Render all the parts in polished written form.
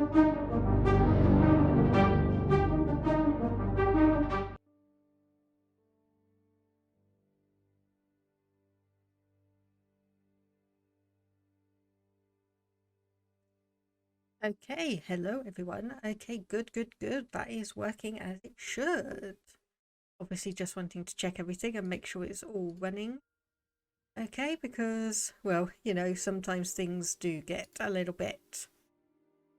Okay, hello everyone. Okay, good. That is working as it should. Obviously just wanting to check everything and make sure it's all running okay, because, well, you know, sometimes things do get a little bit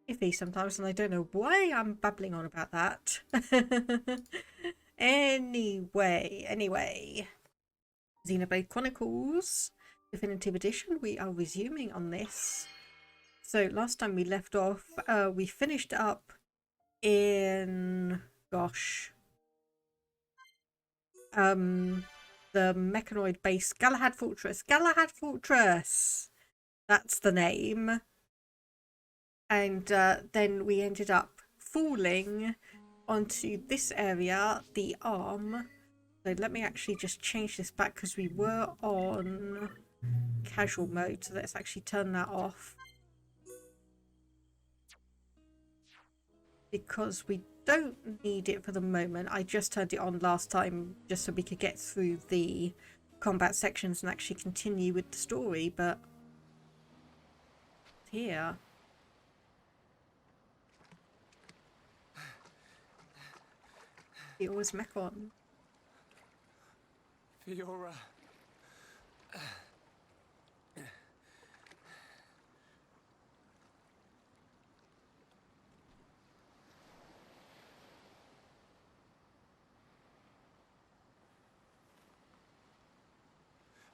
iffy sometimes, and I don't know why I'm babbling on about that. Anyway, Xenoblade Chronicles Definitive Edition, we are resuming on this. So last time we left off, we finished up in, gosh, the Mechanoid base, Galahad Fortress. That's the name. And then we ended up falling onto this area, the arm. So let me actually just change this back, because we were on casual mode, so let's actually turn that off, because we don't need it for the moment. I just turned it on last time just so we could get through the combat sections and actually continue with the story, but here. It was Mechon. Fiora.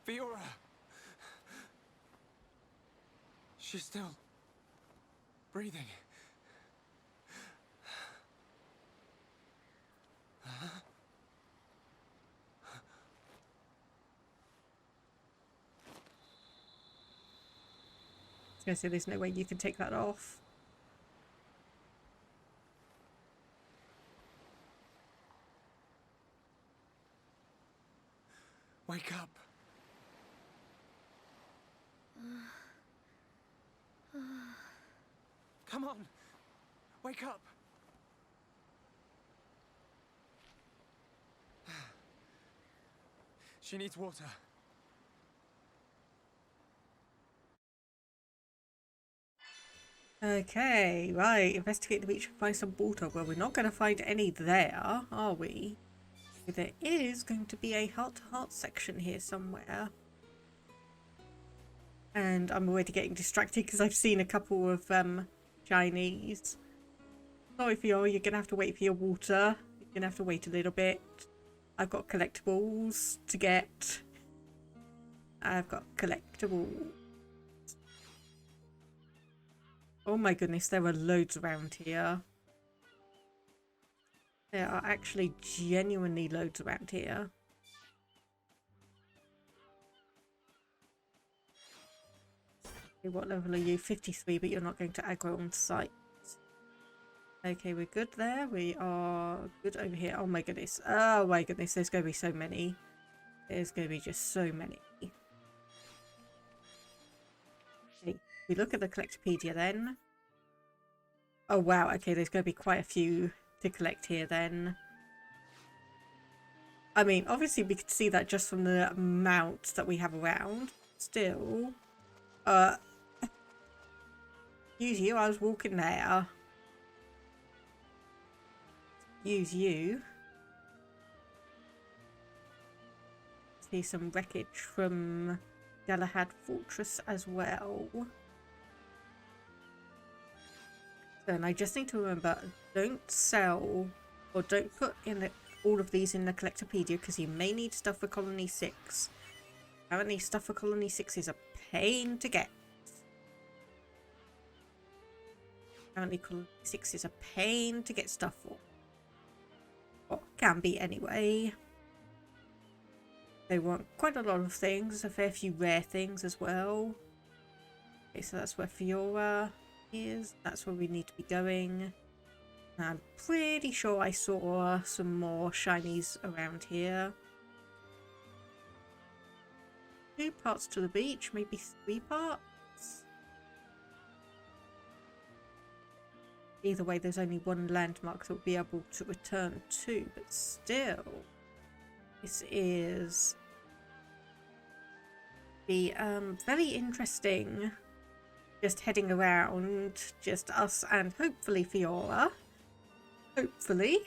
Fiora. She's still breathing. I was going to say there's no way you can take that off. Wake up. Come on. Wake up. She needs water. Okay, right. Investigate the beach and find some water. Well, we're not going to find any there, are we? There is going to be a heart-to-heart section here somewhere. And I'm already getting distracted because I've seen a couple of Chinese. Sorry, Fiora, you're going to have to wait for your water. You're going to have to wait a little bit. I've got collectibles to get. I've got collectibles. Oh my goodness, there are loads around here. There are actually genuinely loads around here. Okay, what level are you? 53, but you're not going to aggro on site. Okay, we're good there. We are good over here. Oh my goodness. Oh my goodness, there's going to be so many. There's going to be just so many. Okay, we look at the Collectopedia then. Oh wow, okay, there's going to be quite a few to collect here then. I mean, obviously we could see that just from the amount that we have around. Still, use you, I was walking there. Use you. See some wreckage from Galahad Fortress as well. So, and I just need to remember, don't sell or don't put in all of these in the Collectopedia, because you may need stuff for Colony 6. Apparently stuff for Colony 6 is a pain to get. Apparently Colony 6 is a pain to get stuff for. Or can be anyway. They want quite a lot of things, a fair few rare things as well. Okay, so that's where Fiora is. That's where we need to be going. I'm pretty sure I saw some more shinies around here. 2 parts to the beach, maybe 3 parts. Either way, there's only one landmark that we'll be able to return to, but still, this is be very interesting. Just heading around, just us and hopefully Fiora. Hopefully,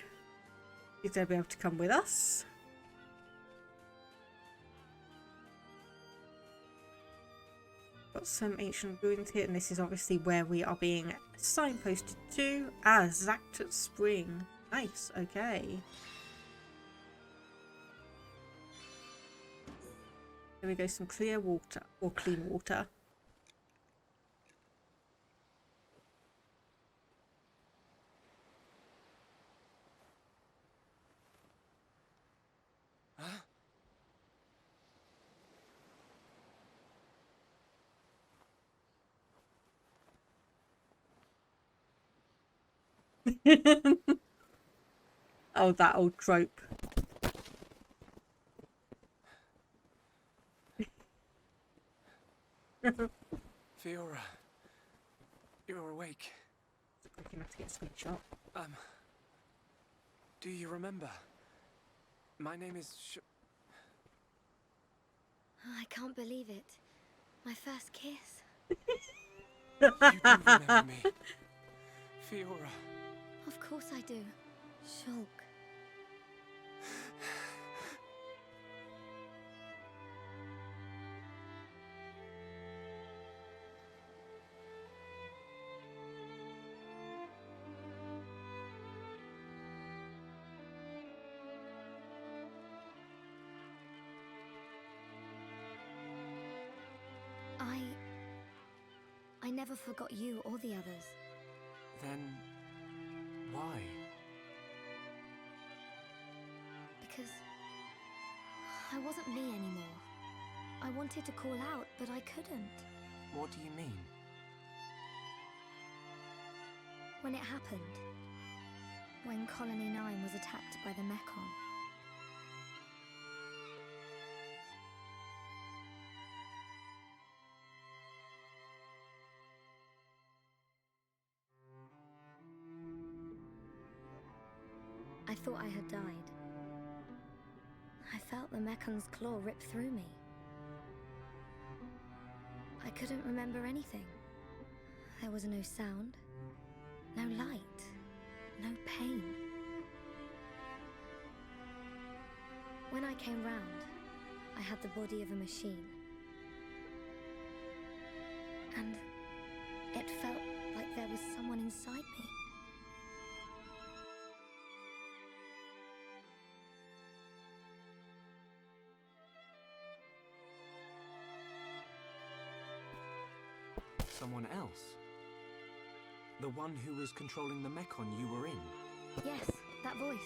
she's going to be able to come with us. Got some ancient ruins here, and this is obviously where we are being signposted to as Zactus Spring. Nice, okay. Here we go, some clear water, or clean water. Huh? Oh, that old trope. Fiora, you're awake. Quick enough to get a screenshot. Do you remember? My name is Oh, I can't believe it. My first kiss. You do remember me. Fiora. Of course I do. Shulk. I never forgot you or the others. Then why? Because I wasn't me anymore. I wanted to call out, but I couldn't. What do you mean? When it happened, when Colony 9 was attacked by the Mechon. I thought I had died. I felt the Mecon's claw rip through me. I couldn't remember anything. There was no sound, no light, no pain. When I came round, I had the body of a machine. And it felt like there was someone inside me. Someone else? The one who was controlling the Mechon you were in? Yes, that voice.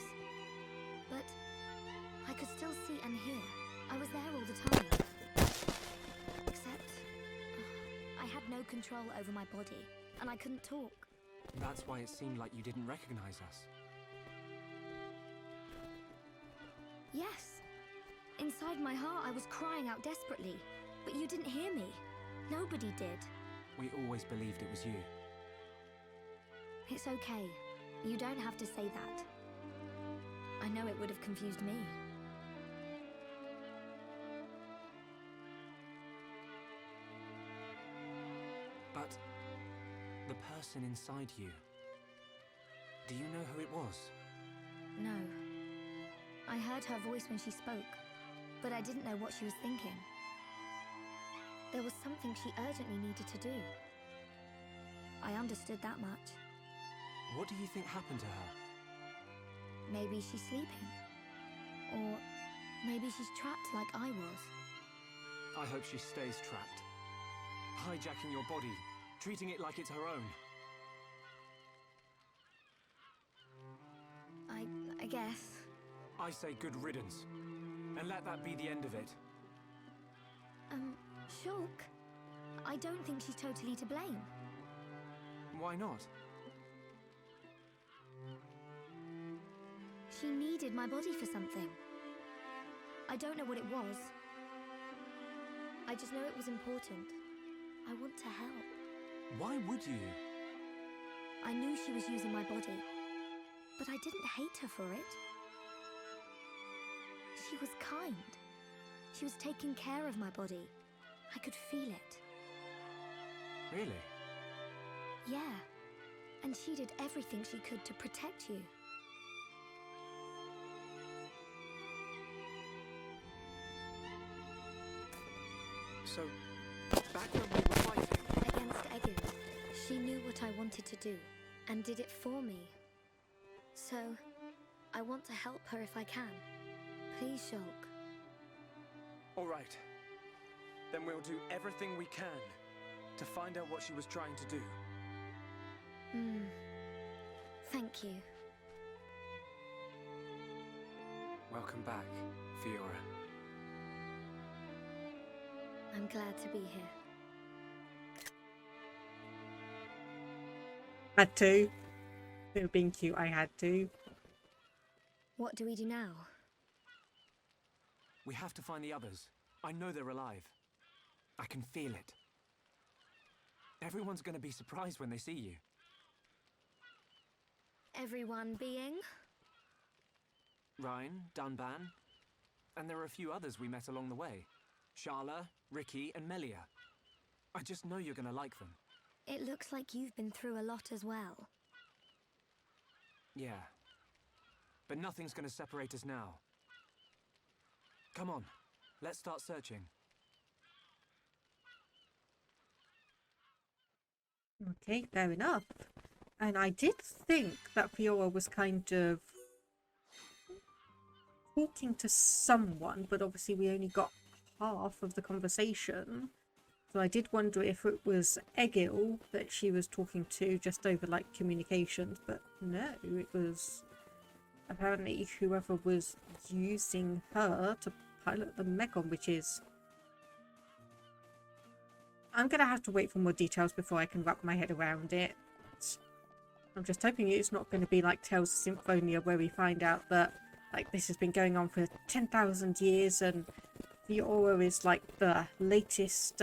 But I could still see and hear. I was there all the time. Except I had no control over my body, and I couldn't talk. That's why it seemed like you didn't recognize us. Yes. Inside my heart, I was crying out desperately. But you didn't hear me. Nobody did. We always believed it was you. It's okay. You don't have to say that. I know it would have confused me. But the person inside you, do you know who it was? No. I heard her voice when she spoke, but I didn't know what she was thinking. There was something she urgently needed to do. I understood that much. What do you think happened to her? Maybe she's sleeping. Or maybe she's trapped like I was. I hope she stays trapped. Hijacking your body, treating it like it's her own. I guess. I say good riddance. And let that be the end of it. Shulk, I don't think she's totally to blame. Why not? She needed my body for something. I don't know what it was. I just know it was important. I want to help. Why would you? I knew she was using my body, but I didn't hate her for it. She was kind. She was taking care of my body. I could feel it. Really? Yeah. And she did everything she could to protect you. So, back when we were fighting... Against Aeons, she knew what I wanted to do, and did it for me. So, I want to help her if I can. Please, Shulk. All right. Then we'll do everything we can to find out what she was trying to do. Thank you. Welcome back, Fiora. I'm glad to be here. Had to. They were being cute, I had to. What do we do now? We have to find the others. I know they're alive. I can feel it. Everyone's gonna be surprised when they see you. Everyone being? Ryan, Dunban, and there are a few others we met along the way. Sharla, Ricky, and Melia. I just know you're gonna like them. It looks like you've been through a lot as well. Yeah. But nothing's gonna separate us now. Come on, let's start searching. Okay, fair enough. And I did think that Fiora was kind of talking to someone, but obviously we only got half of the conversation. So I did wonder if it was Egil that she was talking to just over like communications, but no, it was apparently whoever was using her to pilot the Mechon, which is... I'm going to have to wait for more details before I can wrap my head around it. I'm just hoping it's not going to be like Tales of Symphonia, where we find out that like this has been going on for 10,000 years and Fiora is like the latest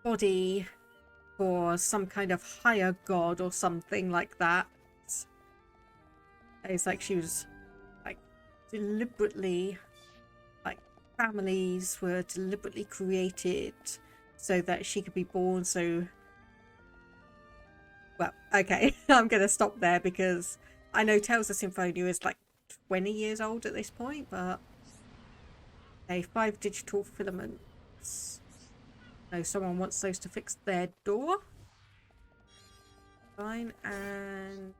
body for some kind of higher god or something like that. It's like she was like deliberately, like families were deliberately created so that she could be born. So, well, okay, I'm going to stop there because I know Tales of Symphonia is like 20 years old at this point, but okay, 5 digital filaments. No, someone wants those to fix their door. Fine, and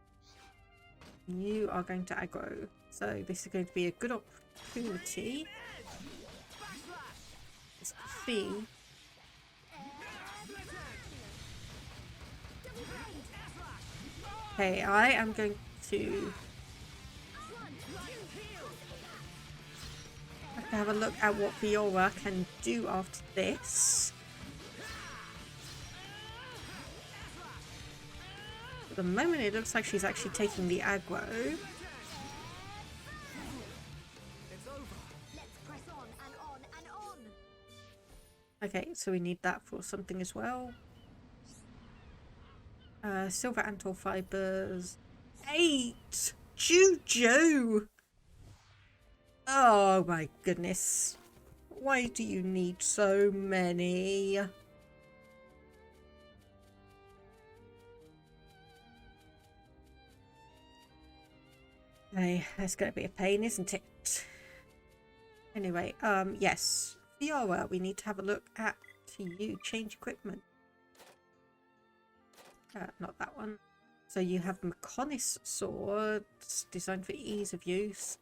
you are going to aggro. So this is going to be a good opportunity to see. Okay, I am going to have a look at what Fiora can do after this. At the moment it looks like she's actually taking the aggro. Okay, so we need that for something as well. Silver Antol fibers. 8! Juju! Oh my goodness. Why do you need so many? Okay, that's going to be a pain, isn't it? Anyway, yes. Fiora, we need to have a look at you. Change equipment. Not that one. So you have Mechonis swords, designed for ease of use.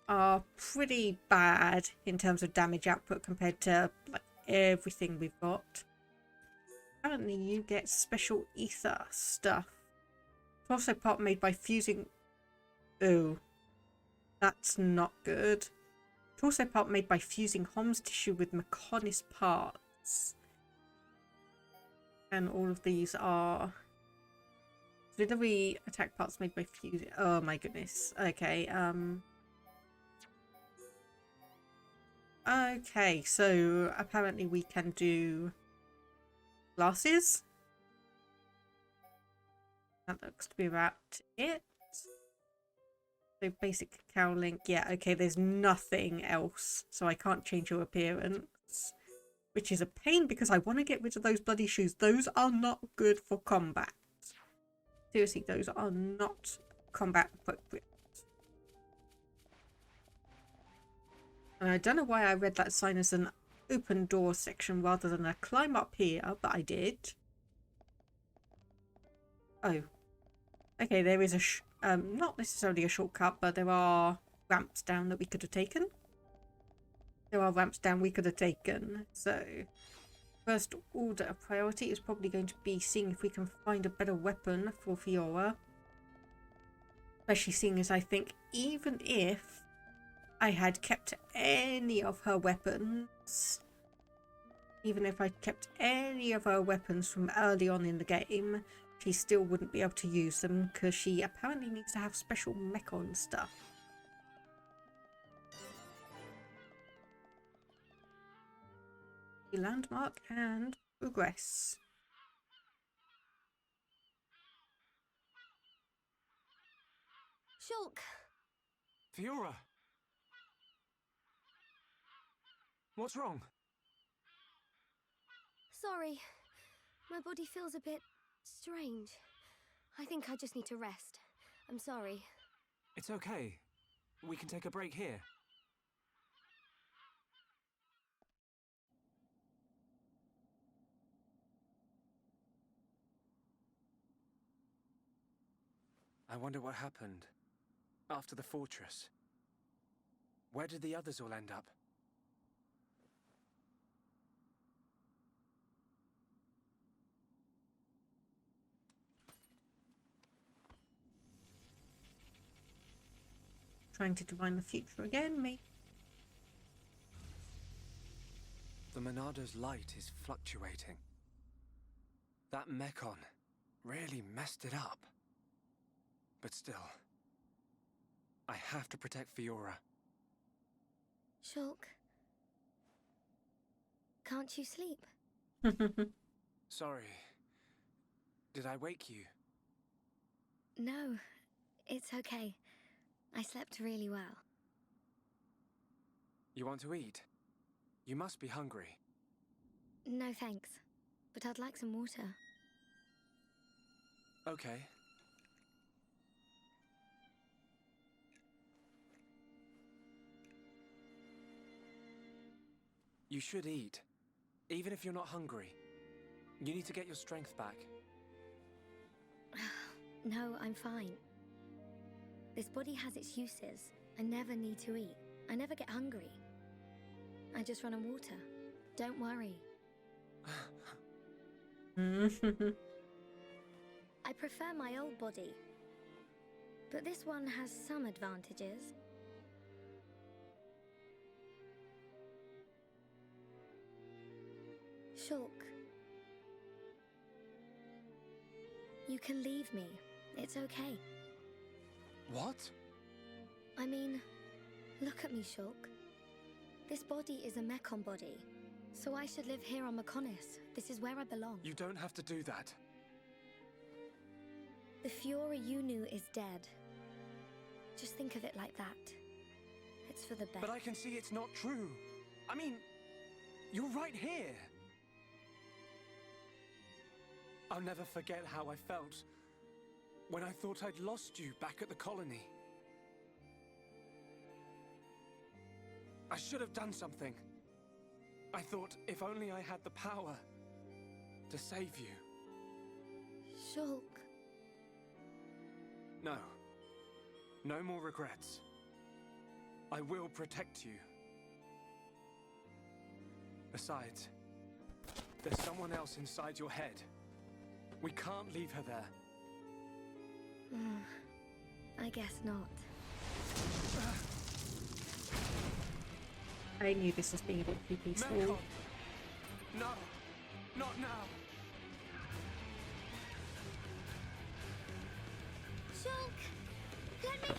Are pretty bad in terms of damage output compared to like everything we've got. Apparently you get special ether stuff. Also part made by fusing... Oh, that's not good. Also part made by fusing Hom's tissue with Mechonis parts. And all of these are auxiliary attack parts made by fusing... Oh my goodness. Okay, okay, so apparently we can do glasses. That looks to be about it. So basic cow link. Yeah, okay, there's nothing else. So I can't change your appearance. Which is a pain because I want to get rid of those bloody shoes. Those are not good for combat. Seriously, those are not combat appropriate. And I don't know why I read that sign as an open door section rather than a climb up here, but I did. Oh. Okay, there is a not necessarily a shortcut, but there are ramps down that we could have taken. There are ramps down we could have taken. So, first order of priority is probably going to be seeing if we can find a better weapon for Fiora. Especially seeing as I think even if I had kept any of her weapons, even if I kept any of her weapons from early on in the game, she still wouldn't be able to use them because she apparently needs to have special Mechon stuff. Landmark and progress. Shulk! Fiora! What's wrong? Sorry. My body feels a bit strange. I think I just need to rest. I'm sorry. It's okay. We can take a break here. I wonder what happened after the fortress. Where did the others all end up? Trying to divine the future again, me. The Monado's light is fluctuating. That Mechon really messed it up. But still, I have to protect Fiora. Shulk. Can't you sleep? Sorry. Did I wake you? No, it's okay. I slept really well. You want to eat? You must be hungry. No thanks, but I'd like some water. Okay. You should eat, even if you're not hungry. You need to get your strength back. No, I'm fine. This body has its uses. I never need to eat. I never get hungry. I just run on water. Don't worry. I prefer my old body. But this one has some advantages. Shulk. You can leave me. It's okay. What? I mean, look at me, Shulk. This body is a Mechon body, so I should live here on Mechonis. This is where I belong. You don't have to do that. The Fiora you knew is dead. Just think of it like that. It's for the best. But I can see it's not true. I mean, you're right here. I'll never forget how I felt when I thought I'd lost you back at the colony. I should have done something. I thought if only I had the power to save you. Shulk. No. No more regrets. I will protect you. Besides, there's someone else inside your head. We can't leave her there. I guess not. I knew this was being a bit too peaceful. Mechon! No! Not now! Shulk! Let me...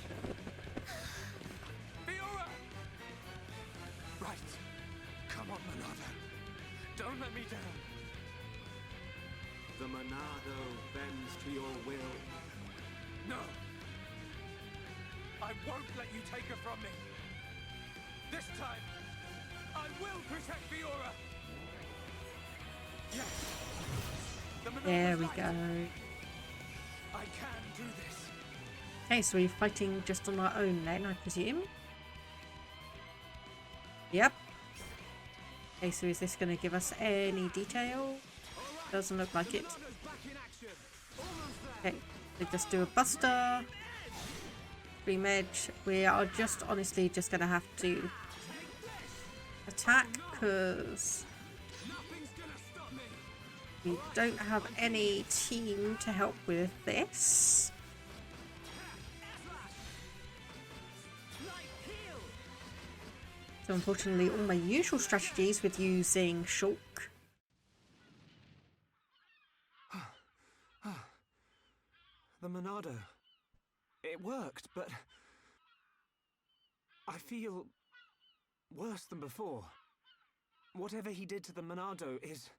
Fiora! Right. Come on, Monado. Don't let me down. The Monado bends to your will. No! I won't let you take her from me! This time, I will protect Fiora! Yes! The There Minerva's we light. go. I can do this! Okay, so we're fighting just on our own then, I presume. Yep. Okay, so is this going to give us any detail? Doesn't look like it. Okay, we just do a buster. Scream edge. We are just honestly just going to have to attack because we don't have any team to help with this. So unfortunately all my usual strategies with using Shulk. The Monado. It worked, but I feel worse than before. Whatever he did to the Monado is...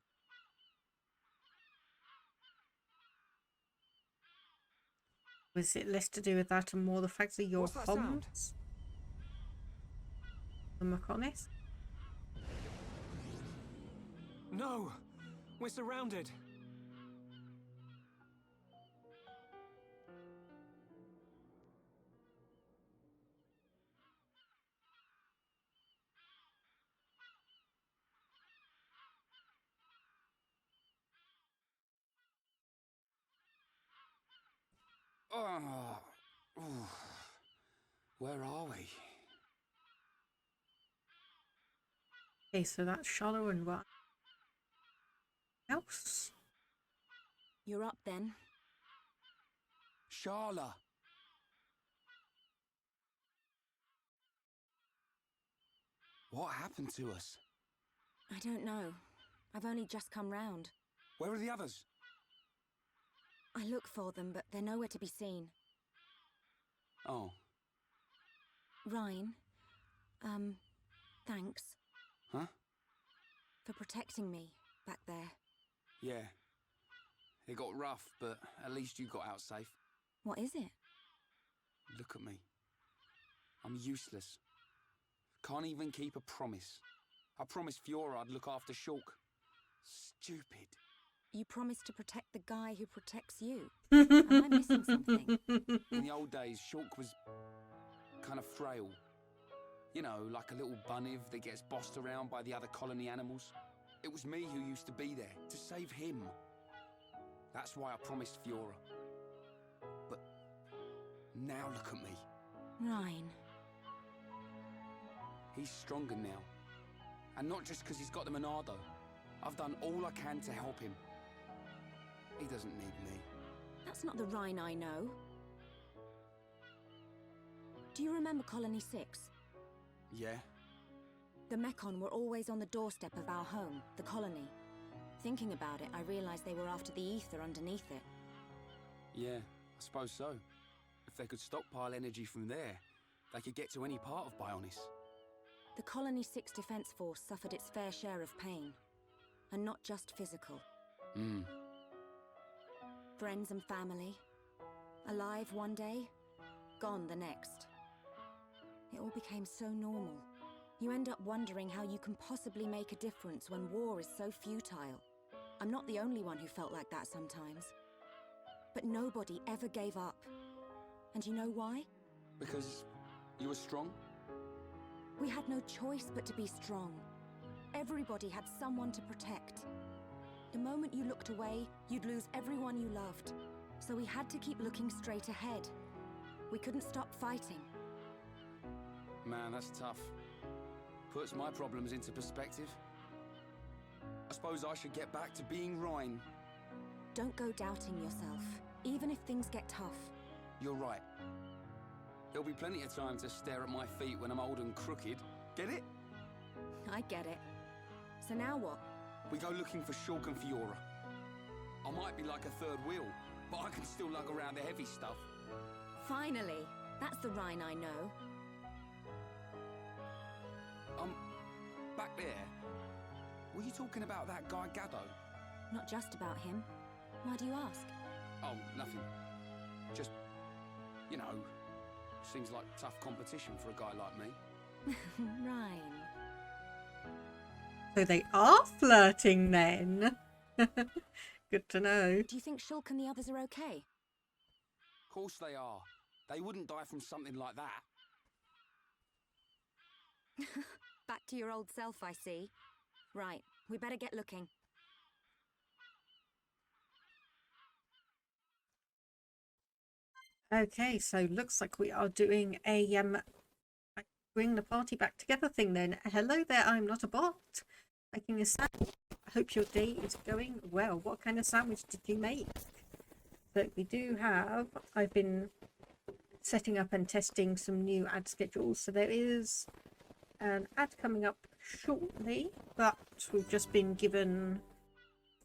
Was it less to do with that and more the fact that your What's that sound? comms? The Mechonis? No! We're surrounded! Oh, where are we? Okay, so that's Shallow and what else? You're up then. Sharla. What happened to us? I don't know. I've only just come round. Where are the others? I look for them, but they're nowhere to be seen. Oh, Ryan, thanks huh? for protecting me back there. Yeah. It got rough, but at least you got out safe. What is it? Look at me. I'm useless. Can't even keep a promise. I promised Fiora I'd look after Shulk. Stupid. You promised to protect the guy who protects you. Am I missing something? In the old days, Shulk was kind of frail. You know, like a little bunniv that gets bossed around by the other colony animals. It was me who used to be there, to save him. That's why I promised Fiora. But now look at me. Ryan. He's stronger now. And not just because he's got the Monado. I've done all I can to help him. He doesn't need me. That's not the Ryan I know. Do you remember Colony 6? Yeah? The Mechon were always on the doorstep of our home, the colony. Thinking about it, I realized they were after the ether underneath it. Yeah, I suppose so. If they could stockpile energy from there, they could get to any part of Bionis. The Colony 6 Defense Force suffered its fair share of pain. And not just physical. Friends and family. Alive one day, gone the next. It all became so normal. You end up wondering how you can possibly make a difference when war is so futile. I'm not the only one who felt like that sometimes. But nobody ever gave up. And you know why? Because you were strong? We had no choice but to be strong. Everybody had someone to protect. The moment you looked away, you'd lose everyone you loved. So we had to keep looking straight ahead. We couldn't stop fighting. Man, that's tough. Puts my problems into perspective. I suppose I should get back to being Ryan. Don't go doubting yourself, even if things get tough. You're right. There'll be plenty of time to stare at my feet when I'm old and crooked. Get it? I get it. So now what? We go looking for Shulk and Fiora. I might be like a third wheel, but I can still lug around the heavy stuff. Finally! That's the Rhine I know. Back there. Were you talking about that guy Gaddo? Not just about him. Why do you ask? Oh, nothing. Just You know, seems like tough competition for a guy like me. Rhyme. So they are flirting then. Good to know. Do you think Shulk and the others are okay? Of course they are. They wouldn't die from something like that. Back to your old self, I see. Right, we better get looking. Okay, so looks like we are doing a bring the party back together thing then. Hello there, I'm not a bot. Making a sandwich. I hope your day is going well. What kind of sandwich did you make? So we do have, I've been setting up and testing some new ad schedules. So there is an ad coming up shortly, but we've just been given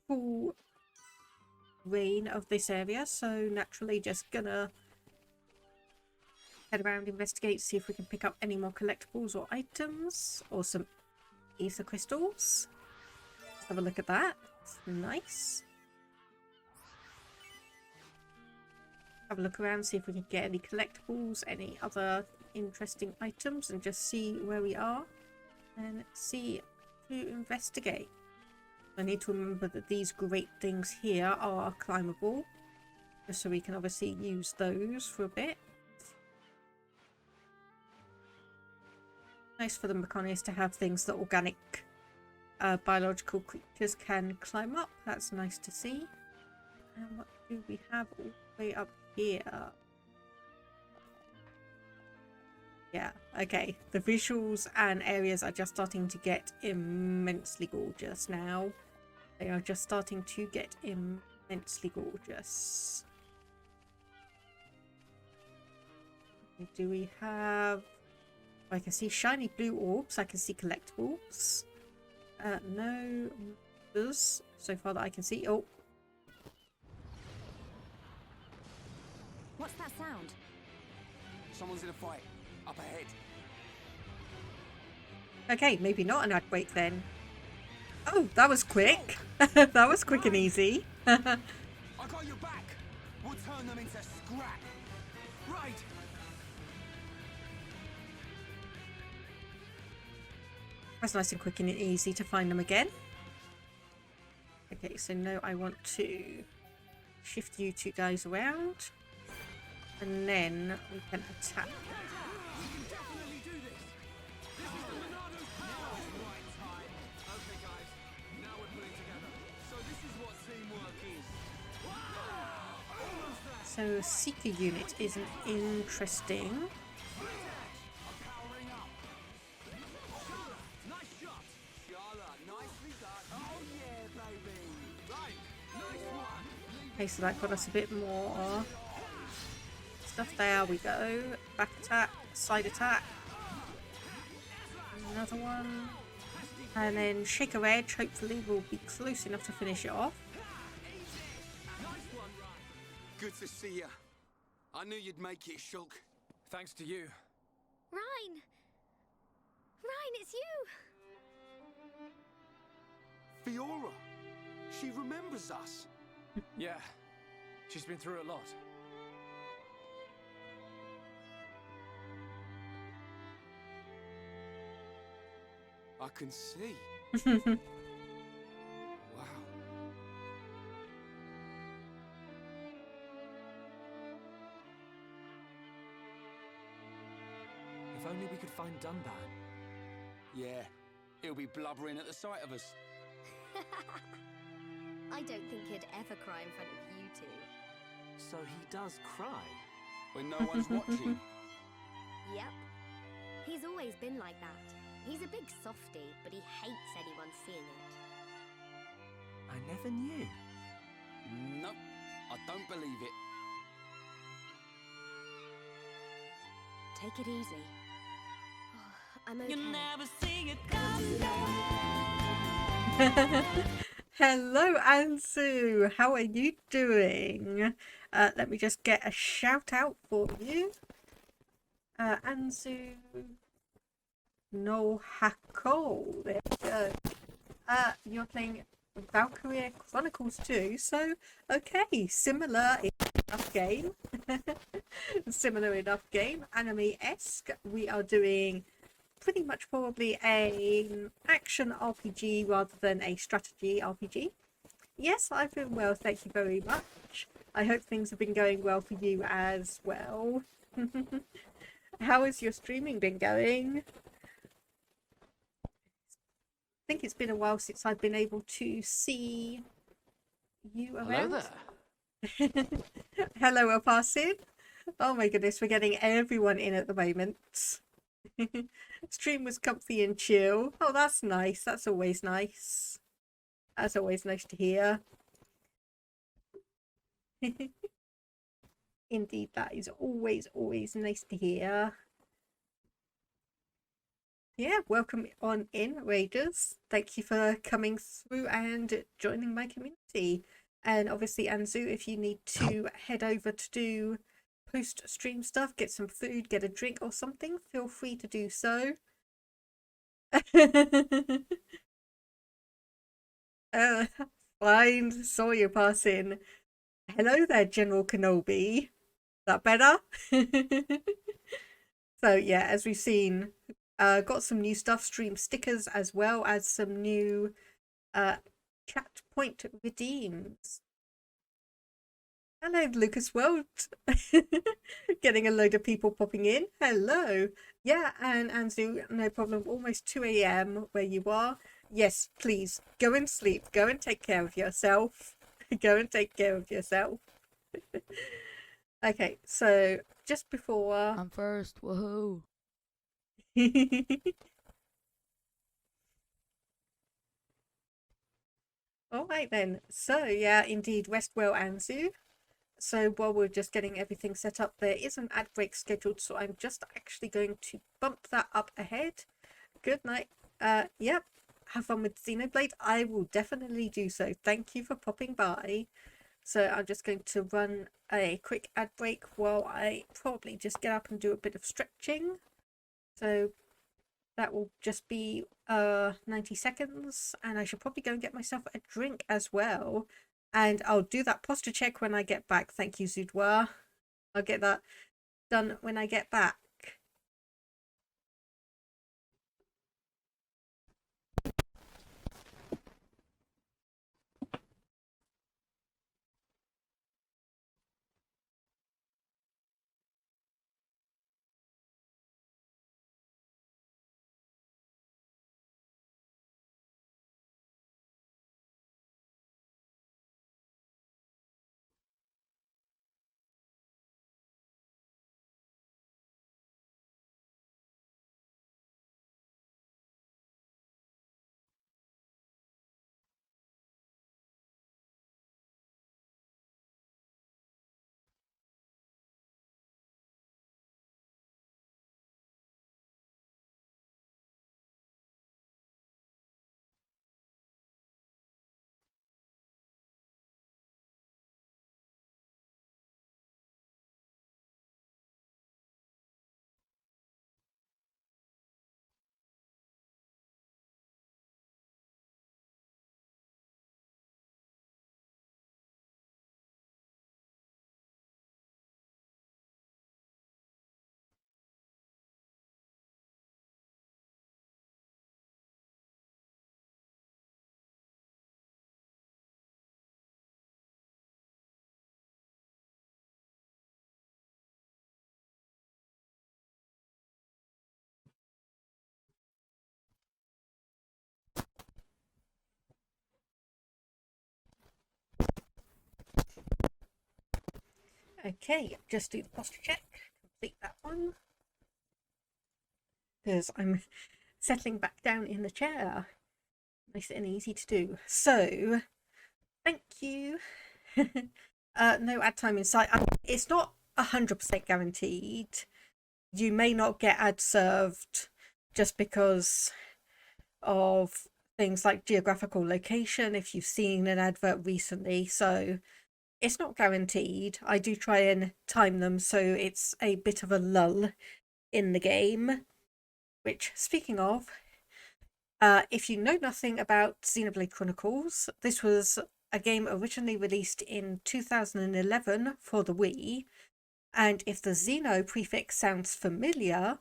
full reign of this area. So naturally just gonna head around, investigate, see if we can pick up any more collectibles or items or some ether crystals. Let's have a look at that. Nice. Have a look around, see if we can get any collectibles, any other interesting items, and just see where we are and see to investigate. I need to remember that these great things here are climbable, just so we can obviously use those for a bit. Nice for the Mechonis to have things that organic biological creatures can climb up. That's nice to see. And what do we have all the way up here? Yeah, okay. The visuals and areas are just starting to get immensely gorgeous now. They are just starting to get immensely gorgeous. Do we have... I can see shiny blue orbs. I can see collectibles. No others so far that I can see. Oh. What's that sound? Someone's in a fight. Up ahead. Okay, maybe not an ad break then. Oh, that was quick. That was quick and easy. I got your back. We'll turn them into scrap. Right. That's nice and quick and easy to find them again. Okay, so now I want to shift you two guys around. And then we can attack. So a Seeker unit is an interesting. Okay, so that got us a bit more stuff. There we go. Back attack, side attack. Another one. And then Shaker Edge, hopefully we'll be close enough to finish it off. Good to see you. I knew you'd make it, Shulk. Thanks to you. Rhine! Rhine, it's you! Fiora. She remembers us. Yeah, she's been through a lot. I can see. Wow. If only we could find Dunbar. Yeah, he'll be blubbering at the sight of us. I don't think he'd ever cry in front of you two. So he does cry? When no one's watching. Yep. He's always been like that. He's a big softie, but he hates anyone seeing it. I never knew. Nope, I don't believe it. Take it easy. Oh, I'm okay. You never see it come. Hello, Ansu. How are you doing? Let me just get a shout out for you. Ansu no Hako. There we go. You're playing Xenoblade Chronicles 2, so okay, similar enough game. Similar enough game, anime-esque. We are doing pretty much probably an action RPG rather than a strategy RPG. Yes, I've been well, thank you very much. I hope things have been going well for you as well. How has your streaming been going? I think it's been a while since I've been able to see you around. Hello there. Hello, Aparsid. Oh my goodness, we're getting everyone in at the moment. Stream was comfy and chill. Oh, that's nice. That's always nice. That's always nice to hear. Indeed, that is always nice to hear. Yeah, welcome on in, Raiders. Thank you for coming through and joining my community. And obviously, Anzu, if you need to head over to do post-stream stuff, get some food, get a drink or something, feel free to do so. Fine, saw you pass in. Hello there, General Kenobi. That better? So yeah, as we've seen, got some new stuff, stream stickers, as well as some new chat point redeems. Hello, Lucas World. Getting a load of people popping in. Hello. Yeah, and Anzu, no problem. Almost 2 a.m. where you are. Yes, please, go and sleep. Go and take care of yourself. Go and take care of yourself. Okay, so just before... I'm first. Woohoo. All right then. So yeah, indeed, rest well, Anzu. So while we're just getting everything set up, there is an ad break scheduled, so I'm just actually going to bump that up ahead. Good night. Yep. Have fun with Xenoblade. I will definitely do so. Thank you for popping by. So I'm just going to run a quick ad break while I probably just get up and do a bit of stretching. So that will just be 90 seconds, and I should probably go and get myself a drink as well. And I'll do that posture check when I get back. Thank you, Zoudoir. I'll get that done when I get back. Okay, just do the posture check, complete that one. Because I'm settling back down in the chair. Nice and easy to do. So, thank you. No ad time in sight. It's not 100% guaranteed. You may not get ad served just because of things like geographical location if you've seen an advert recently. So it's not guaranteed. I do try and time them so it's a bit of a lull in the game. Which, speaking of, if you know nothing about Xenoblade Chronicles, this was a game originally released in 2011 for the Wii, And if the Xeno prefix sounds familiar,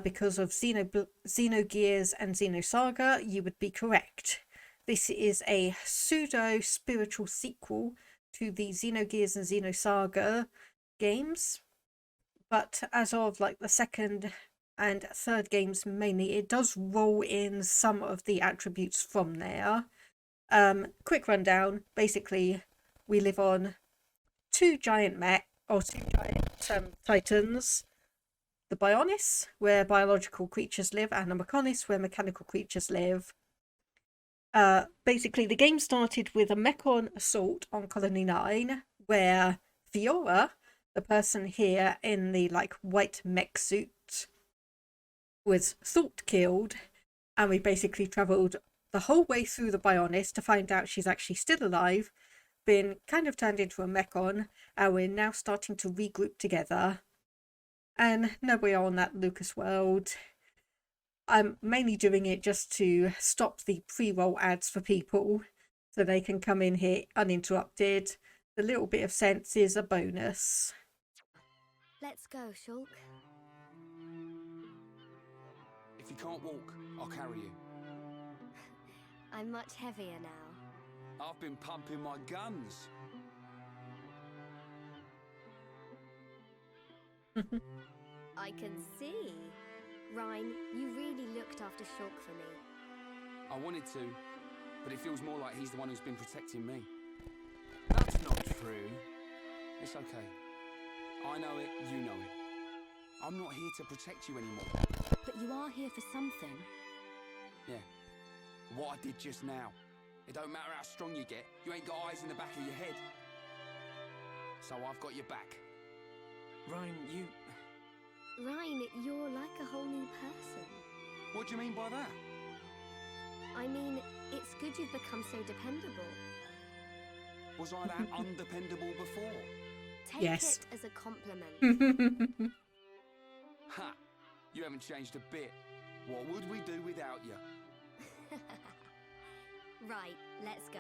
because of Xenogears and Xenosaga, you would be correct. This is a pseudo-spiritual sequel to the Xenogears and Xenosaga games. But as of like the second and third games mainly, it does roll in some of the attributes from there. Quick rundown. Basically, we live on two giant titans. The Bionis, where biological creatures live, and the Mechonis, where mechanical creatures live. Basically, the game started with a Mechon assault on Colony 9, where Fiora, the person here in the like white mech suit, was thought killed, and we basically travelled the whole way through the Bionis to find out she's actually still alive, been kind of turned into a Mechon, and we're now starting to regroup together. And now we are on that Lucas world. I'm mainly doing it just to stop the pre-roll ads for people so they can come in here uninterrupted. The little bit of sense is a bonus. Let's go, Shulk. If you can't walk, I'll carry you. I'm much heavier now. I've been pumping my guns. I can see. Ryan, you really looked after Shulk for me. I wanted to, but it feels more like he's the one who's been protecting me. That's not true. It's okay. I know it, you know it. I'm not here to protect you anymore. But you are here for something. Yeah. What I did just now. It don't matter how strong you get, you ain't got eyes in the back of your head. So I've got your back. Ryan, Ryan, you're like a whole new person. What do you mean by that? I mean, it's good you've become so dependable. Was I that undependable before? Take Yes. it as a compliment. Ha! You haven't changed a bit. What would we do without you? Right, let's go.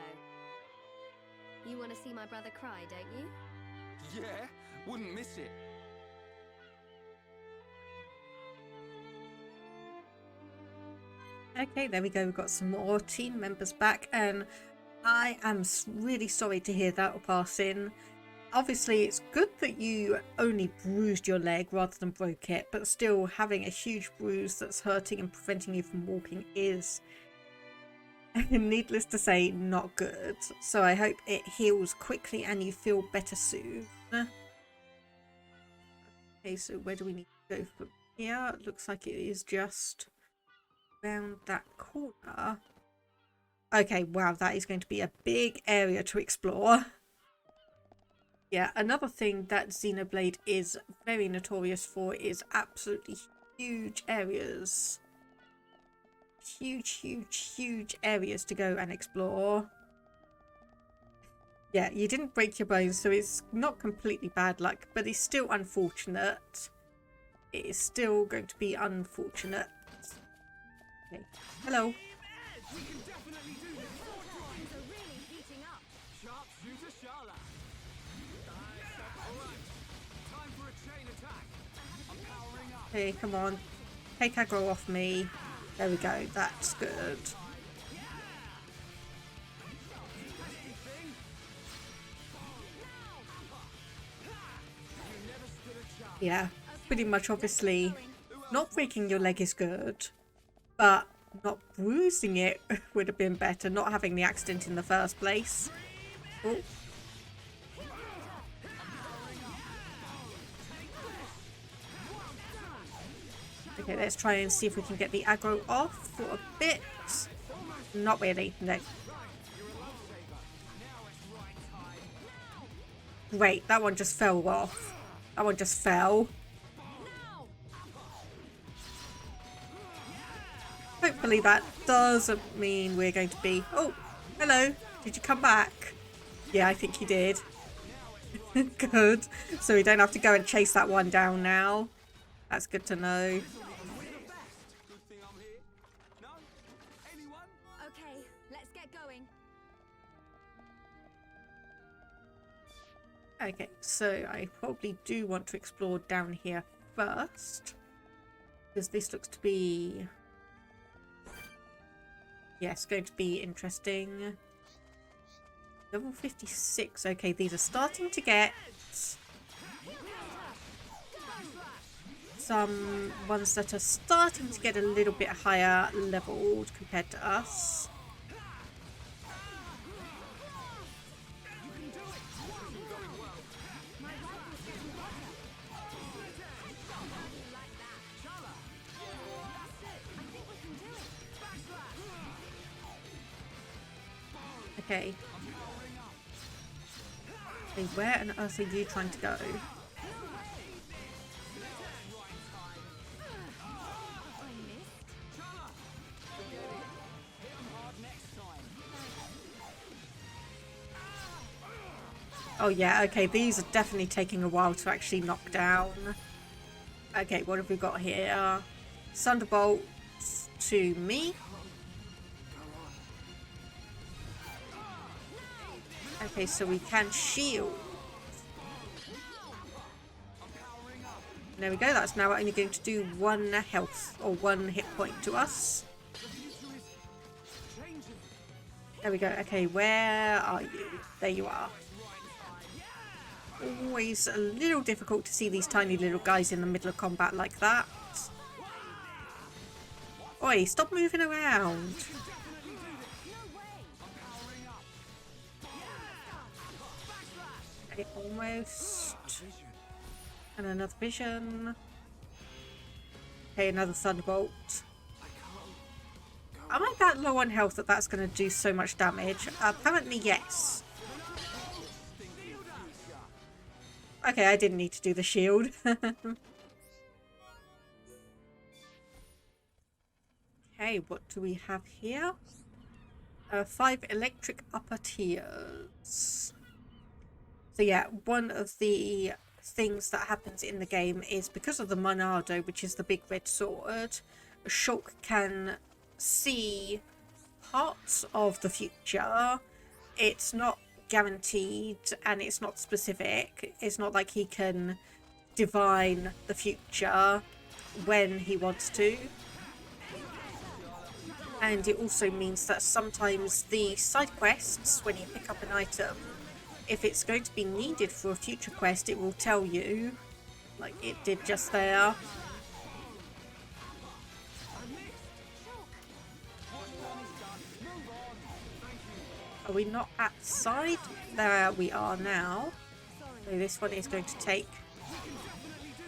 You want to see my brother cry, don't you? Yeah, wouldn't miss it. Okay, there we go. We've got some more team members back, and I am really sorry to hear that passing. Obviously, it's good that you only bruised your leg rather than broke it, but still having a huge bruise that's hurting and preventing you from walking is, needless to say, not good. So I hope it heals quickly and you feel better soon. Okay, so where do we need to go from here? It looks like it is just around that corner. Okay, wow, that is going to be a big area to explore. Yeah, another thing that Xenoblade is very notorious for is absolutely huge areas. Huge areas to go and explore. Yeah, you didn't break your bones, so it's not completely bad luck, but it's still unfortunate. It is still going to be unfortunate. Okay, hello. We can definitely do this. Things are really heating up. Sharpshooter Shala. Alright, time for a chain attack. I'm powering up. Hey, come on. Take aggro off me. There we go, that's good. Yeah, pretty much obviously not breaking your leg is good, but not bruising it would have been better, not having the accident in the first place. Oh. Okay, let's try and see if we can get the aggro off for a bit. Not really, no. Great, that one just fell off. That one just fell. Hopefully that doesn't mean we're going to be... Oh, hello. Did you come back? Yeah, I think you did. Good. So we don't have to go and chase that one down now. That's good to know. Okay, let's get going. Okay, so I probably do want to explore down here first, because this looks to be, yes, going to be interesting. Level 56. Okay, these are starting to get some ones that are starting to get a little bit higher leveled compared to us. Okay. Okay, where on earth are you trying to go? Oh yeah, okay, these are definitely taking a while to actually knock down. Okay, what have we got here? Thunderbolt to me. Okay, so we can shield. There we go, that's now only going to do 1 health or 1 hit point to us. There we go. Okay, where are you? There you are. Always a little difficult to see these tiny little guys in the middle of combat like that. Oi, stop moving around. Okay, almost. And another vision. Okay, another thunderbolt. Am I that low on health that that's going to do so much damage? Apparently, yes. Okay, I didn't need to do the shield. Okay, what do we have here? 5 electric upper tiers. So yeah, one of the things that happens in the game is because of the Monado, which is the big red sword, Shulk can see parts of the future. It's not guaranteed and it's not specific. It's not like he can divine the future when he wants to. And it also means that sometimes the side quests, when you pick up an item, if it's going to be needed for a future quest, it will tell you, like it did just there. Are we not at the side? There we are now. So this one is going to take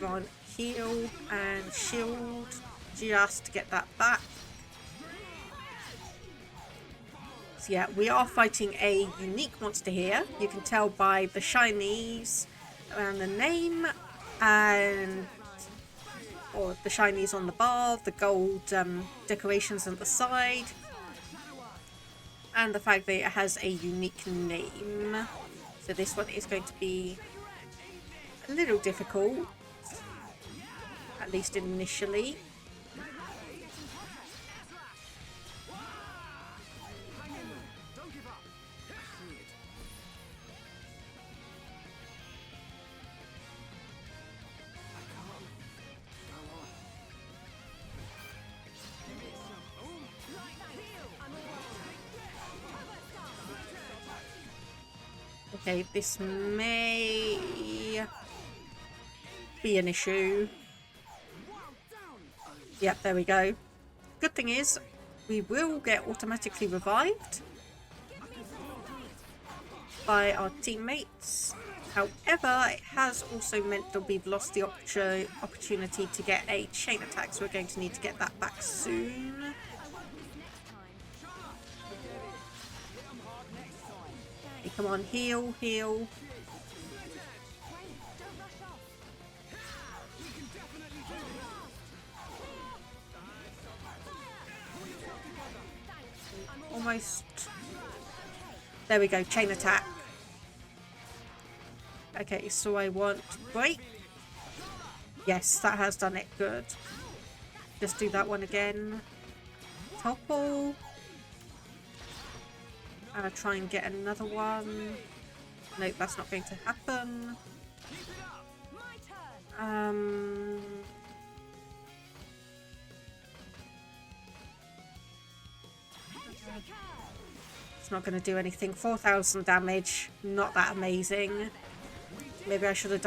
on heal and shield just to get that back. So yeah, we are fighting a unique monster here. You can tell by the shinies around the name and or the shinies on the bar, the gold decorations on the side. And the fact that it has a unique name. So this one is going to be a little difficult, at least initially. Okay, this may be an issue. Yep, there we go. Good thing is, we will get automatically revived by our teammates. However, it has also meant that we've lost the opportunity to get a chain attack, so we're going to need to get that back soon. Okay, come on, heal, heal. Almost. There we go, chain attack. Okay, so I want break. Yes, that has done it. Good. Just do that one again. Topple. Try and get another one. Nope, that's not going to happen. It's not going to do anything. 4,000 damage, not that amazing. Maybe I should have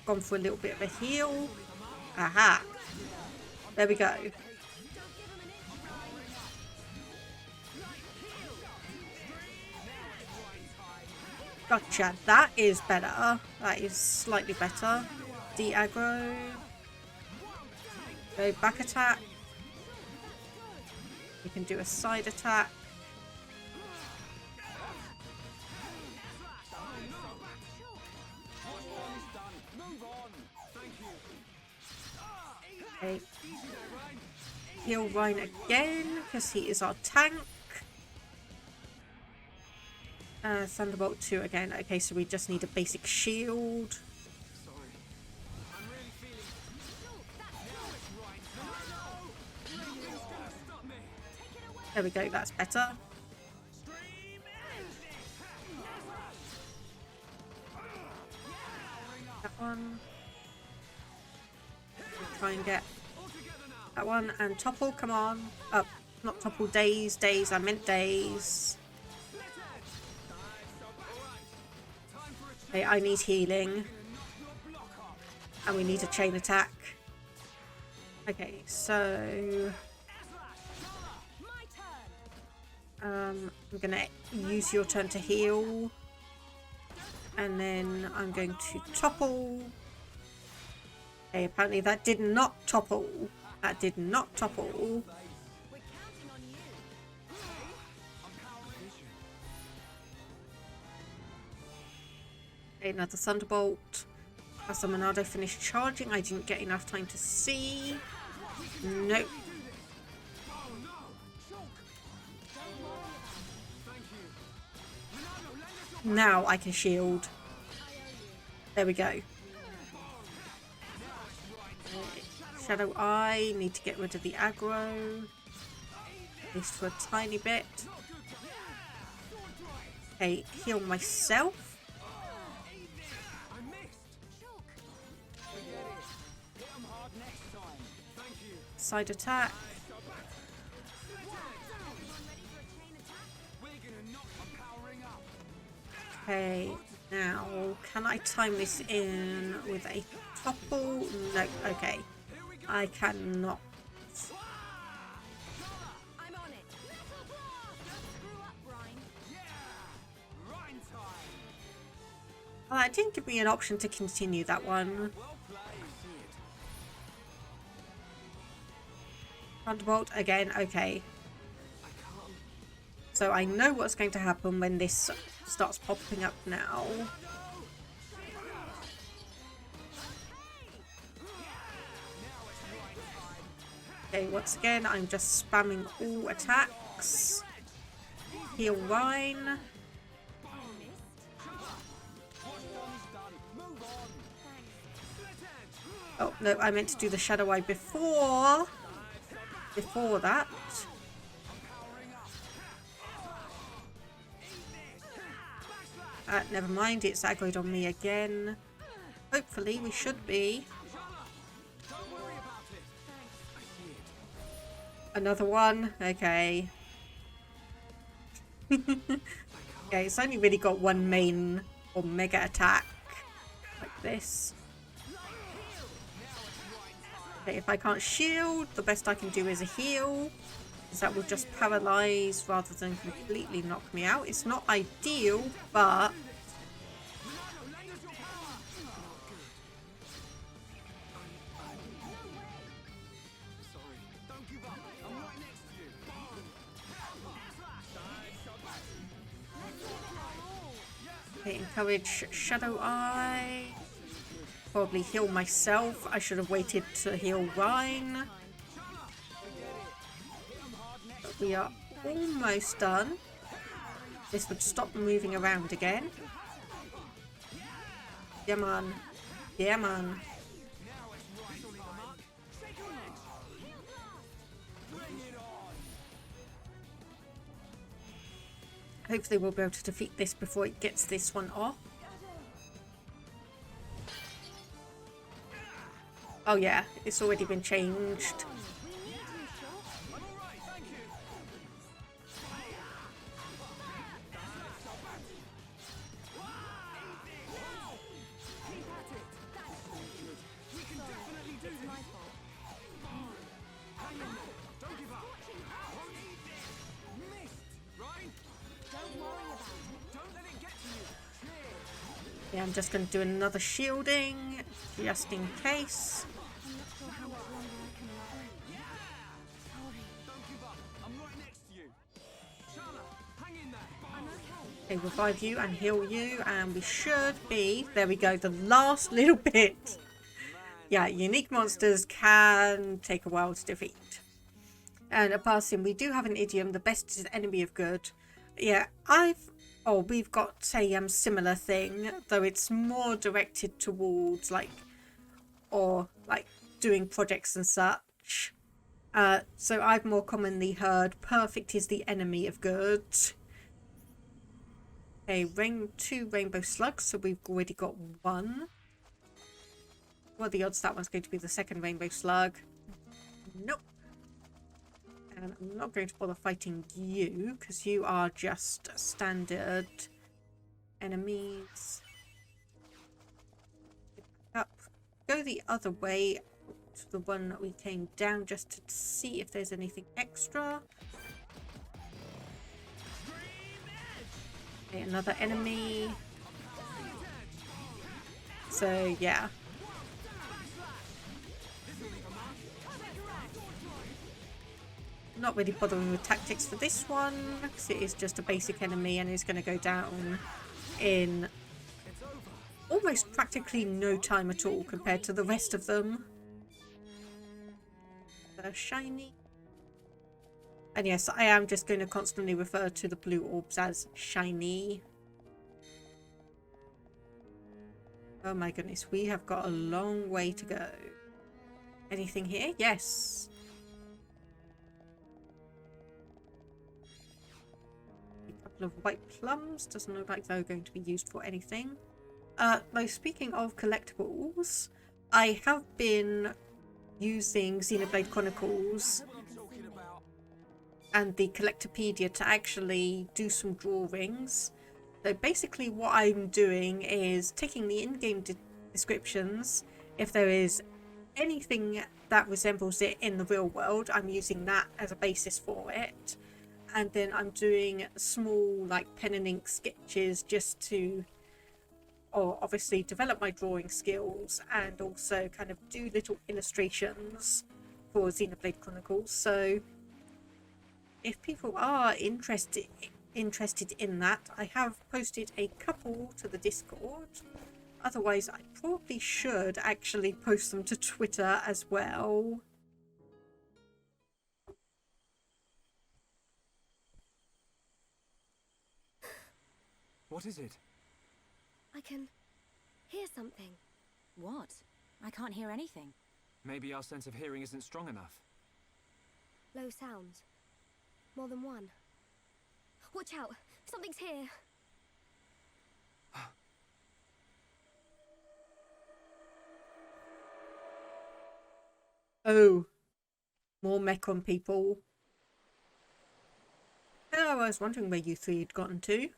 gone for a little bit of a heal. Aha! There we go. Gotcha, that is better. That is slightly better. De-aggro. Go back attack. We can do a side attack. Okay. Heal Rhine again, because he is our tank. Thunderbolt 2 again. Okay, so we just need a basic shield. There we go, that's better. That one. Try and get that one and topple, come on. Oh, not topple, daze, I meant daze. Okay, I need healing. And we need a chain attack. Okay, so I'm gonna use your turn to heal. And then I'm going to topple. Okay, apparently that did not topple. That did not topple. Okay, another Thunderbolt. As the Monado finished charging, I didn't get enough time to see. Nope. Now I can shield. There we go. Shadow Eye, need to get rid of the aggro. At least for a tiny bit. Okay, heal myself. Side attack. Okay, now can I time this in with a topple? No, okay. I cannot. Oh, it didn't give me an option to continue that one. Thunderbolt again, okay. So I know what's going to happen when this starts popping up now. Okay, once again, I'm just spamming all attacks. Heal Rhine. Oh, no, I meant to do the Shadow Eye before that. Never mind, it's aggroed on me again. Hopefully, we should be. Another one? Okay. Okay, it's only really got one main or mega attack. Like this. Okay, if I can't shield, the best I can do is a heal. Because that will just paralyze rather than completely knock me out. It's not ideal, but... Okay, encourage Shadow Eye. Probably heal myself. I should have waited to heal Rhine. But we are almost done. This would stop moving around again. Yeah, man. Yeah, man. Hopefully we'll be able to defeat this before it gets this one off. Oh yeah, it's already been changed. Yeah, I'm just going to do another shielding, just in case. Okay, revive you and heal you, and we should be, there we go, the last little bit. Yeah, unique monsters can take a while to defeat. And a passing, we do have an idiom, the best is enemy of good. Yeah, we've got a similar thing, though it's more directed towards like doing projects and such. So I've more commonly heard perfect is the enemy of good. Okay, 2 rainbow slugs, so we've already got 1. What are the odds that one's going to be the second rainbow slug? Nope. And I'm not going to bother fighting you, because you are just standard enemies. Up. Go the other way to the one that we came down, just to see if there's anything extra. Okay, another enemy. So, yeah. Not really bothering with tactics for this one, because it is just a basic enemy and is going to go down in almost practically no time at all compared to the rest of them. Shiny. And yes, I am just going to constantly refer to the blue orbs as shiny. Oh my goodness, we have got a long way to go. Anything here? Yes. A couple of white plums. Doesn't look like they're going to be used for anything. Though speaking of collectibles, I have been using Xenoblade Chronicles and the Collectopedia to actually do some drawings. So basically what I'm doing is taking the in-game descriptions. If there is anything that resembles it in the real world, I'm using that as a basis for it. And then I'm doing small like pen and ink sketches just to obviously develop my drawing skills and also kind of do little illustrations for Xenoblade Chronicles. So if people are interested in that, I have posted a couple to the Discord. Otherwise, I probably should actually post them to Twitter as well. What is it? I can hear something. What? I can't hear anything. Maybe our sense of hearing isn't strong enough. Low sounds. More than one. Watch out! Something's here! Oh. More Mechon people. Oh, I was wondering where you 3 had gotten to.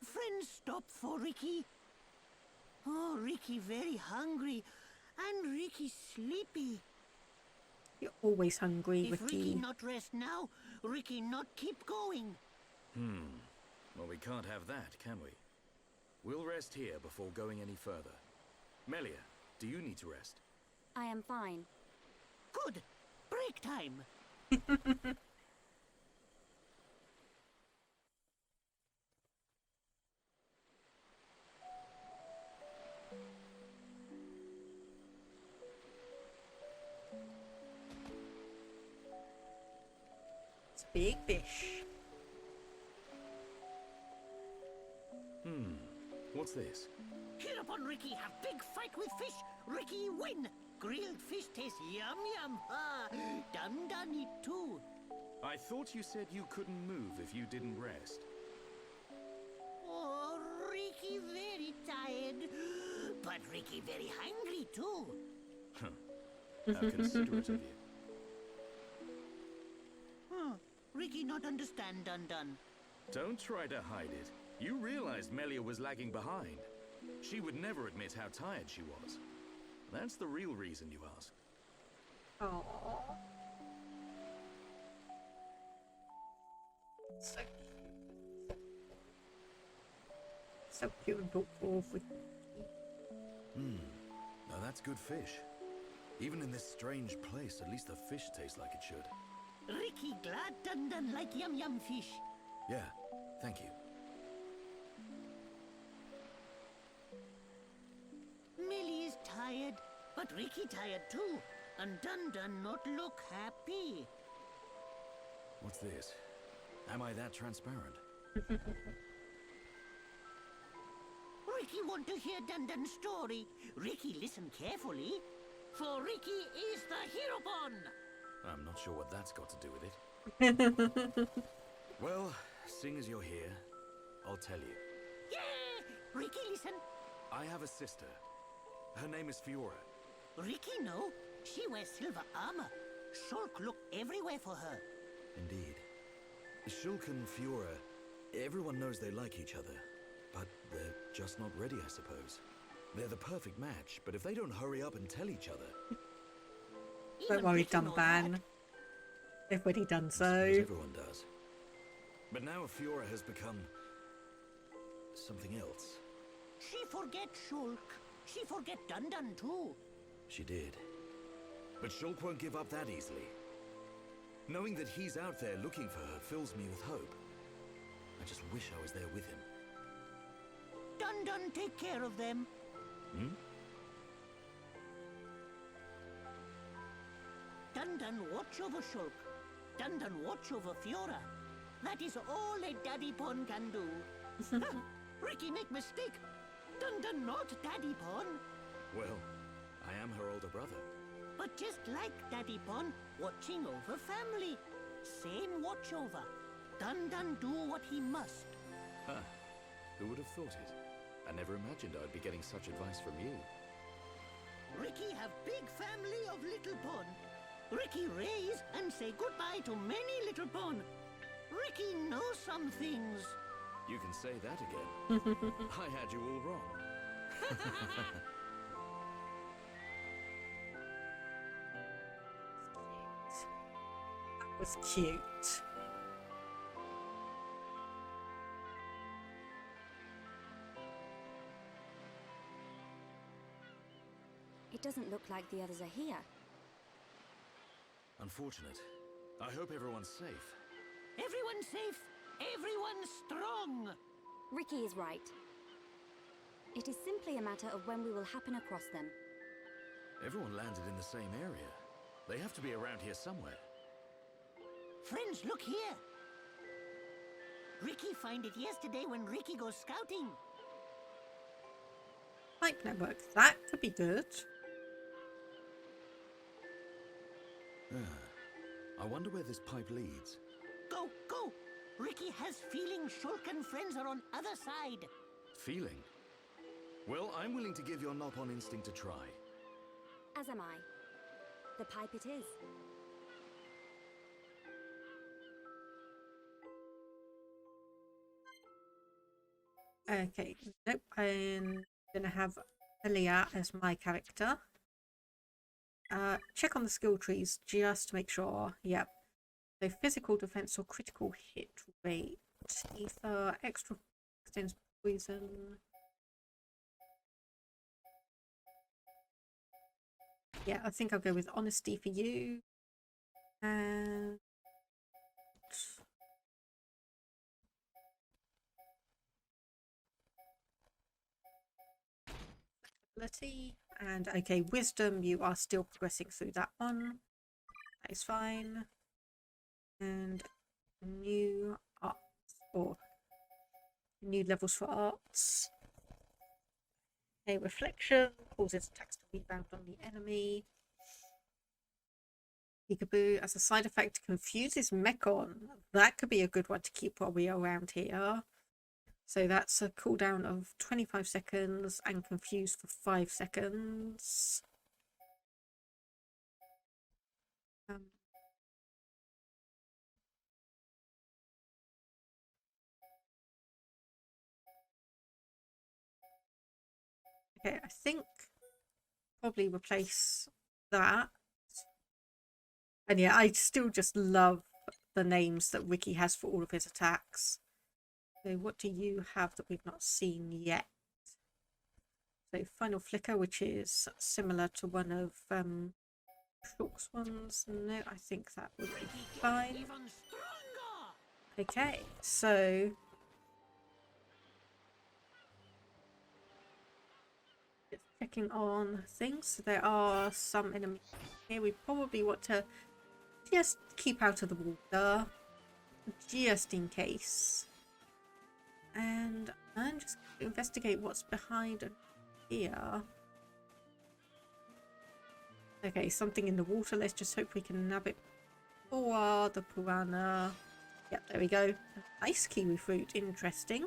Friends stop for Ricky. Oh, Ricky very hungry. And Ricky sleepy. You're always hungry, If Ricky Ricky. not rest now, Ricky not keep going. Well, we can't have that, can we? We'll rest here before going any further. Melia, do you need to rest? I am fine. Good. Break time. It's a big fish. What's this? Here upon Ricky have big fight with fish. Ricky win. Grilled fish taste yum yum. Ah, done it too. I thought you said you couldn't move if you didn't rest. Oh, Ricky very tired. Ricky very hungry too. How considerate of you. Huh. Ricky not understand Dun Dun. Don't try to hide it. You realized Melia was lagging behind. She would never admit how tired she was. That's the real reason you ask. Oh. So cute and thoughtful with. Now that's good fish. Even in this strange place, at least the fish tastes like it should. Ricky glad Dun Dun like yum yum fish. Yeah, thank you. Millie is tired, but Ricky tired too. And Dun Dun not look happy. What's this? Am I that transparent? Ricky want to hear Dun Dun's story. Ricky listen carefully. For Ricky is the hero pawn. I'm not sure what that's got to do with it. Well, seeing as you're here, I'll tell you. Yeah! Ricky listen. I have a sister. Her name is Fiora. Ricky know. She wears silver armor. Shulk look everywhere for her. Indeed. Shulk and Fiora, everyone knows they like each other. But they're just not ready, I suppose. They're the perfect match, but if they don't hurry up and tell each other... Don't worry, Dumban. Everybody done I so. suppose everyone does. But now Fiora has become... something else. She forget Shulk. She forget Dun Dun too. She did. But Shulk won't give up that easily. Knowing that he's out there looking for her fills me with hope. I just wish I was there with him. Dun Dun take care of them. Dun Dun watch over Shulk. Dun Dun watch over Fiora. That is all a daddy pawn can do. Ricky make mistake. Dun Dun not daddy pawn. Well, I am her older brother. But just like daddy pawn, watching over family. Same watch over. Dun Dun do what he must. Huh. Who would have thought it? I never imagined I'd be getting such advice from you. Ricky have big family of little pawn. Ricky raise and say goodbye to many little pawn. Ricky know some things. You can say that again. I had you all wrong. That was cute. It doesn't look like the others are here. Unfortunate. I hope everyone's safe. Everyone safe. Everyone strong. Ricky is right. It is simply a matter of when we will happen across them. Everyone landed in the same area. They have to be around here somewhere. Friends, look here. Ricky find it yesterday when Ricky goes scouting. Pipe network. That could be good. I wonder where this pipe leads. Go, go. Ricky has feeling Shulk and friends are on other side. Feeling? Well, I'm willing to give your knob-on instinct a try. As am I. The pipe it is. Okay, nope, I'm gonna have Elia as my character. Check on the skill trees just to make sure. Yep. So physical defense or critical hit rate. Ether, extra extends poison. Yeah, I think I'll go with honesty for you. And ability. And okay, wisdom, you are still progressing through that one. That is fine. And new arts, or new levels for arts. A reflection causes attacks to rebound on the enemy. Peekaboo, as a side effect, confuses Mechon. That could be a good one to keep while we are around here. So that's a cooldown of 25 seconds and confuse for 5 seconds. Okay, I think probably replace that. And yeah, I still just love the names that Ricky has for all of his attacks. So what do you have that we've not seen yet? So Final Flicker, which is similar to one of Shulk's ones. No, I think that would be fine. Okay, so just checking on things. So there are some enemies here. We probably want to just keep out of the water, just in case. And just investigate what's behind here. Okay, something in the water. Let's just hope we can nab it for the piranha. Yep, there we go. Nice kiwi fruit. Interesting.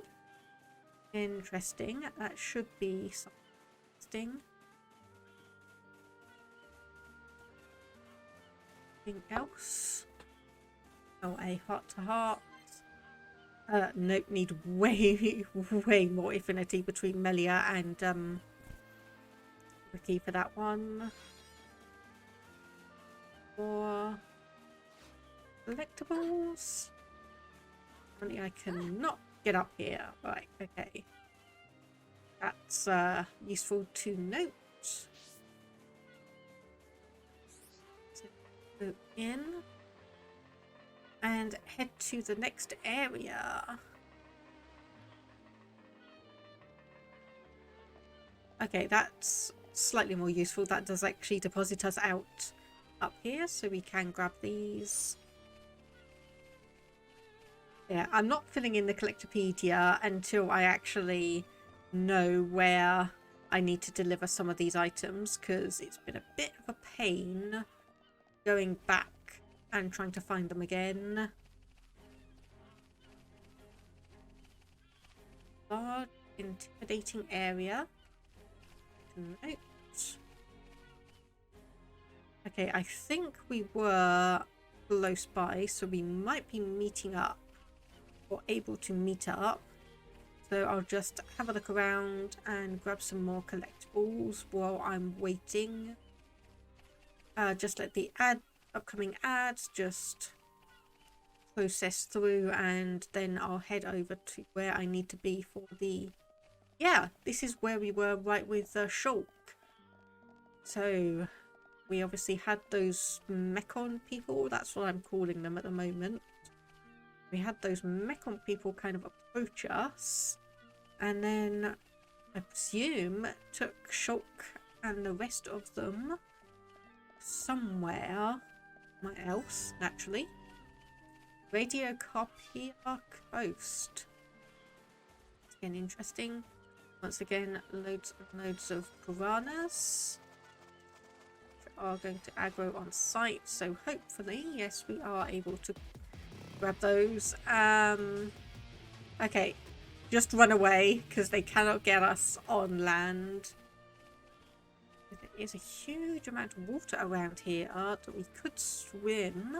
Interesting. That should be something. Anything else? Oh, a heart to heart. Nope, need way more affinity between Melia and Ricky for that one. More collectibles. Only I cannot get up here. Right, okay. That's useful to note. So go in and head to the next area. Okay, that's slightly more useful. That does actually deposit us out up here, so we can grab these. Yeah, I'm not filling in the Collectopedia until I actually know where I need to deliver some of these items, because it's been a bit of a pain going back and trying to find them again. Large, intimidating area. Note. Okay, I think we were close by, so we might be meeting up, or able to meet up. So I'll just have a look around and grab some more collectibles while I'm waiting. Just let the upcoming ads just process through, and then I'll head over to where I need to be for the... Yeah, this is where we were right with Shulk. So we obviously had those Mechon people, that's what I'm calling them at the moment. We had those Mechon people kind of approach us, and then I presume took Shulk and the rest of them somewhere else, naturally. Radio Carpia Coast. It's again interesting. Once again, loads and loads of piranhas are going to aggro on site, so hopefully, yes, we are able to grab those. Okay, just run away because they cannot get us on land. There is a huge amount of water around here that we could swim.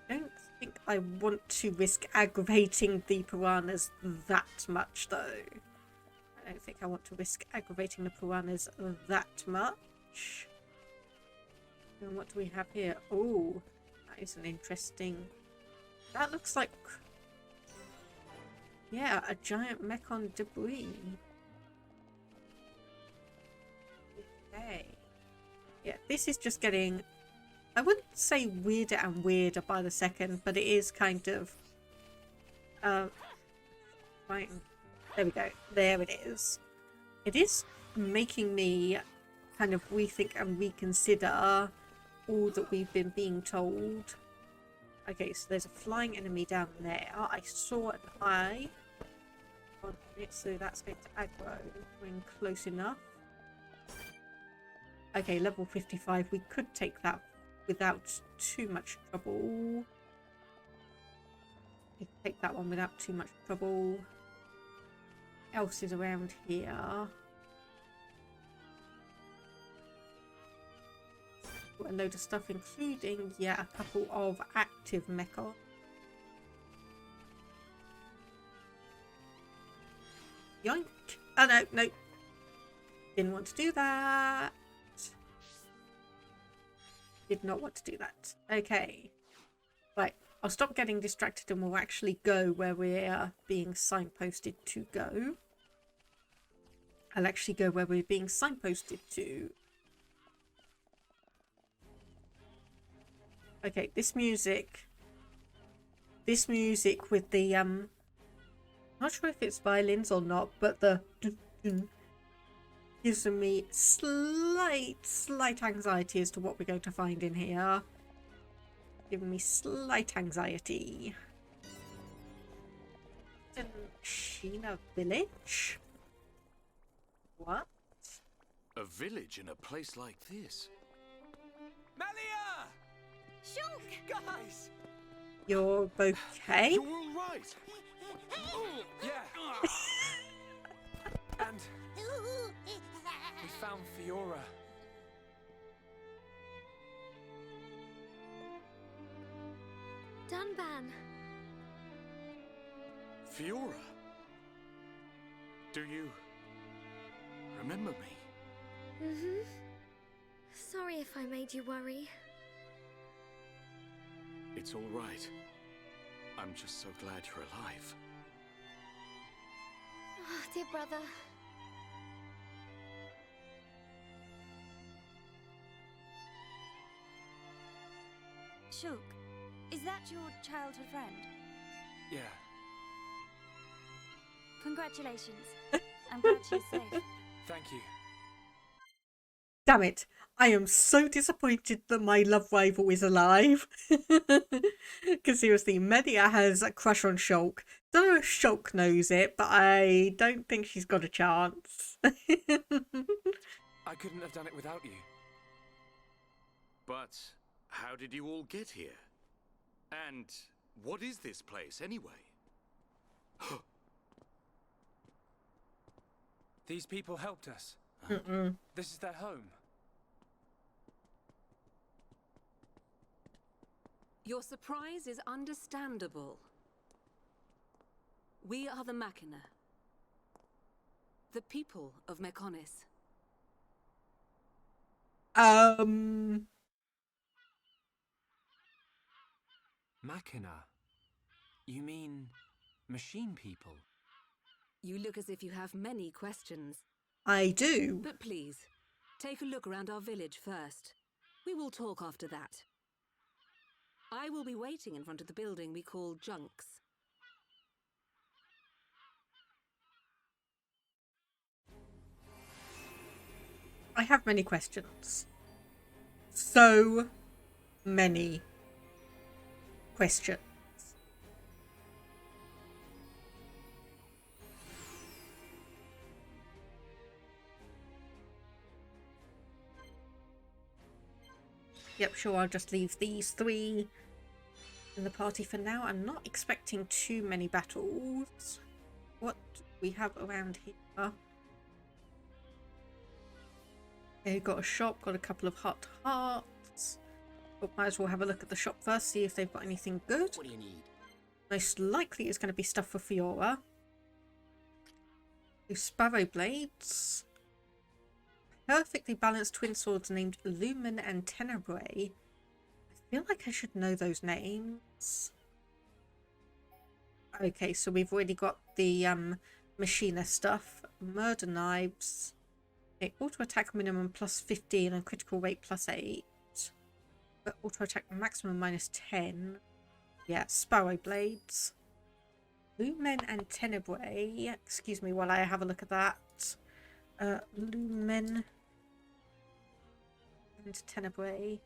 I don't think I want to risk aggravating the piranhas that much, though. I don't think I want to risk aggravating the piranhas that much. And what do we have here? Oh, that is an interesting... That looks like... Yeah, a giant Mechon debris. Okay. Yeah, this is just getting... I wouldn't say weirder and weirder by the second, but it is kind of... Right. There we go. There it is. It is making me kind of rethink and reconsider all that we've been being told. Okay, so there's a flying enemy down there. I saw an eye on it, so that's going to aggro when close enough. Okay, level 55. We could take that without too much trouble. You can take that one without too much trouble. What else is around here? Got a load of stuff, including, yeah, a couple of active Mechon. Yoink! Oh no, no. Didn't want to do that. Did not want to do that. Okay. Right. I'll stop getting distracted and we'll actually go where we're being signposted to go. I'll actually go where we're being signposted to. Okay, this music with the not sure if it's violins or not, but the gives me slight anxiety as to what we're going to find in here. Giving me slight anxiety. Sheena village? What? A village in a place like this? Melia! Shulk! Guys! You're okay? You're all right. Yeah. And we found Fiora. Dunban. Fiora? Do you remember me? Mm-hmm. Sorry if I made you worry. It's all right. I'm just so glad you're alive. Oh, dear brother. Shulk, is that your childhood friend? Yeah. Congratulations. I'm glad she's safe. Thank you. Damn it. I am so disappointed that my love rival is alive. Because seriously, Media has a crush on Shulk. Don't know if Shulk knows it, but I don't think she's got a chance. I couldn't have done it without you. But how did you all get here? And what is this place anyway? These people helped us. This is their home. Your surprise is understandable. We are the Machina. The people of Mechonis. Machina? You mean machine people? You look as if you have many questions. I do. But please, take a look around our village first. We will talk after that. I will be waiting in front of the building we call Junks. I have many questions. So many questions. Yep, sure, I'll just leave these three in the party for now. I'm not expecting too many battles. What do we have around here? Okay, got a shop, got a couple of hot hearts. But might as well have a look at the shop first, see if they've got anything good. What do you need? Most likely it's going to be stuff for Fiora. Two sparrow blades. Perfectly balanced twin swords named Lumen and Tenebrae. I feel like I should know those names. Okay, so we've already got the Machina stuff. Murder knives. Okay, auto attack minimum plus 15 and critical rate plus 8. But auto attack maximum minus 10. Yeah, sparrow blades. Lumen and Tenebrae. Excuse me while I have a look at that. Lumen and Tenebrae.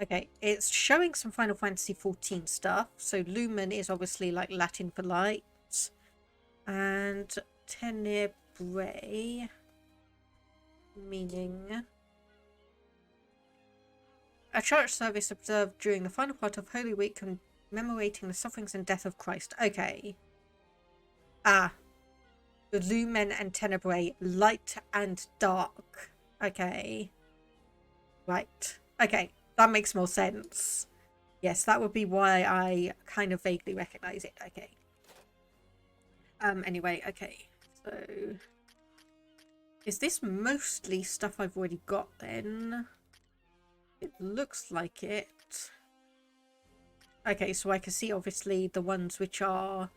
Okay, it's showing some Final Fantasy XIV stuff. So Lumen is obviously like Latin for light. And Tenebrae meaning A church service observed during the final part of Holy Week commemorating the sufferings and death of Christ. Okay. Ah. The Lumen and Tenebrae, light and dark. Okay. Right. Okay. That makes more sense. Yes, that would be why I kind of vaguely recognize it. Okay. Anyway, okay. So, is this mostly stuff I've already got then? It looks like it. Okay, so I can see obviously the ones which are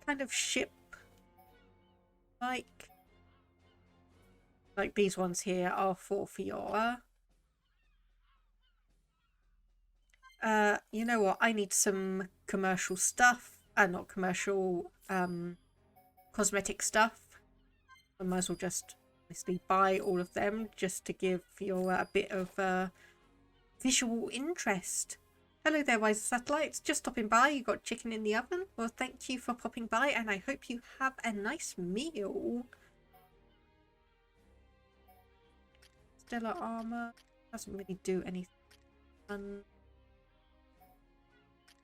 kind of ship-like. Like these ones here are for Fiora. You know what? I need some commercial stuff. Not commercial, cosmetic stuff. I might as well just obviously buy all of them just to give Fiora a bit of visual interest. Hello there, Wise Satellites. Just stopping by. You got chicken in the oven? Well, thank you for popping by, and I hope you have a nice meal. Stellar armor doesn't really do anything.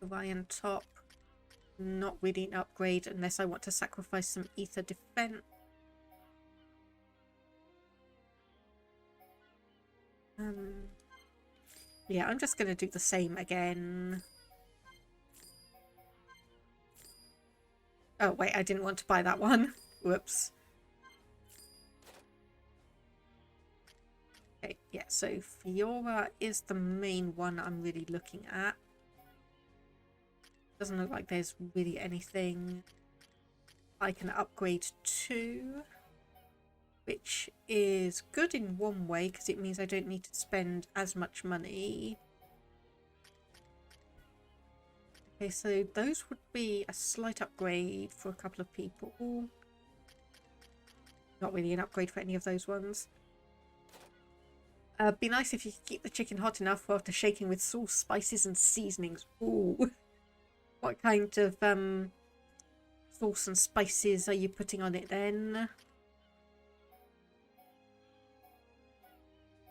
Orion top, not really an upgrade unless I want to sacrifice some ether defense. Yeah, I'm just going to do the same again. Oh, wait, I didn't want to buy that one. Whoops. Okay, yeah, so Fiora is the main one I'm really looking at. Doesn't look like there's really anything I can upgrade to, which is good in one way because it means I don't need to spend as much money. Okay, so those would be a slight upgrade for a couple of people. Not really an upgrade for any of those ones. Be nice if you could keep the chicken hot enough after shaking with sauce, spices and seasonings. Ooh. What kind of sauce and spices are you putting on it then?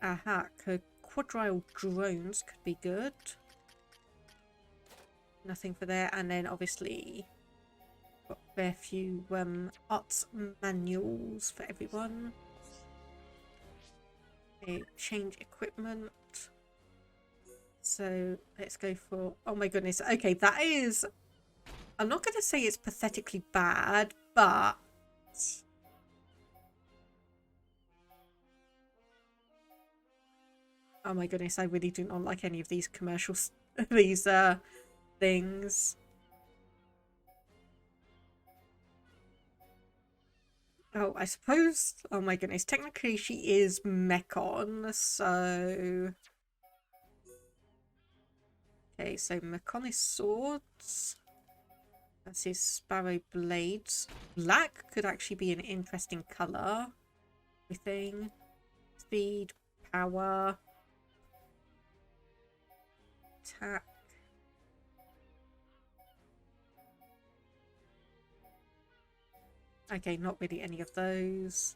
Aha, quadrile drones could be good. Nothing for there, and then obviously got a fair few arts manuals for everyone. Okay, change equipment. So let's go for, oh my goodness, okay, that is, I'm not going to say it's pathetically bad, but oh my goodness, I really do not like any of these commercials, these things. Oh, I suppose, oh my goodness, technically she is Mechon, so okay, so Mechon is swords. That's his sparrow blades. Black could actually be an interesting colour. Everything. Speed, power, attack. Okay, not really any of those.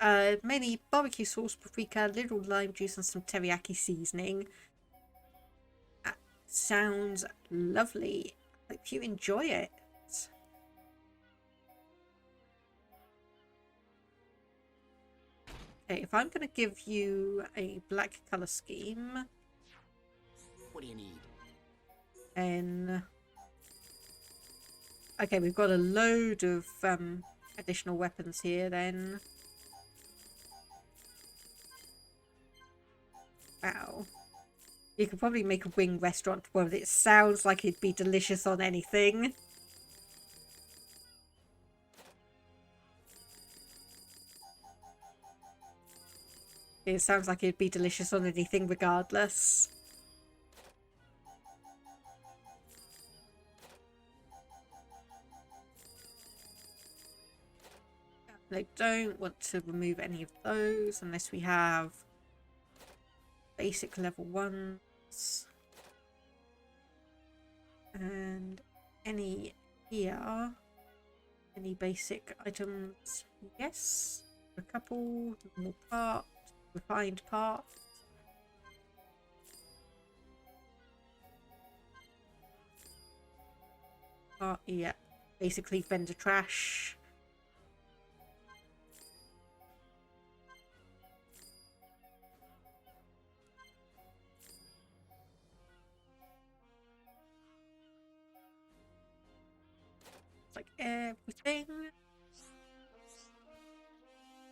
Mainly barbecue sauce, paprika, little lime juice and some teriyaki seasoning. Sounds lovely. Hope you enjoy it. Okay, if I'm going to give you a black colour scheme. What do you need? And okay, we've got a load of additional weapons here then. Wow. You could probably make a wing restaurant. Well, it sounds like it'd be delicious on anything. It sounds like it'd be delicious on anything regardless. I don't want to remove any of those unless we have basic level 1s. And any here. Any basic items? Yes. A couple. Normal part. Refined part. Yeah, basically vendor trash. It's like everything.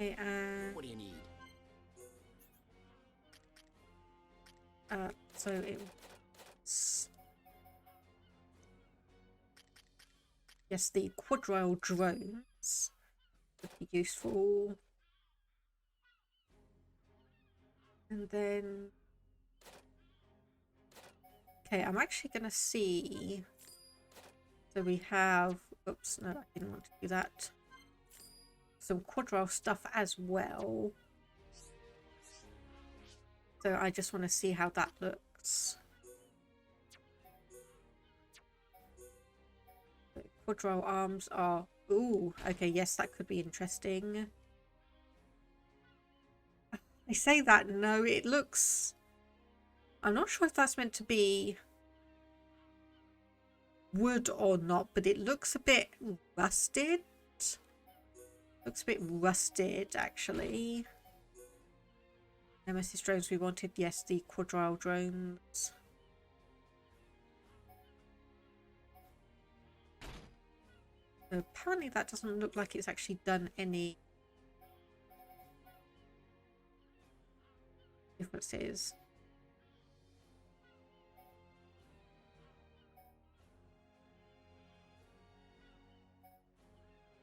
Okay, What do you need? so it's yes, the quadrille drones would be useful, and then okay, I'm actually gonna see. So we have. Oops, no, I didn't want to do that. Some quadrille stuff as well. So I just want to see how that looks. The quadrille arms are... Ooh, okay, yes, that could be interesting. I say that, no, it looks... I'm not sure if that's meant to be wood or not, but it looks a bit rusted. Looks a bit rusted, actually. Nemesis drones we wanted, yes, the quadrille drones. So apparently that doesn't look like it's actually done any differences.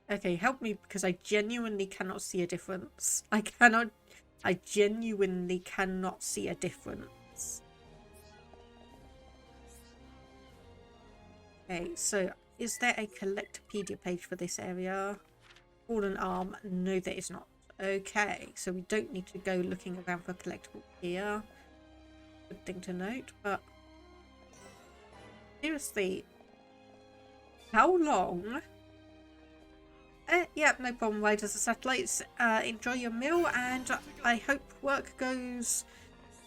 Okay, help me because I genuinely cannot see a difference. I genuinely cannot see a difference. Okay, so is there a Collectopedia page for this area? Fallen arm? No, there is not. Okay, so we don't need to go looking around for collectible here. Good thing to note, but seriously, how long? Yeah, no problem, Riders of Satellites. Enjoy your meal, and I hope work goes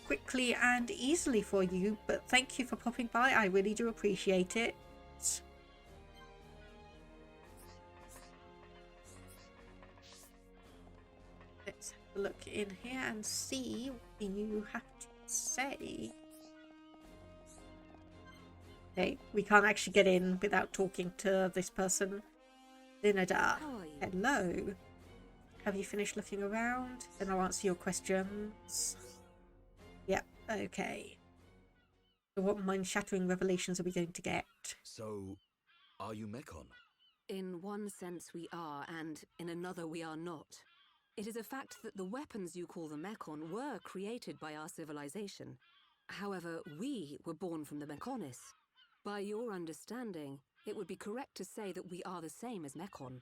quickly and easily for you, but thank you for popping by. I really do appreciate it. Let's have a look in here and see what you have to say. Okay, we can't actually get in without talking to this person. Linada, hello. Have you finished looking around? Then I'll answer your questions. Yep, okay. So what mind-shattering revelations are we going to get? So, are you Mechon? In one sense we are, and in another we are not. It is a fact that the weapons you call the Mechon were created by our civilization. However, we were born from the Mechonis. By your understanding, it would be correct to say that we are the same as Mechon.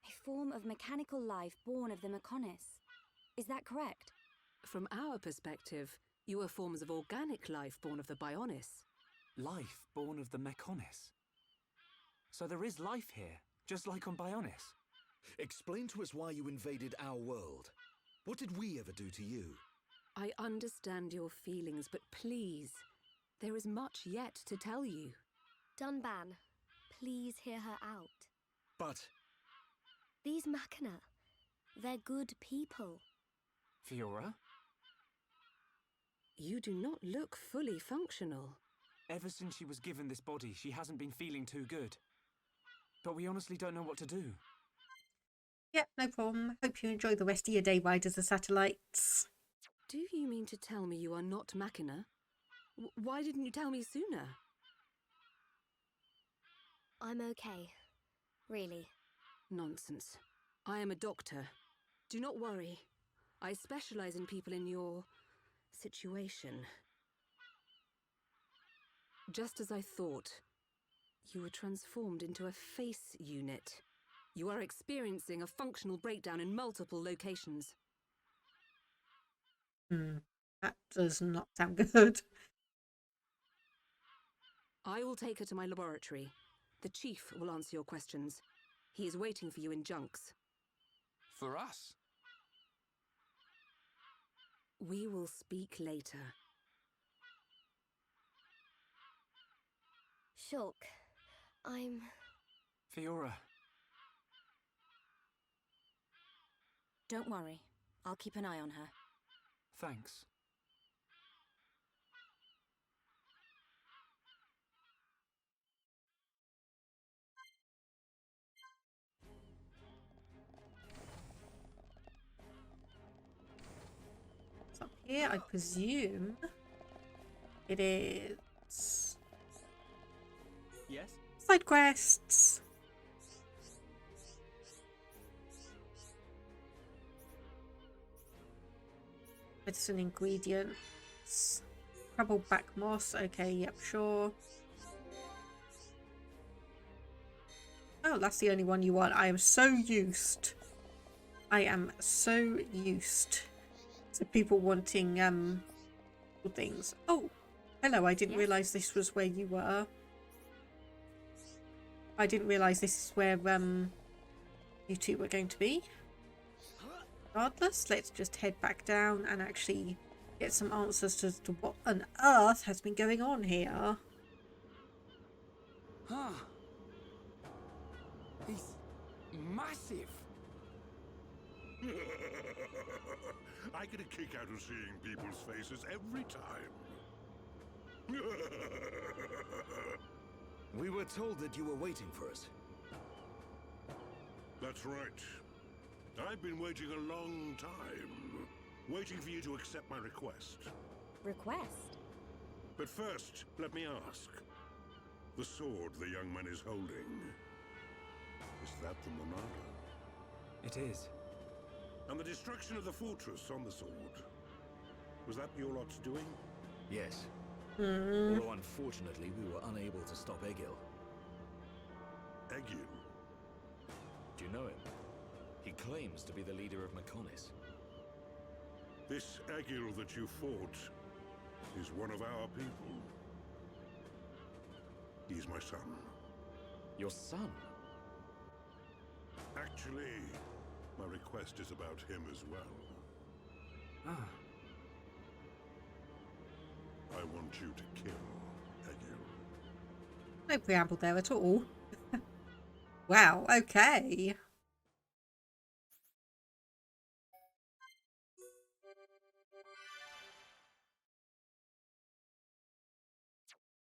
A form of mechanical life born of the Mechonis. Is that correct? From our perspective, you are forms of organic life born of the Bionis. Life born of the Mechonis. So there is life here, just like on Bionis. Explain to us why you invaded our world. What did we ever do to you? I understand your feelings, but please, there is much yet to tell you. Dunban, please hear her out. But... These Machina, they're good people. Fiora? You do not look fully functional. Ever since she was given this body, she hasn't been feeling too good. But we honestly don't know what to do. Yep, no problem. Hope you enjoy the rest of your day, Riders of Satellites. Do you mean to tell me you are not Machina? Why didn't you tell me sooner? I'm okay. Really. Nonsense. I am a doctor. Do not worry. I specialize in people in your situation. Just as I thought, you were transformed into a face unit. You are experiencing a functional breakdown in multiple locations. That does not sound good. I will take her to my laboratory. The chief will answer your questions. He is waiting for you in Junks. For us? We will speak later. Shulk, I'm Fiora. Don't worry. I'll keep an eye on her. Thanks. It's up here, I presume. It is... Yes? Side quests! Medicine ingredients. Crumbled back moss. Okay, yep, sure. Oh, that's the only one you want. I am so used. I am so used to people wanting things. Oh, hello. I didn't realise this was where you were. I didn't realise this is where you two were going to be. Regardless, let's just head back down and actually get some answers as to what on earth has been going on here. Huh. He's massive. I get a kick out of seeing people's faces every time. We were told that you were waiting for us. That's right. I've been waiting a long time. Waiting for you to accept my request. Request? But first, let me ask. The sword the young man is holding. Is that the Monado? It is. And the destruction of the fortress on the sword. Was that your lot's doing? Yes. Although unfortunately we were unable to stop Egil. Egil? Do you know him? He claims to be the leader of Mechonis. This Egil that you fought is one of our people. He's my son. Your son? Actually, my request is about him as well. Ah. I want you to kill Egil. No preamble there at all. Wow, okay.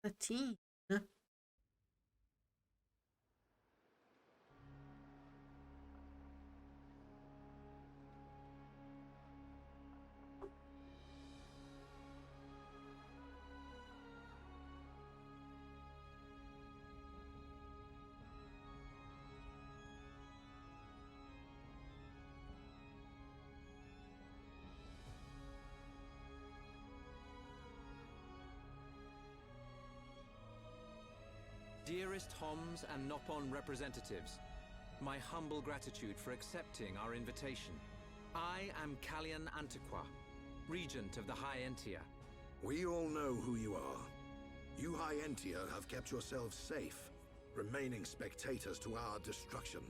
The team. Dearest Homs and Nopon representatives, my humble gratitude for accepting our invitation. I am Callian Antiqua, Regent of the High Entia. We all know who you are. You High Entia have kept yourselves safe, remaining spectators to our destruction.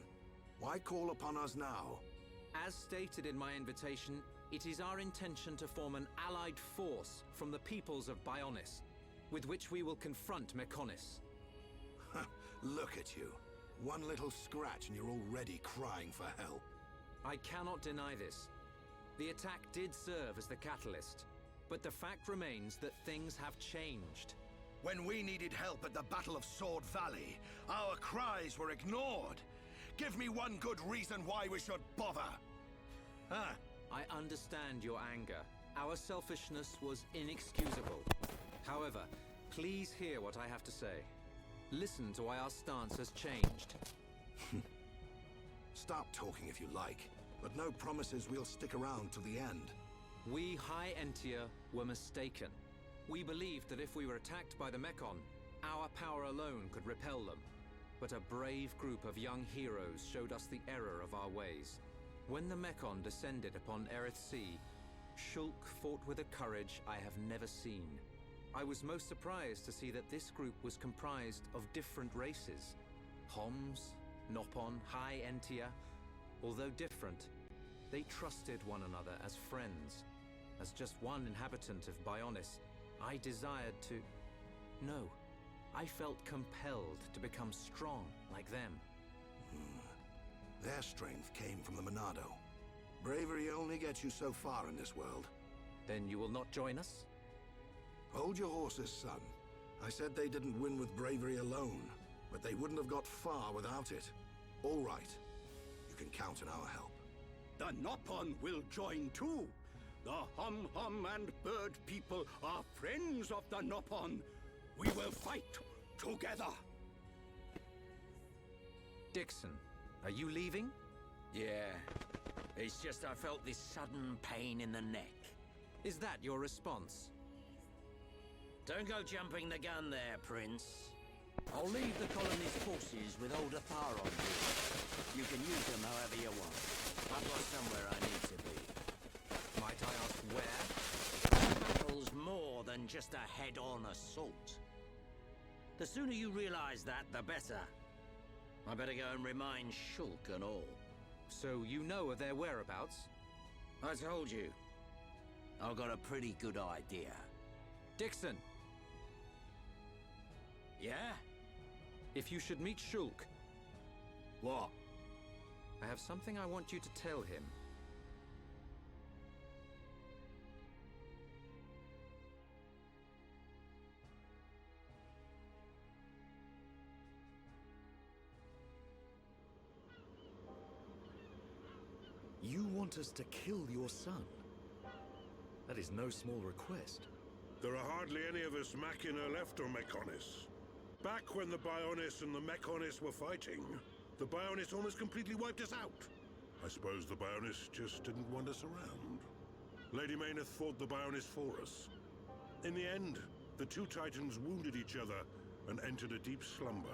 Why call upon us now? As stated in my invitation, it is our intention to form an allied force from the peoples of Bionis, with which we will confront Mechonis. Look at you. One little scratch and you're already crying for help. I cannot deny this. The attack did serve as the catalyst, but the fact remains that things have changed. When we needed help at the Battle of Sword Valley, our cries were ignored. Give me one good reason why we should bother. Huh? I understand your anger. Our selfishness was inexcusable. However, please hear what I have to say. Listen to why our stance has changed. Stop talking if you like, but no promises we'll stick around to the end. We High Entia were mistaken. We believed that if we were attacked by the Mechon, our power alone could repel them. But a brave group of young heroes showed us the error of our ways. When the Mechon descended upon Erith Sea, Shulk fought with a courage I have never seen. I was most surprised to see that this group was comprised of different races. Homs, Nopon, High Entia. Although different, they trusted one another as friends. As just one inhabitant of Bionis, I desired to... No, I felt compelled to become strong like them. their strength came from the Monado. Bravery only gets you so far in this world. Then you will not join us? Hold your horses, son. I said they didn't win with bravery alone, but they wouldn't have got far without it. All right. You can count on our help. The Nopon will join too. The Hum-Hum and Bird people are friends of the Nopon. We will fight together. Dixon, are you leaving? Yeah. It's just I felt this sudden pain in the neck. Is that your response? Don't go jumping the gun there, Prince. I'll leave the colony's forces with old Athar on board. You can use them however you want. I've got somewhere I need to be. Might I ask where? Battle's more than just a head-on assault. The sooner you realize that, the better. I better go and remind Shulk and all. So you know of their whereabouts? I told you. I've got a pretty good idea. Dixon! Yeah? If you should meet Shulk... What? I have something I want you to tell him. You want us to kill your son? That is no small request. There are hardly any of us Machina left on Mechonis. Back when the Bionis and the Mechonis were fighting, the Bionis almost completely wiped us out. I suppose the Bionis just didn't want us around. Lady Mayneth fought the Bionis for us. In the end, the two titans wounded each other and entered a deep slumber.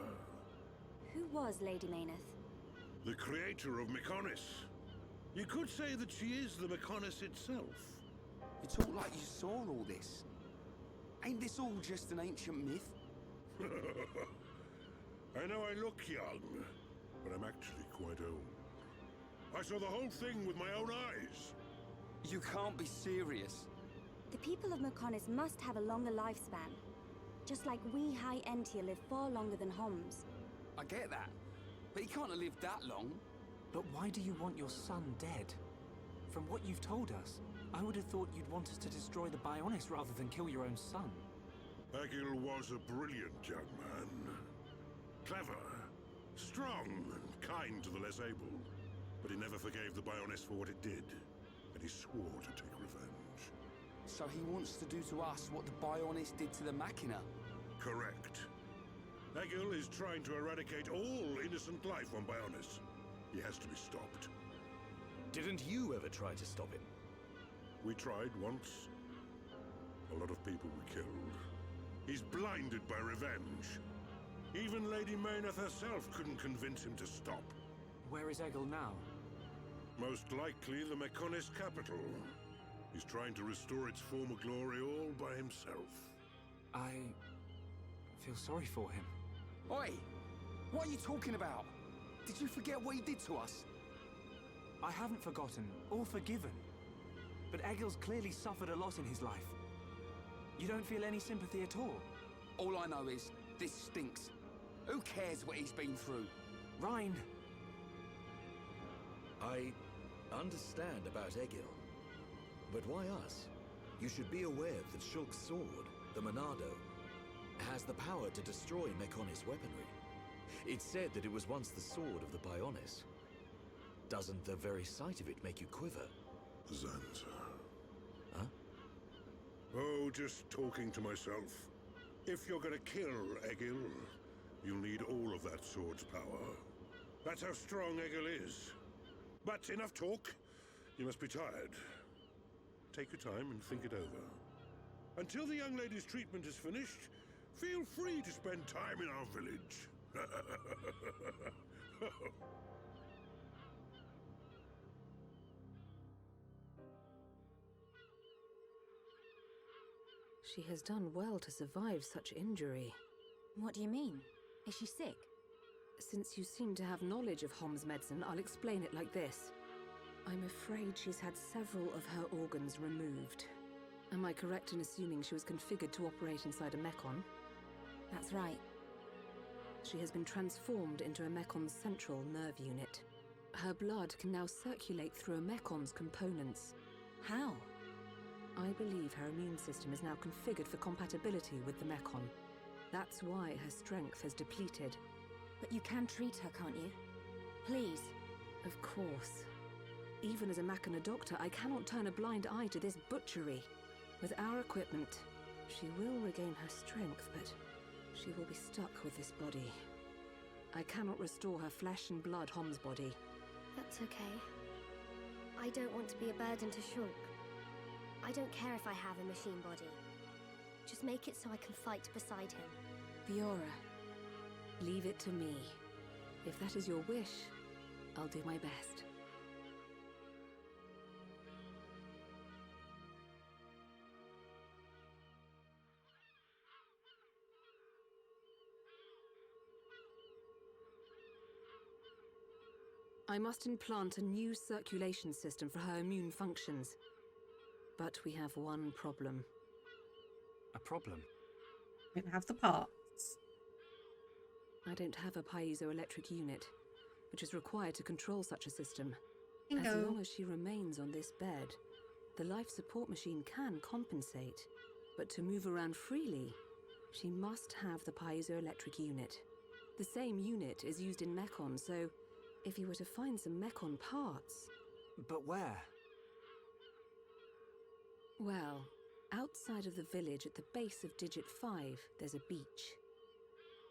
Who was Lady Mayneth? The creator of Mechonis. You could say that she is the Mechonis itself. You talk like you saw all this. Ain't this all just an ancient myth? I know I look young, but I'm actually quite old. I saw the whole thing with my own eyes. You can't be serious. The people of Mechonis must have a longer lifespan. Just like we High Entia live far longer than Homs. I get that, but he can't have lived that long. But why do you want your son dead? From what you've told us, I would have thought you'd want us to destroy the Bionis rather than kill your own son. Egil was a brilliant young man. Clever, strong, and kind to the less able. But he never forgave the Bionis for what it did, and he swore to take revenge. So he wants to do to us what the Bionis did to the Machina? Correct. Egil is trying to eradicate all innocent life on Bionis. He has to be stopped. Didn't you ever try to stop him? We tried once. A lot of people were killed. He's blinded by revenge. Even Lady Mayneth herself couldn't convince him to stop. Where is Egil now? Most likely the Mechonis capital. He's trying to restore its former glory all by himself. I feel sorry for him. Oi! What are you talking about? Did you forget what he did to us? I haven't forgotten, or forgiven. But Egil's clearly suffered a lot in his life. You don't feel any sympathy at all? All I know is, this stinks. Who cares what he's been through? Rind! I understand about Egil. But why us? You should be aware that Shulk's sword, the Monado, has the power to destroy Mechonis weaponry. It's said that it was once the sword of the Bionis. Doesn't the very sight of it make you quiver? Zanza. Huh? Oh, just talking to myself. If you're gonna kill Egil, you'll need all of that sword's power. That's how strong Egil is. But enough talk. You must be tired. Take your time and think it over. Until the young lady's treatment is finished, feel free to spend time in our village. She has done well to survive such injury. What do you mean? Is she sick? Since you seem to have knowledge of Hom's medicine, I'll explain it like this. I'm afraid she's had several of her organs removed. Am I correct in assuming she was configured to operate inside a Mechon? That's right. She has been transformed into a Mechon's central nerve unit. Her blood can now circulate through a Mecon's components. How? I believe her immune system is now configured for compatibility with the Mechon. That's why her strength has depleted. But you can treat her, can't you? Please. Of course. Even as a Machina doctor, I cannot turn a blind eye to this butchery. With our equipment, she will regain her strength, but she will be stuck with this body. I cannot restore her flesh and blood Hom's body. That's okay. I don't want to be a burden to Shulk. I don't care if I have a machine body. Just make it so I can fight beside him. Fiora, leave it to me. If that is your wish, I'll do my best. I must implant a new circulation system for her immune functions. But we have one problem. A problem? We don't have the parts. I don't have a piezoelectric unit, which is required to control such a system. Bingo. As long as she remains on this bed, the life support machine can compensate. But to move around freely, she must have the piezoelectric unit. The same unit is used in Mechon, so if you were to find some Mechon parts... But where? Well, outside of the village at the base of Digit 5, there's a beach.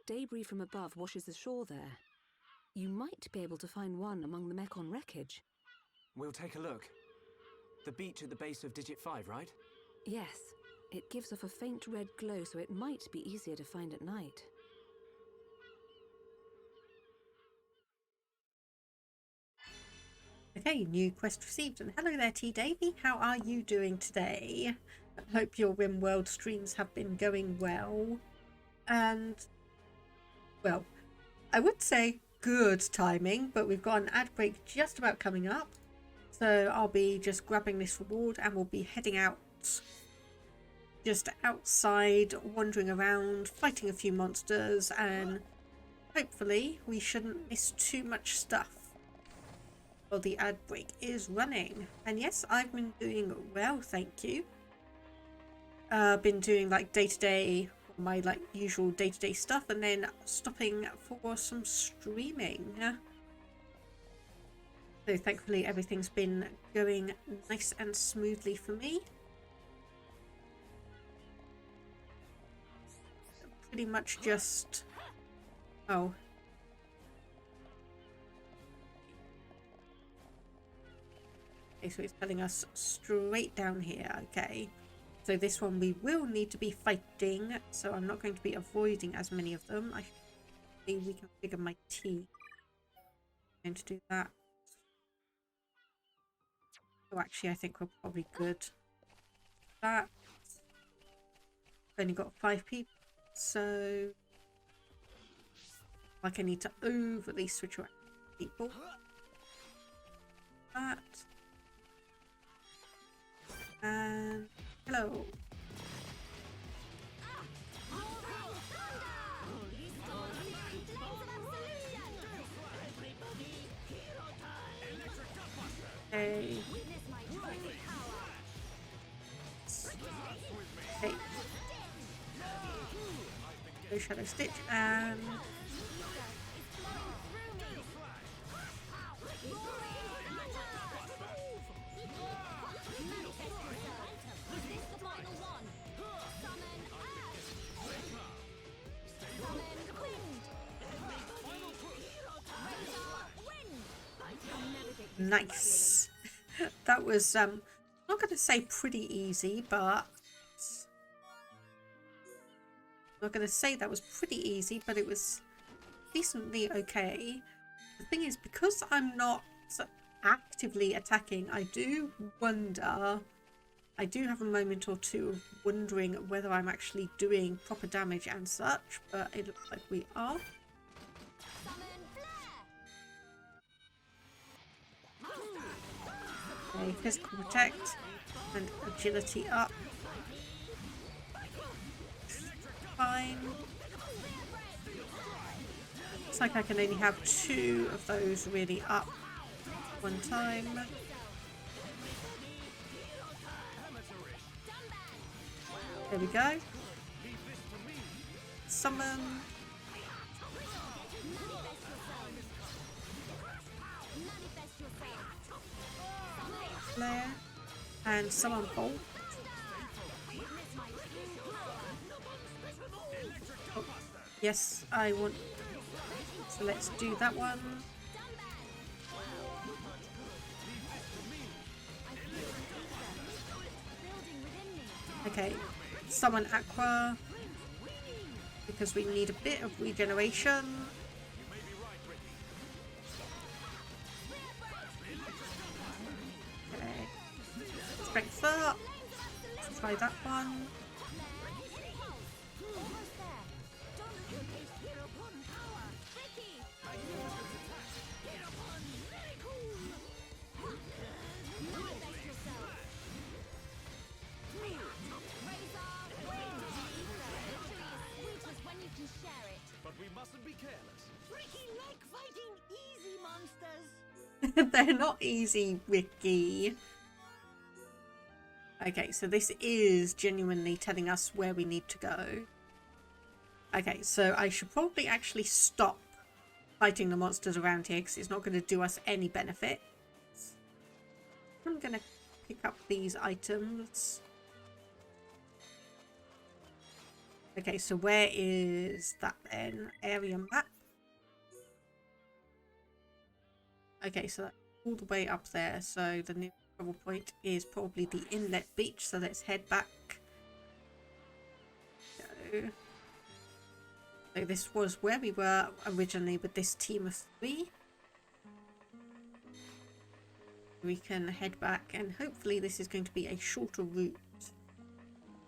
Debris from above washes the shore there. You might be able to find one among the Mechon wreckage. We'll take a look. The beach at the base of Digit 5, right? Yes. It gives off a faint red glow, so it might be easier to find at night. Okay, new quest received. And hello there, T. Davy. How are you doing today? I hope your RimWorld streams have been going well. And, well, I would say good timing, but we've got an ad break just about coming up. So I'll be just grabbing this reward and we'll be heading out. Just outside, wandering around, fighting a few monsters, and hopefully we shouldn't miss too much stuff. Well, the ad break is running, and yes, I've been doing well, thank you. Been doing like day-to-day, my like usual day-to-day stuff, and then stopping for some streaming. So thankfully everything's been going nice and smoothly for me. Pretty much just... oh. Okay, so it's telling us straight down here, okay. So this one we will need to be fighting, so I'm not going to be avoiding as many of them. I think we can figure my team. I'm going to do that. Oh, actually, I think we're probably good. That. I've only got 5 people, so like I need to overly switch around people. That. And hello. Hey. Hey. Go Shadow Stitch and nice. That was I'm not going to say pretty easy, but I'm not going to say that was pretty easy, but it was decently okay. The thing is, because I'm not actively attacking, I do wonder, I do have a moment or two of wondering whether I'm actually doing proper damage and such, but it looks like we are. Okay, physical protect and agility up. Fine. Looks like I can only have 2 of those really up. one time. There we go. Summon. Flare. And summon Bolt. Oh, yes, I want. So let's do that one. Okay, summon Aqua because we need a bit of regeneration. Okay, strength up. Let's try that one. They're not easy, Ricky. Okay, so this is genuinely telling us where we need to go. Okay, so I should probably actually stop fighting the monsters around here because it's not going to do us any benefit. I'm going to pick up these items. Okay, so where is that then? Area map. Okay, so that's all the way up there. So the new travel point is probably the inlet beach. So let's head back. So this was where we were originally with this team of 3. We can head back and hopefully this is going to be a shorter route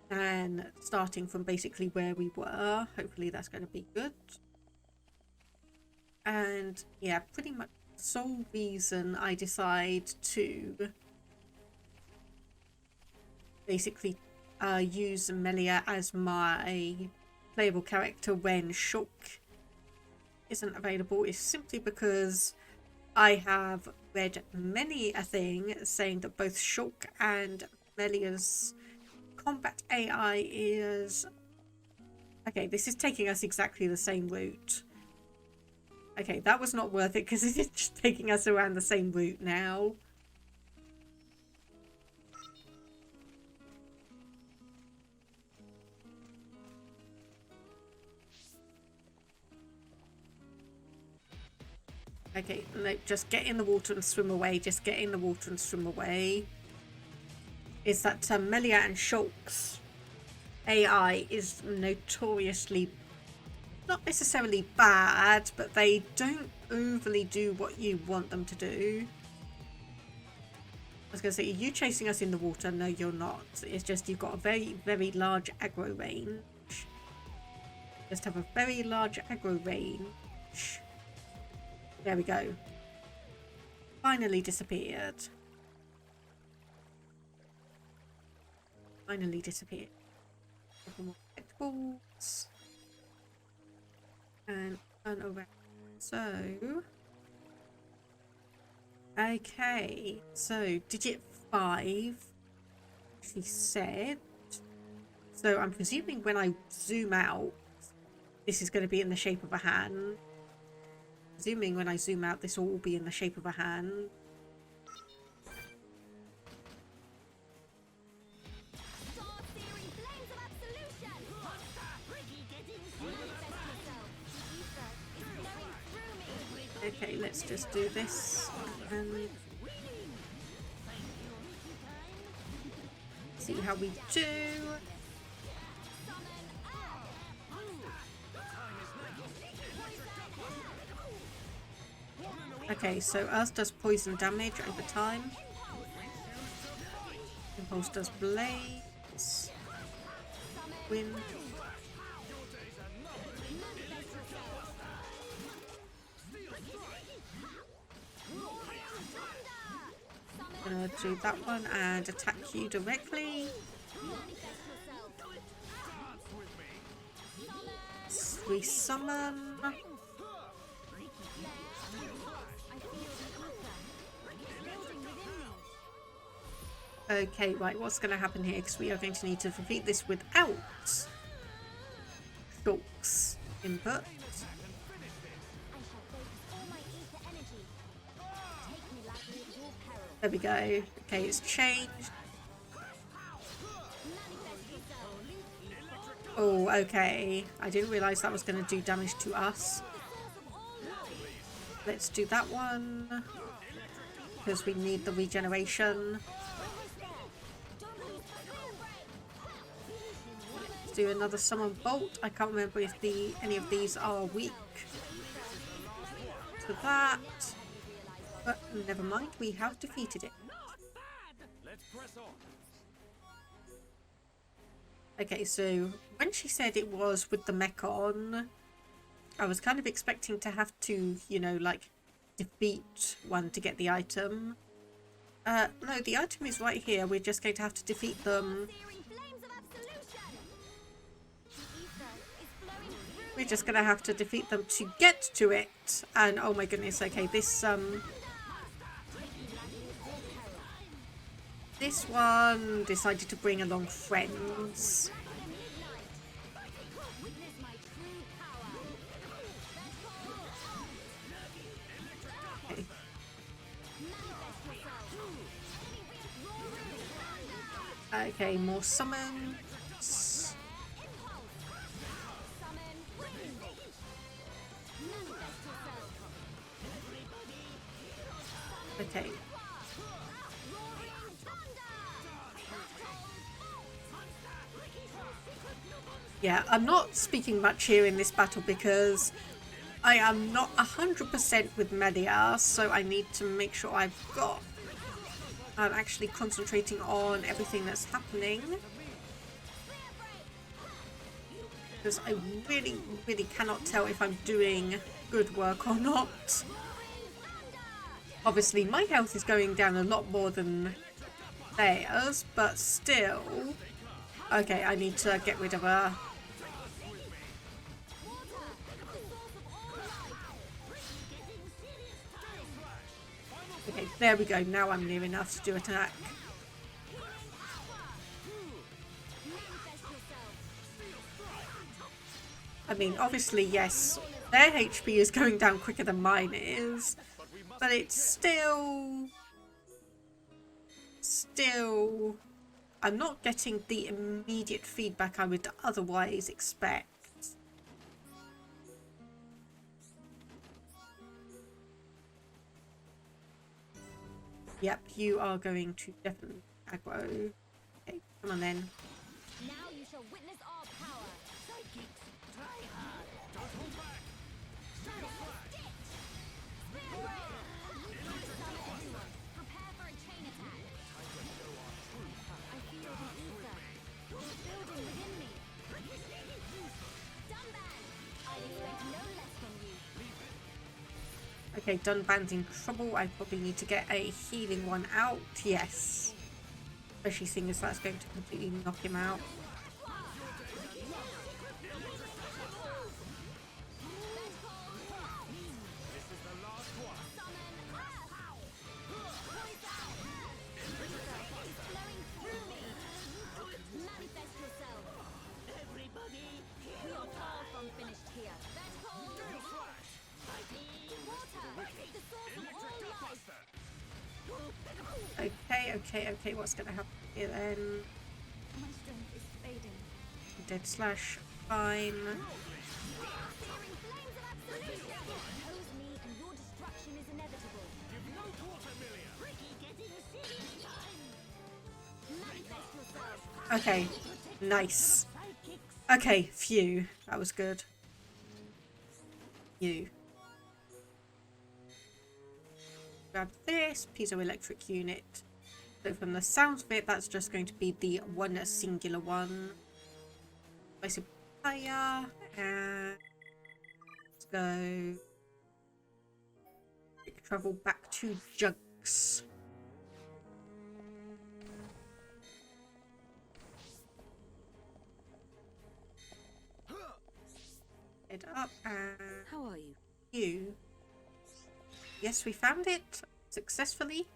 than starting from basically where we were. Hopefully that's going to be good. And yeah, pretty much sole reason I decide to basically use Melia as my playable character when Shulk isn't available is simply because I have read many a thing saying that both Shulk and Melia's combat AI is... Okay, this is taking us exactly the same route. Okay, that was not worth it because it is just taking us around the same route now. Okay, no, just get in the water and swim away. Just get in the water and swim away. Is that Melia and Shulk's AI is notoriously not necessarily bad, but they don't overly do what you want them to do. I was going to say, are you chasing us in the water? No, you're not. It's just you've got a very, very large aggro range. Just have a very large aggro range. There we go. Finally disappeared. Finally disappeared. Couple more spectacles. And turn around. So... Okay. So, digit 5. She said... So, I'm presuming when I zoom out, this is going to be in the shape of a hand. Presuming when I zoom out, this will all be in the shape of a hand. Okay, let's just do this and see how we do. Okay, so Earth does poison damage over time. Impulse does blaze. Wind. Gonna do that one and attack you directly. Resummon. Okay, right, what's going to happen here? Because we are going to need to defeat this without Shulk's input. There we go. Okay, it's changed. Oh, okay. I didn't realise that was going to do damage to us. Let's do that one. Because we need the regeneration. Let's do another summon bolt. I can't remember if any of these are weak to that. But never mind, we have defeated it. Okay, so when she said it was with the Mechon, I was kind of expecting to have to, you know, like, defeat one to get the item. No, the item is right here. We're just going to have to defeat them. We're just going to have to defeat them to get to it. And, oh my goodness, okay, this one decided to bring along friends. Okay. Okay, more summons. Okay. Yeah, I'm not speaking much here in this battle because I am not 100% with Melia, so I need to make sure I'm actually concentrating on everything that's happening. Because I really, really cannot tell if I'm doing good work or not. Obviously, my health is going down a lot more than theirs, but still. Okay, I need to get rid of her. Okay, there we go. Now I'm near enough to do attack. I mean, obviously, yes, their HP is going down quicker than mine is, but it's still, I'm not getting the immediate feedback I would otherwise expect. Yep, you are going to definitely aggro. Okay, come on then. Now you shall witness our power. Psychics, try hard. Don't hold back. Prepare for a chain attack. I feel the ether. It's building within me. Dunban! I expect no less from you. Okay, Dunban's in trouble. I probably need to get a healing one out. Yes. Especially seeing as that's going to completely knock him out. Okay, what's gonna happen here then? My strength is fading. Dead slash, fine. Okay, nice. Okay, phew, that was good. You. Grab this piezoelectric unit. So from the sounds of it, that's just going to be the one singular one. Place a fire and let's go. Travel back to Jugs. Head up and How are you? you. Yes, we found it successfully.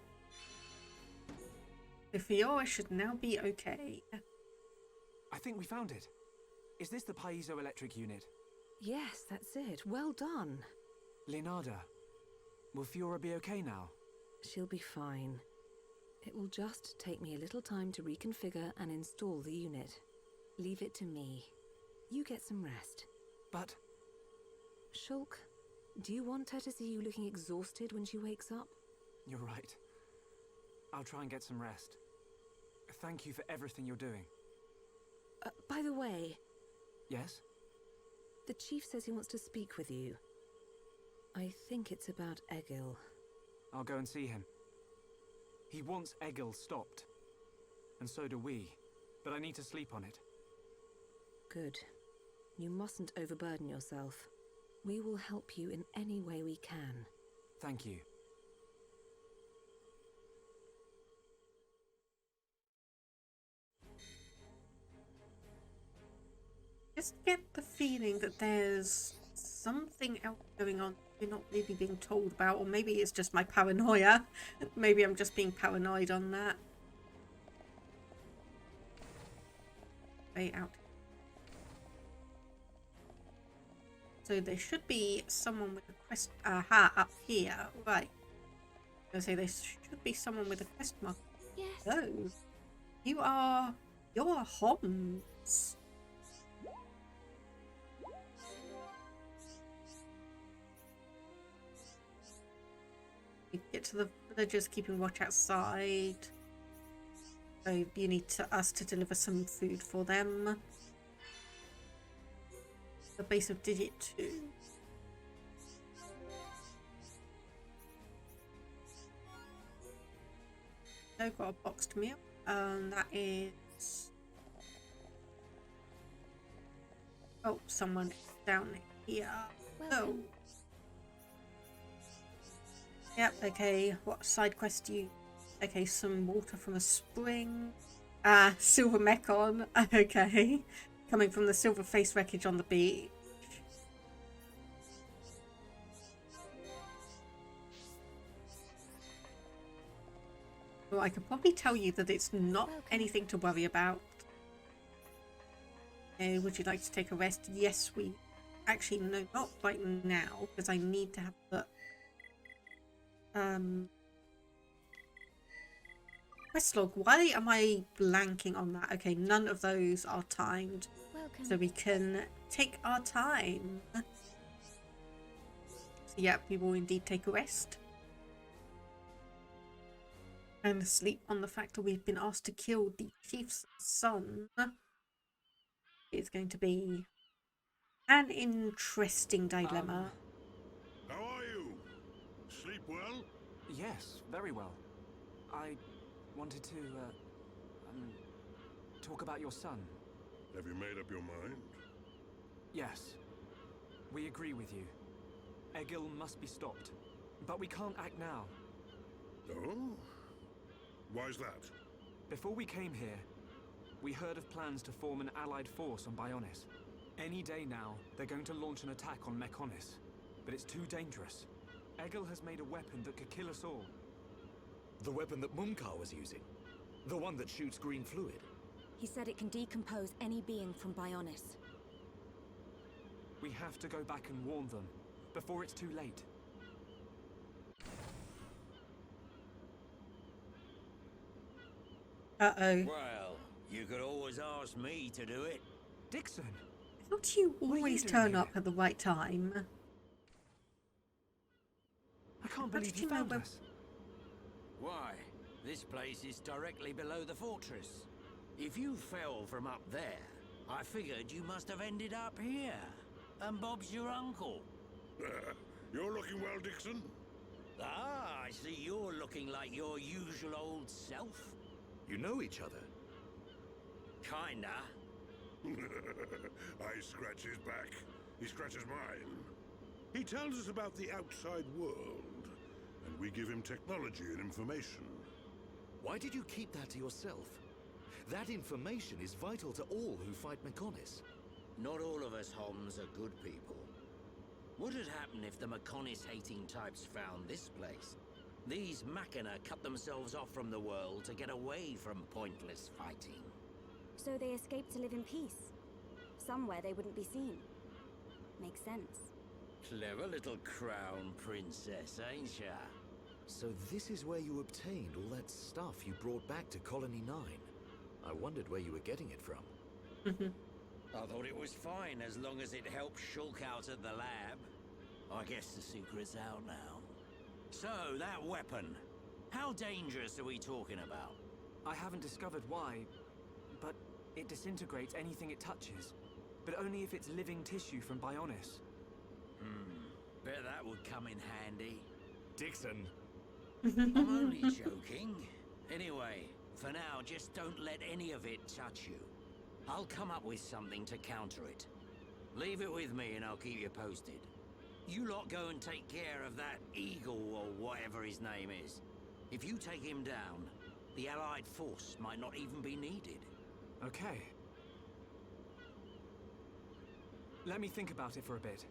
The Fiora should now be okay. I think we found it. Is this the piezoelectric unit? Yes, that's it. Well done. Leonarda, will Fiora be okay now? She'll be fine. It will just take me a little time to reconfigure and install the unit. Leave it to me. You get some rest. But... Shulk, do you want her to see you looking exhausted when she wakes up? You're right. I'll try and get some rest. Thank you for everything you're doing. By the way... Yes? The chief says he wants to speak with you. I think it's about Egil. I'll go and see him. He wants Egil stopped. And so do we. But I need to sleep on it. Good. You mustn't overburden yourself. We will help you in any way we can. Thank you. Just get the feeling that there's something else going on we're not really being told about, or maybe it's just my paranoia. Maybe I'm just being paranoid on that. Way out. So there should be someone with a quest. Aha, up here. Right. I was gonna say there should be someone with a quest mark. Yes. Oh, you're Homs. You get to the villagers keeping watch outside. So you need us to deliver some food for them. The base of Digit 2. I've got a boxed meal. That is... Oh, someone down here. Oh. Yep, okay. What side quest do you... Okay, some water from a spring. Silver Mechon. Okay. Coming from the silver face wreckage on the beach. Well, I could probably tell you that it's not anything to worry about. Okay, would you like to take a rest? Yes, we... Actually, no, not right now, because I need to have a look. Quest log. Why am I blanking on that? Okay, none of those are timed. Welcome. So we can take our time. So yeah, we will indeed take a rest. And sleep on the fact that we've been asked to kill the chief's son. It's going to be an interesting dilemma. How are you? Sleep well? Yes, very well. I wanted to, talk about your son. Have you made up your mind? Yes. We agree with you. Egil must be stopped. But we can't act now. Oh? Why's that? Before we came here, we heard of plans to form an allied force on Bionis. Any day now, they're going to launch an attack on Mechonis. But it's too dangerous. Egil has made a weapon that could kill us all. The weapon that Mumkar was using? The one that shoots green fluid? He said it can decompose any being from Bionis. We have to go back and warn them, before it's too late. Uh-oh. Well, you could always ask me to do it. Dixon! Don't you What are you always doing turn here? up at the right time? I can't How believe did you you know found where- us. Why, this place is directly below the fortress. If you fell from up there, I figured you must have ended up here. And Bob's your uncle. You're looking well, Dixon. Ah, I see you're looking like your usual old self. You know each other? Kinda. I scratch his back. He scratches mine. He tells us about the outside world, and we give him technology and information. Why did you keep that to yourself? That information is vital to all who fight Mechonis. Not all of us Homs are good people. What'd happen if the Mechonis-hating types found this place? These Machina cut themselves off from the world to get away from pointless fighting. So they escaped to live in peace. Somewhere they wouldn't be seen. Makes sense. Clever little crown princess, ain't ya? So this is where you obtained all that stuff you brought back to Colony 9. I wondered where you were getting it from. I thought it was fine as long as it helped Shulk out at the lab. I guess the secret's out now. So, that weapon. How dangerous are we talking about? I haven't discovered why, but it disintegrates anything it touches. But only if it's living tissue from Bionis. Bet that would come in handy. Dixon! I'm only joking. Anyway, for now, just don't let any of it touch you. I'll come up with something to counter it. Leave it with me and I'll keep you posted. You lot go and take care of that Eagle or whatever his name is. If you take him down, the Allied force might not even be needed. Okay. Let me think about it for a bit.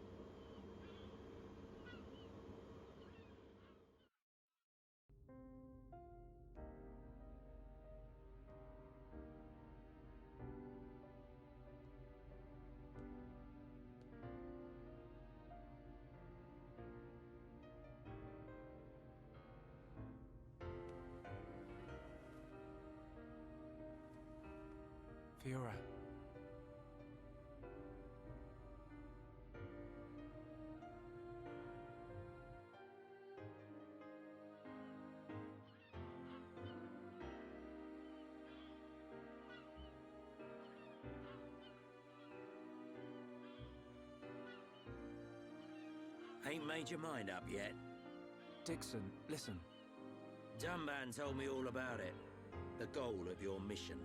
Fiora. Ain't made your mind up yet? Dixon, listen. Dunban told me all about it. The goal of your mission.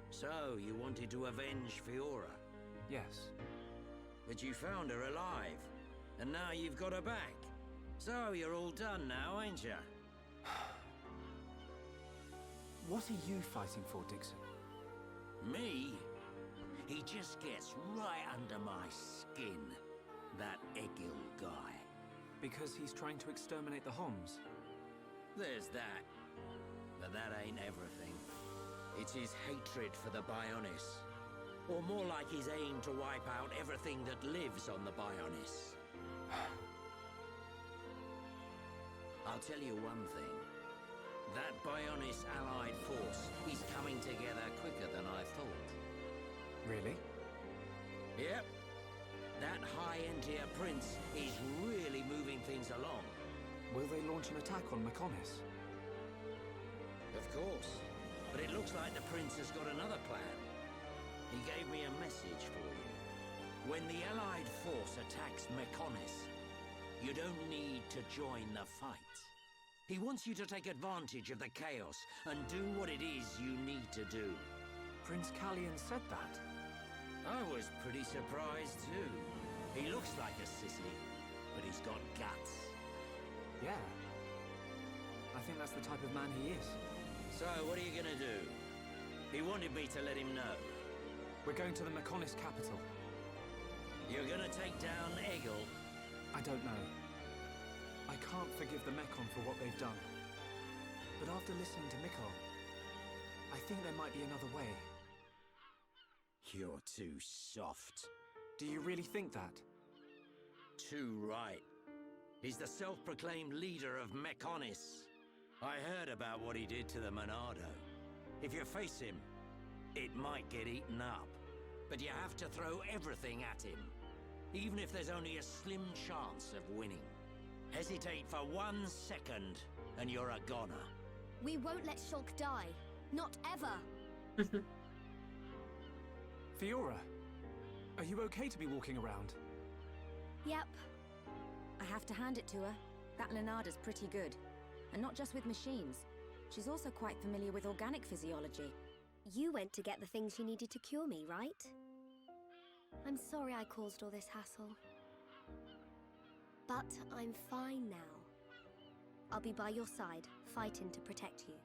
So, you wanted to avenge Fiora? Yes. But you found her alive. And now you've got her back. So, you're all done now, ain't ya? What are you fighting for, Dixon? Me? He just gets right under my skin. That Egil guy. Because he's trying to exterminate the Homs? There's that. But that ain't everything. It's his hatred for the Bionis. Or more like his aim to wipe out everything that lives on the Bionis. I'll tell you one thing. That Bionis allied force is coming together quicker than I thought. Really? Yep. That high-end-tier prince is really moving things along. Will they launch an attack on Mechonis? Of course. But it looks like the prince has got another plan. He gave me a message for you. When the allied force attacks Mechonis, you don't need to join the fight. He wants you to take advantage of the chaos and do what it is you need to do. Prince Callian said that? I was pretty surprised too. He looks like a sissy, but he's got guts. Yeah. I think that's the type of man he is. So, what are you gonna do? He wanted me to let him know. We're going to the Mechonis capital. You're gonna take down Egil? I don't know. I can't forgive the Mechon for what they've done. But after listening to Mechon, I think there might be another way. You're too soft. Do you really think that? Too right. He's the self-proclaimed leader of Mechonis. I heard about what he did to the Monado. If you face him, it might get eaten up. But you have to throw everything at him. Even if there's only a slim chance of winning. Hesitate for 1 second, and you're a goner. We won't let Shulk die. Not ever. Fiora, are you okay to be walking around? Yep. I have to hand it to her. That Lenada's pretty good. And not just with machines. She's also quite familiar with organic physiology. You went to get the things you needed to cure me, right? I'm sorry I caused all this hassle. But I'm fine now. I'll be by your side, fighting to protect you.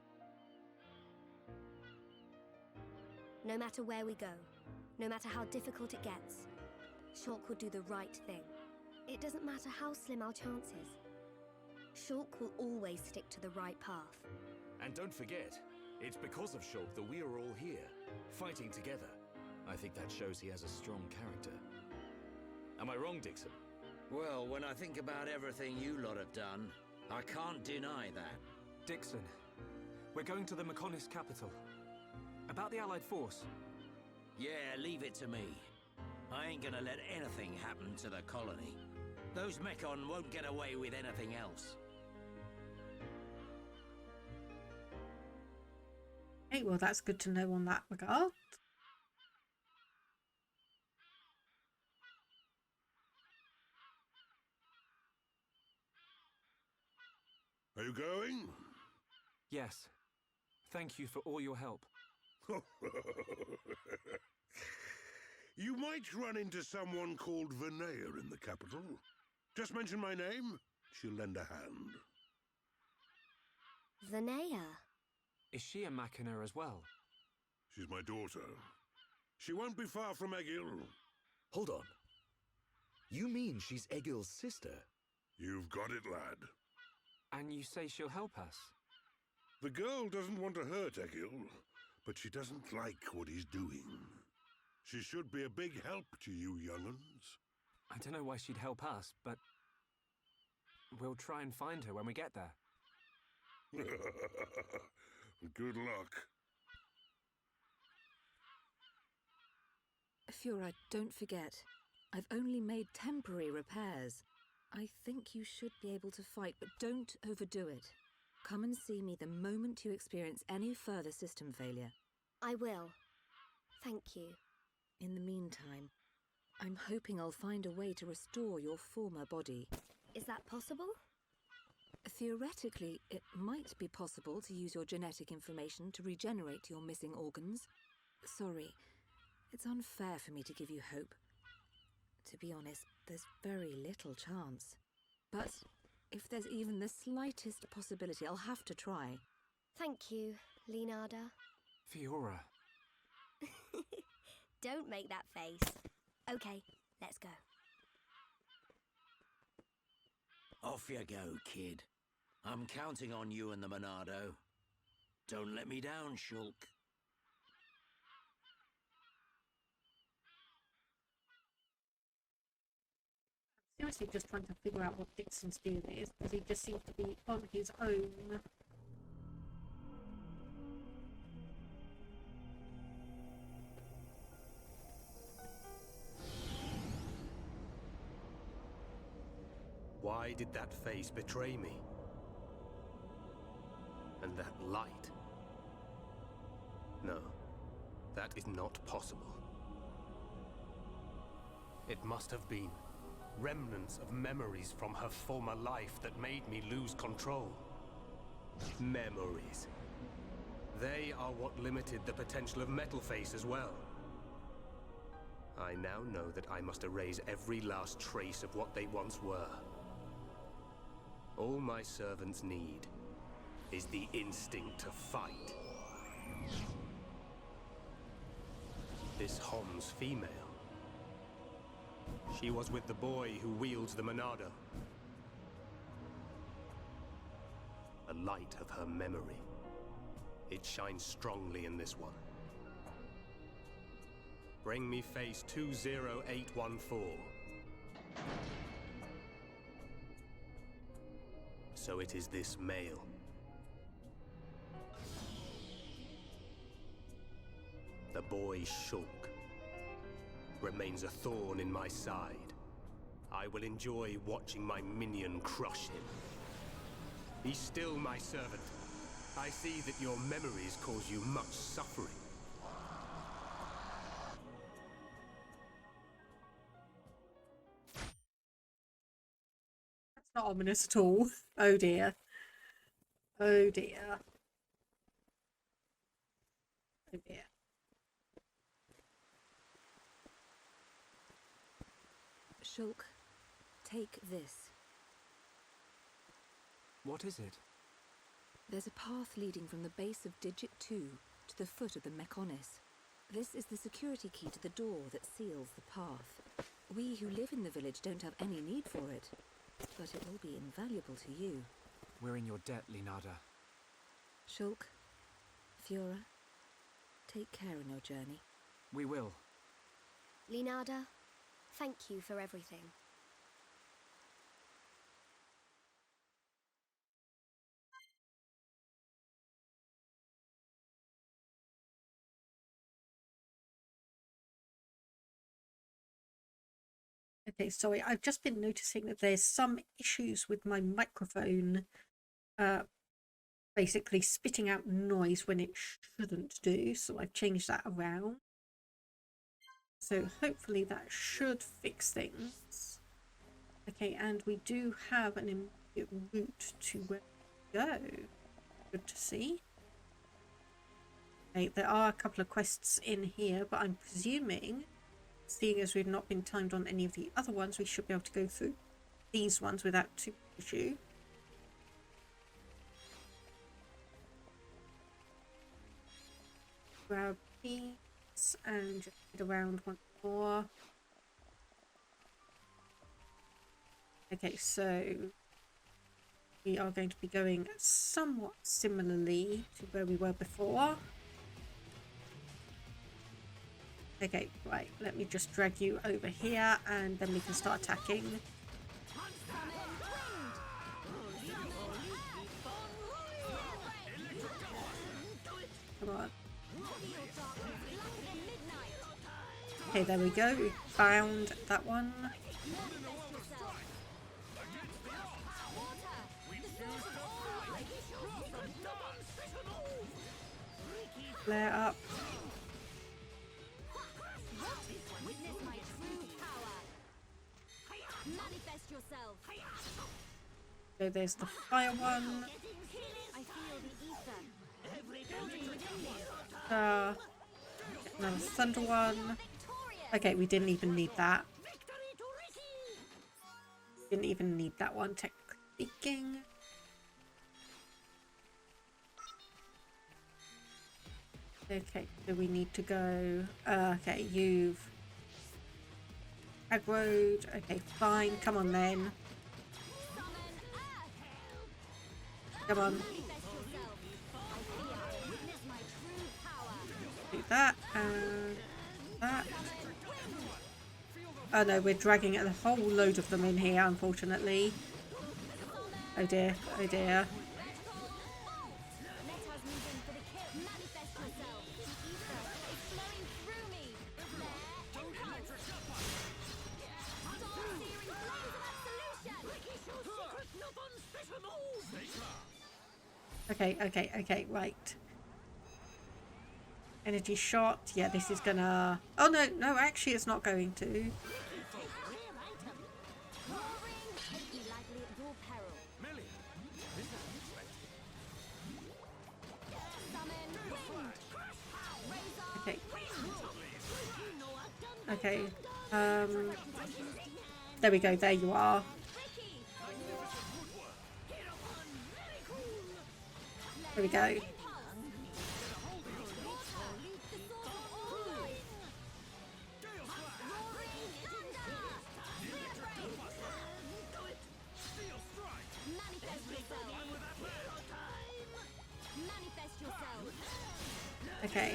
No matter where we go, no matter how difficult it gets, Shulk will do the right thing. It doesn't matter how slim our chances. Shulk will always stick to the right path. And don't forget, it's because of Shulk that we are all here, fighting together. I think that shows he has a strong character. Am I wrong, Dixon? Well, when I think about everything you lot have done, I can't deny that. Dixon, we're going to the Mechonis capital. About the Allied force. Yeah, leave it to me. I ain't gonna let anything happen to the colony. Those Mechon won't get away with anything else. Okay, well that's good to know on that regard. Are you going? Yes. Thank you for all your help. You might run into someone called Vinaya in the capital. Just mention my name, she'll lend a hand. Vinaya? Is she a Machina as well? She's my daughter. She won't be far from Egil. Hold on. You mean she's Egil's sister? You've got it, lad. And you say she'll help us? The girl doesn't want to hurt Egil, but she doesn't like what he's doing. She should be a big help to you young'uns. I don't know why she'd help us, but we'll try and find her when we get there. Good luck. Fiora, don't forget, I've only made temporary repairs. I think you should be able to fight, but don't overdo it. Come and see me the moment you experience any further system failure. I will. Thank you. In the meantime, I'm hoping I'll find a way to restore your former body. Is that possible? Theoretically, it might be possible to use your genetic information to regenerate your missing organs. Sorry, it's unfair for me to give you hope. To be honest, there's very little chance. But if there's even the slightest possibility, I'll have to try. Thank you, Leonarda. Fiora. Don't make that face. Okay, let's go. Off you go, kid. I'm counting on you and the Monado. Don't let me down, Shulk. Seriously just trying to figure out what Dixon's deal is, because he just seems to be on his own. Why did that face betray me? And that light? No, that is not possible. It must have been remnants of memories from her former life that made me lose control. Memories. They are what limited the potential of Metalface as well. I now know that I must erase every last trace of what they once were. All my servants need is the instinct to fight. This Hom's female. She was with the boy who wields the Monado. A light of her memory. It shines strongly in this one. Bring me face 20814. So it is this male. The boy Shulk remains a thorn in my side. I will enjoy watching my minion crush him. Be still, my servant. I see that your memories cause you much suffering. That's not ominous at all. Oh dear. Oh dear. Oh dear. Shulk, take this. What is it? There's a path leading from the base of Digit 2 to the foot of the Mechonis. This is the security key to the door that seals the path. We who live in the village don't have any need for it, but it will be invaluable to you. We're in your debt, Linada. Shulk, Fiora, take care on your journey. We will. Linada, thank you for everything. Okay, sorry, I've just been noticing that there's some issues with my microphone basically spitting out noise when it shouldn't do, so I've changed that around. So hopefully that should fix things. Okay, and we do have an immediate route to where we go. Good to see. Okay, there are a couple of quests in here, but I'm presuming, seeing as we've not been timed on any of the other ones, we should be able to go through these ones without too much issue. Grab these and just get around once more. Okay, so we are going to be going somewhat similarly to where we were before. Okay, right, let me just drag you over here and then we can start attacking. Come on. Okay, there we go. We found that one. Flare up. So there's the fire one. Another thunder one. Okay, we didn't even need that. Didn't even need that one, technically speaking. Okay, so we need to go. Okay, you've aggroed. Okay, fine. Come on then. Come on. Do that and that. Oh no, we're dragging a whole load of them in here, unfortunately. Oh dear, oh dear. Okay, right. Energy shot. Yeah, this is gonna... Oh, no, actually it's not going to. Okay. There we go, there you are. There we go. Okay.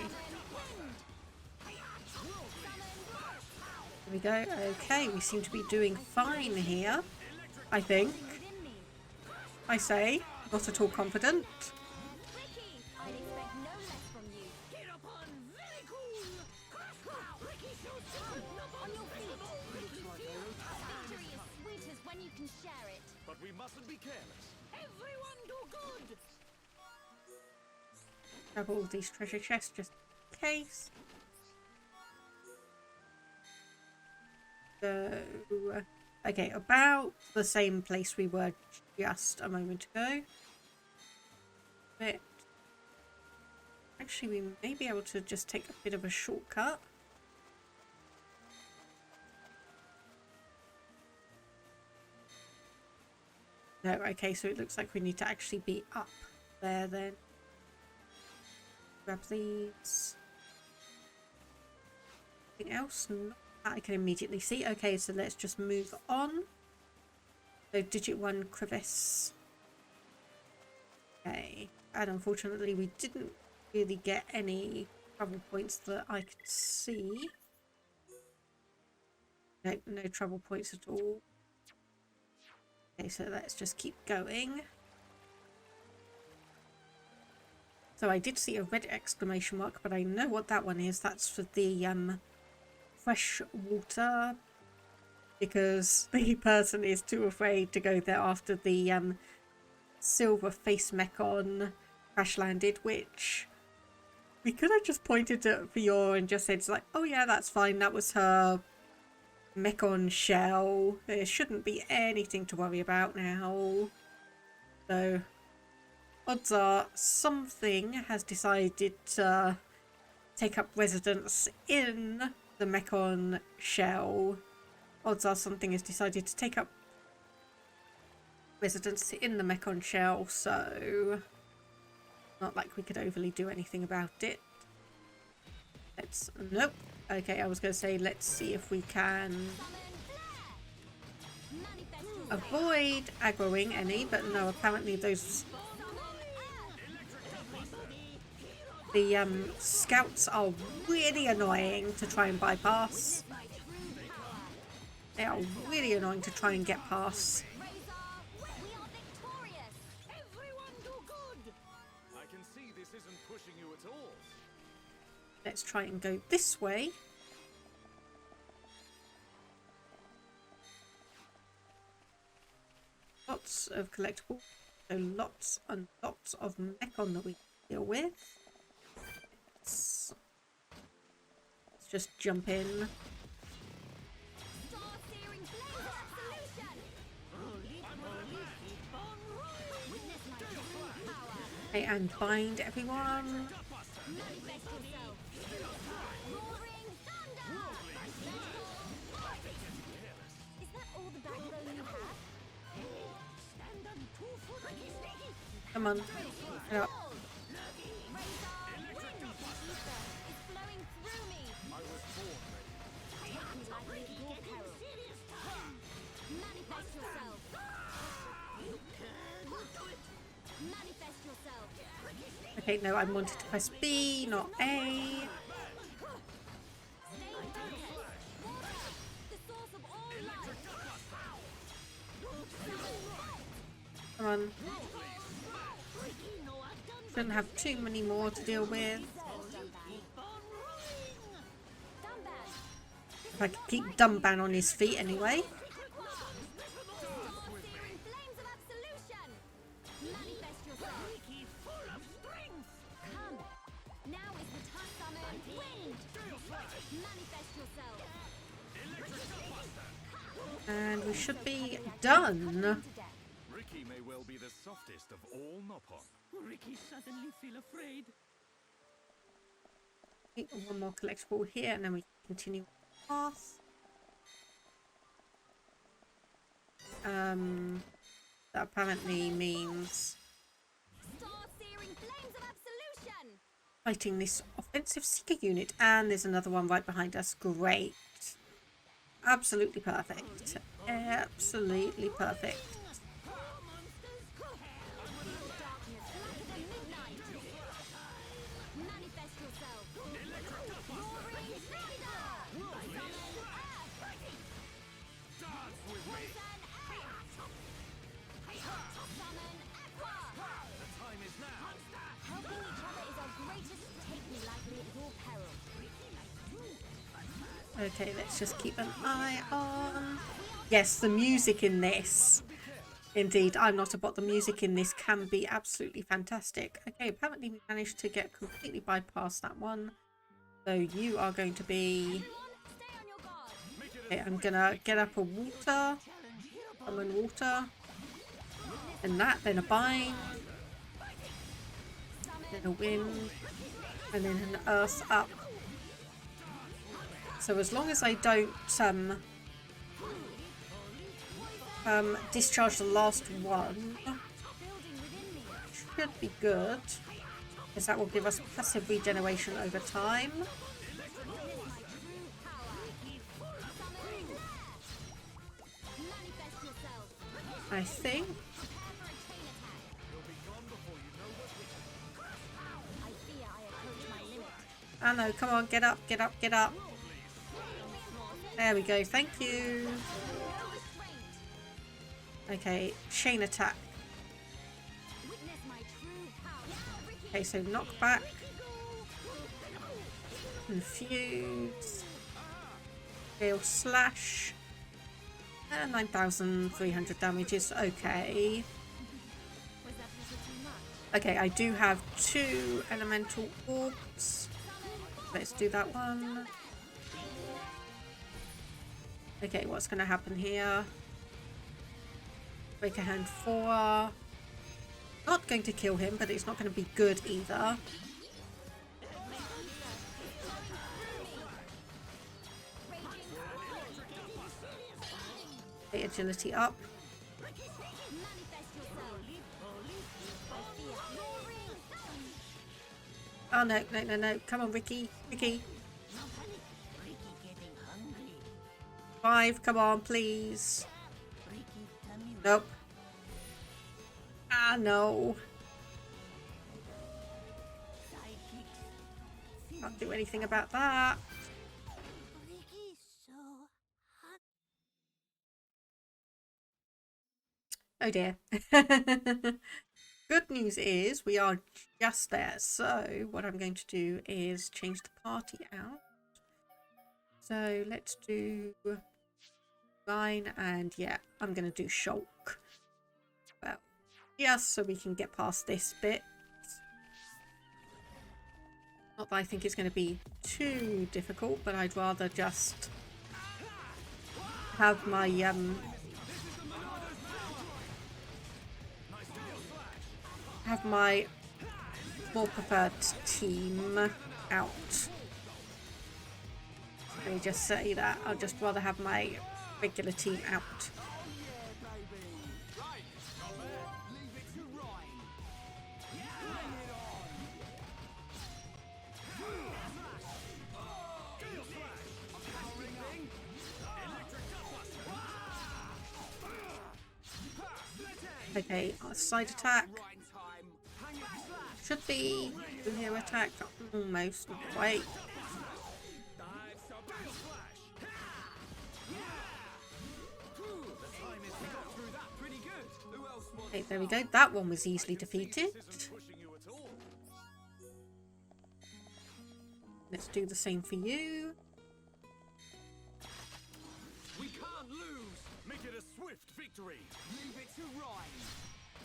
There we go. Okay, we seem to be doing fine here. I think. I say, not at all confident. But we mustn't be careless. Everyone do good. Grab all these treasure chests just in case. So, okay, about the same place we were just a moment ago. But actually, we may be able to just take a bit of a shortcut. No, okay, so it looks like we need to actually be up there then. Grab these. Anything else? Not that I can immediately see. Okay, so let's just move on. So digit 1 crevice. Okay, and unfortunately we didn't really get any travel points that I could see. Nope, no trouble points at all. Okay, so let's just keep going. So I did see a red exclamation mark, but I know what that one is. That's for the fresh water, because the person is too afraid to go there after the silver face Mechon crash landed, which we could have just pointed at Fiora and just said, it's like, oh yeah, that's fine, that was her Mechon shell. There shouldn't be anything to worry about now. So odds are something has decided to take up residence in the Mechon shell. Odds are something has decided to take up residence in the Mechon shell, so not like we could overly do anything about it. Let's... nope. Okay, I was going to say, let's see if we can avoid aggroing any, but no, apparently those... the scouts are really annoying to try and bypass. They are really annoying to try and get past. Let's try and go this way. Lots of collectibles. So lots and lots of Mechon that we can deal with. Let's just jump in. Okay, and bind everyone. Come on. Yeah. Okay, no, I wanted to press B, not A. Come on. Shouldn't have too many more to deal with. If I could keep Dumban on his feet anyway. And we should be done. Ricky may well be the softest of all Mopon. Ricky suddenly feel afraid. One more collectible here, and then we continue on the path. That apparently means fighting this offensive seeker unit, and there's another one right behind us. Great. Absolutely perfect. Absolutely perfect. Okay, let's just keep an eye on... Yes, the music in this. Indeed, I'm not a bot. The music in this can be absolutely fantastic. Okay, apparently we managed to get completely bypass that one. So you are going to be... Okay, I'm gonna get up a water. Summon water. Then that, then a bind. Then a wind. And then an earth up. So as long as I don't discharge the last one, should be good, because that will give us passive regeneration over time. I think. Oh no, come on, get up, get up, get up. There we go, thank you. Okay, chain attack. Okay, so knockback. Confuse. Gale slash. 9,300 damage is okay. Okay, I do have 2 elemental orbs. Let's do that one. Okay, what's going to happen here? Break a hand 4. Not going to kill him, but it's not going to be good either. Okay, agility up. Oh no, no, no, no. Come on, Ricky. Ricky. 5, come on, please. Nope. Ah, no. Can't do anything about that. Oh dear. Good news is we are just there. So what I'm going to do is change the party out. So let's do Line and yeah, I'm going to do Shulk. Well, just so we can get past this bit. Not that I think it's going to be too difficult, but I'd rather just have my more preferred team out. Let me just say that. I'll just rather have my regular team out. Okay, side attack. Should be hero attack. Almost. Wait. Okay, there we go. That one was easily defeated. Let's do the same for you. We can't lose. Make it a swift victory. Leave it to Ryan.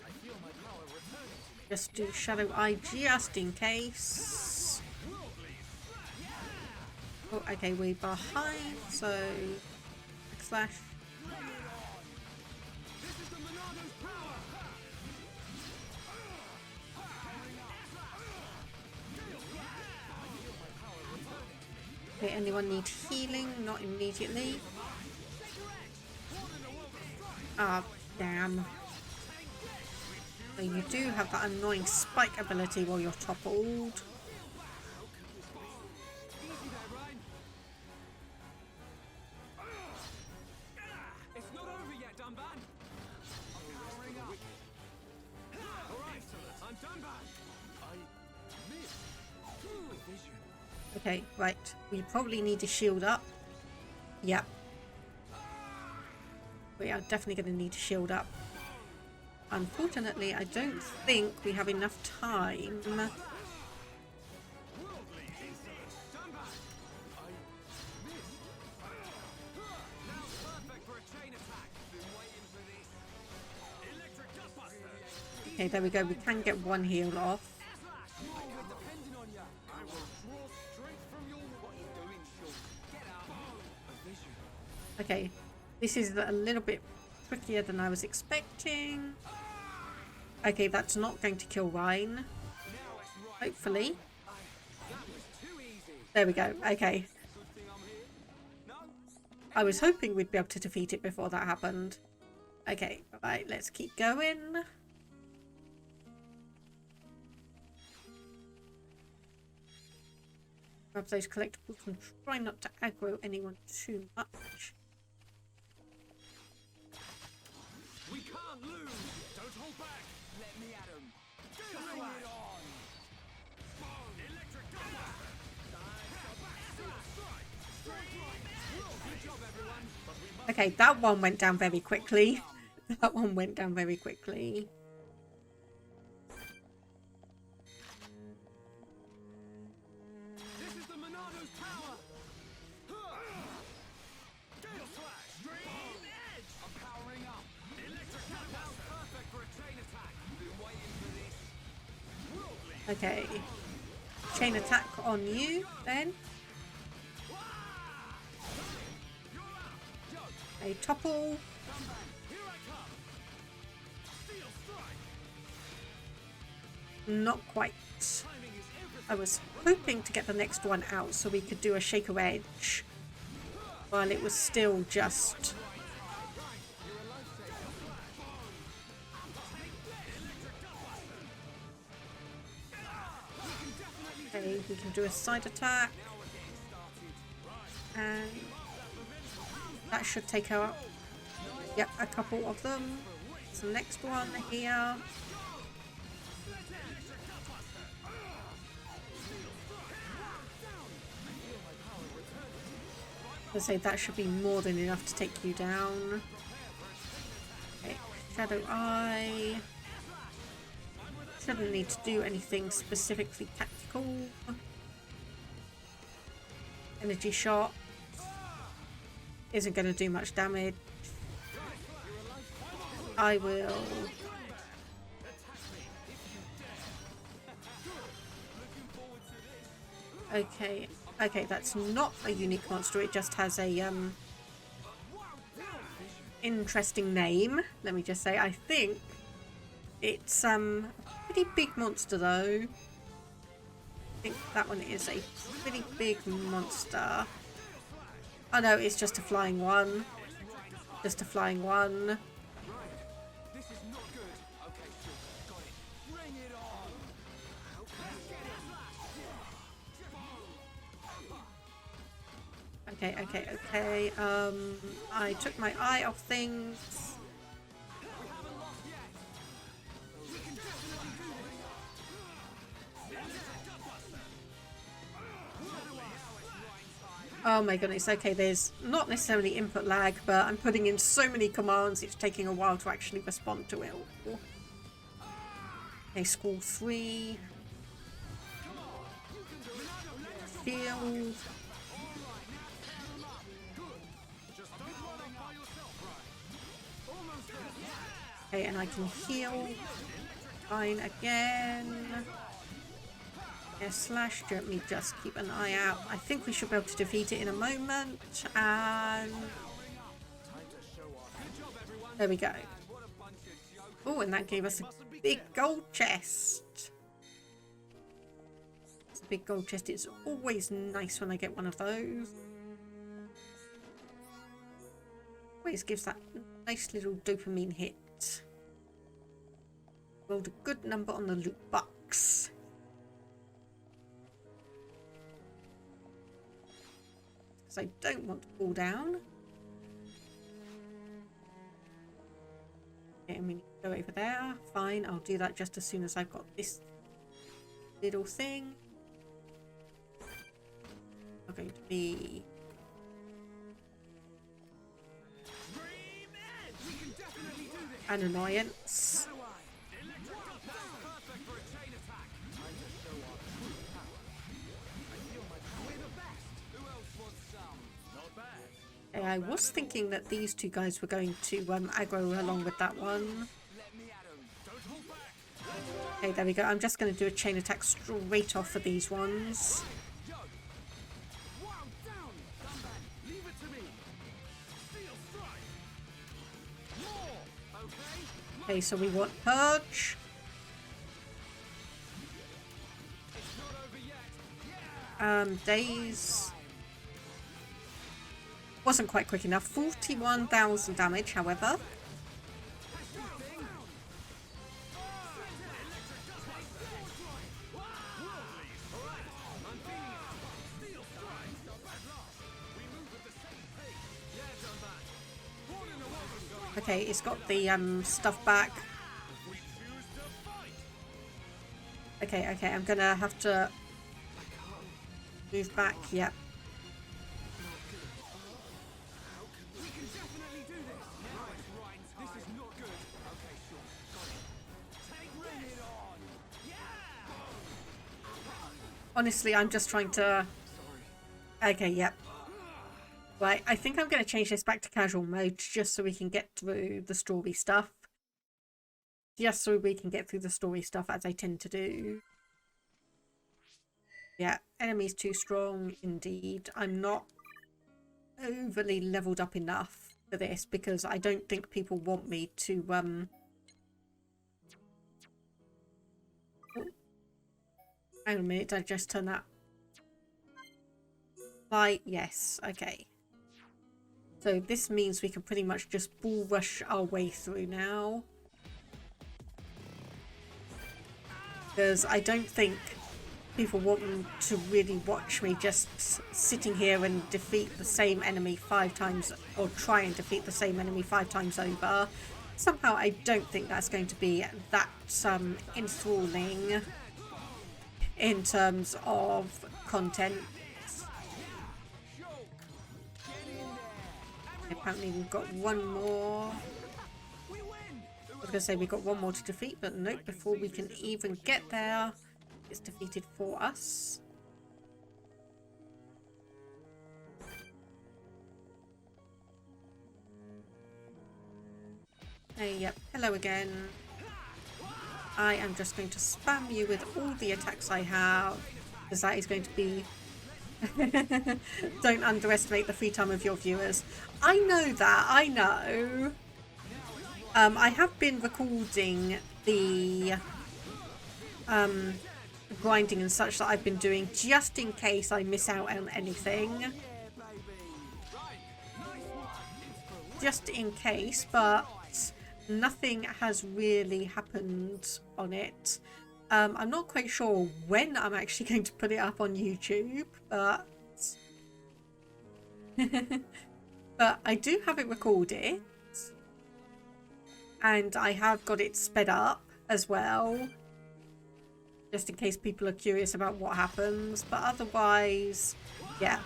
I feel my power returning to me. Just do Shadow Eye just in case. Oh, okay, we're behind, so slash. Okay, anyone need healing? Not immediately. Ah, damn. So you do have that annoying spike ability while you're toppled. It's not over yet, Dunban. Alright, I'm Dunban. I missed a vision. Okay, right. We probably need to shield up. Yep. We are definitely going to need to shield up. Unfortunately, I don't think we have enough time. Okay, there we go. We can get one heal off. Okay, this is a little bit trickier than I was expecting. Okay, that's not going to kill Ryan. Hopefully. There we go. Okay. I was hoping we'd be able to defeat it before that happened. Okay, right, let's keep going. Grab those collectibles and try not to aggro anyone too much. We can't lose. Don't hold back. Let me at him. Bring it on. Electric Okay, that one went down very quickly. That one went down very quickly. This is the Monado's power! Gale Slash! Stream Edge! I'm powering up! Electric Catapult! Perfect for a chain attack! Been waiting for this. Worldly! Okay. Chain attack on you, then. A topple. Not quite. I was hoping to get the next one out so we could do a Shaker Edge while it was still just... Okay, we can do a side attack. And that should take out, yep, a couple of them. So the next one here. I say that should be more than enough to take you down. Okay, Shadow Eye. Shouldn't need to do anything specifically tactical. Energy Shot isn't going to do much damage. I will... Okay, okay, that's not a unique monster, it just has a interesting name. Let me just say, I think it's a pretty big monster though. I think that one is a pretty big monster. Oh no, it's just a flying one. Just a flying one. Okay, okay, okay. I took my eye off things. Oh my goodness, okay, there's not necessarily input lag, but I'm putting in so many commands, it's taking a while to actually respond to it all. Okay, School 3. Field. Okay, and I can heal. Fine again. Yeah, Slash, let me just keep an eye out. I think we should be able to defeat it in a moment. And there we go. Oh, and that gave us a big gold chest. It's a big gold chest. It's always nice when I get one of those. Always gives that nice little dopamine hit. Rolled a good number on the loot box. Because I don't want to fall down. Okay, I'm going to go over there. Fine, I'll do that just as soon as I've got this little thing. I'm going to be... an annoyance. I was thinking that these two guys were going to aggro along with that one. Okay, there we go. I'm just going to do a chain attack straight off for these ones. Okay, so we want Purge. Daze. Wasn't quite quick enough. 41,000 damage, however. Okay, it's got the stuff back. Okay, okay, I'm gonna have to move back, yep. Honestly, I'm just trying to... Okay, yep. Right, I think I'm going to change this back to casual mode just so we can get through the story stuff. Just so we can get through the story stuff as I tend to do. Yeah, enemy's too strong indeed. I'm not overly leveled up enough for this because I don't think people want me to hang on a minute, did I just turn that? Right, yes, okay. So this means we can pretty much just bull rush our way through now. Because I don't think people want to really watch me just sitting here and defeat the same enemy 5 times, or try and defeat the same enemy 5 times over. Somehow I don't think that's going to be that enthralling in terms of content. Apparently we've got one more. I was going to say we've got one more to defeat, but nope, before we can even get there, it's defeated for us. Hey, yep, hello again. I am just going to spam you with all the attacks I have, because that is going to be... Don't underestimate the free time of your viewers. I know that, I know. I have been recording the grinding and such that I've been doing just in case I miss out on anything. Just in case, but nothing has really happened on it. I'm not quite sure when I'm actually going to put it up on YouTube, but but I do have it recorded, and I have got it sped up as well, just in case people are curious about what happens. But otherwise, yeah,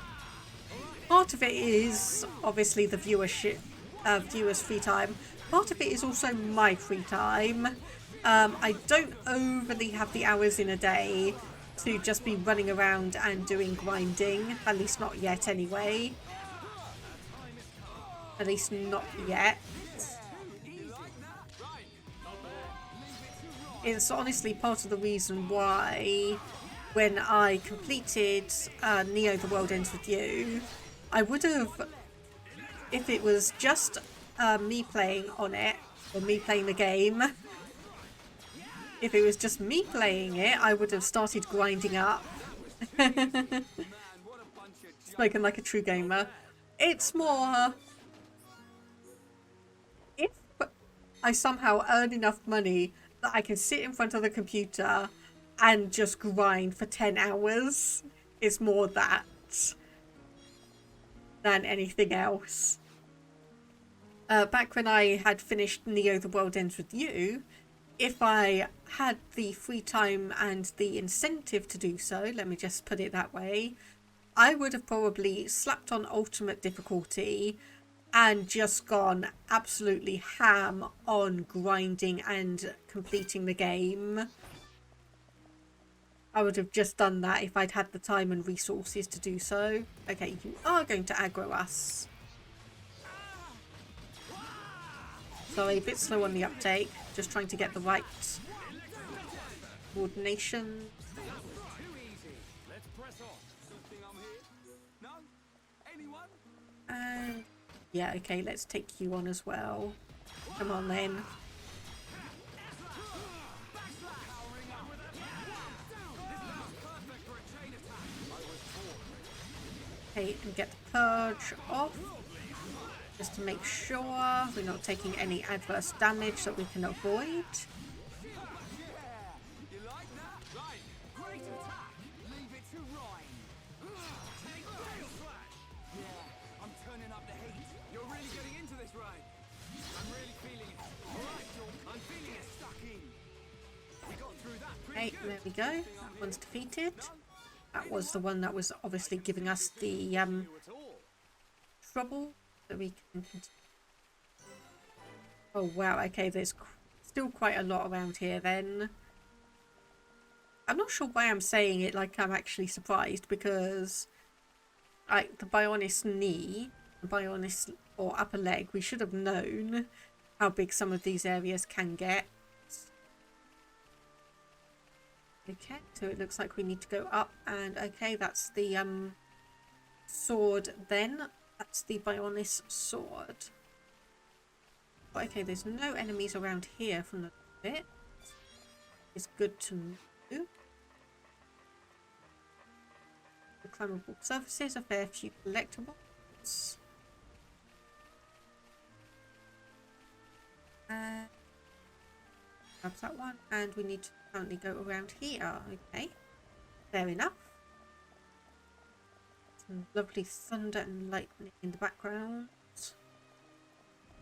part of it is obviously the viewers' free time. Part of it is also my free time. I don't overly have the hours in a day to just be running around and doing grinding. At least not yet anyway. At least not yet. It's honestly part of the reason why when I completed Neo The World Ends With You, I would have, if it was just me playing on it, or me playing the game, if it was just me playing it, I would have started grinding up. Spoken like a true gamer. It's more... if I somehow earn enough money that I can sit in front of the computer and just grind for 10 hours, it's more that than anything else. Back when I had finished Neo The World Ends With You, if I had the free time and the incentive to do so, let me just put it that way, I would have probably slapped on ultimate difficulty and just gone absolutely ham on grinding and completing the game. I would have just done that if I'd had the time and resources to do so. Okay, you are going to aggro us. Sorry, a bit slow on the uptake. Just trying to get the right coordination. And yeah, okay, let's take you on as well. Come on then. Okay, and get the purge off. Just to make sure we're not taking any adverse damage that we can avoid. Okay, there we go. That one's defeated. That was the one that was obviously giving us the trouble. That we can... Oh wow, okay, there's still quite a lot around here then. I'm not sure why I'm saying it like I'm actually surprised, because like the Bionis knee, the Bionis or upper leg, we should have known how big some of these areas can get. Okay, so it looks like we need to go up, and okay, that's the sword then. That's the Bionis sword. Okay, there's no enemies around here from the bit. It's good to know. The climbable surfaces, a fair few collectibles. Grabs that one, and we need to currently go around here. Okay, fair enough. Some lovely thunder and lightning in the background.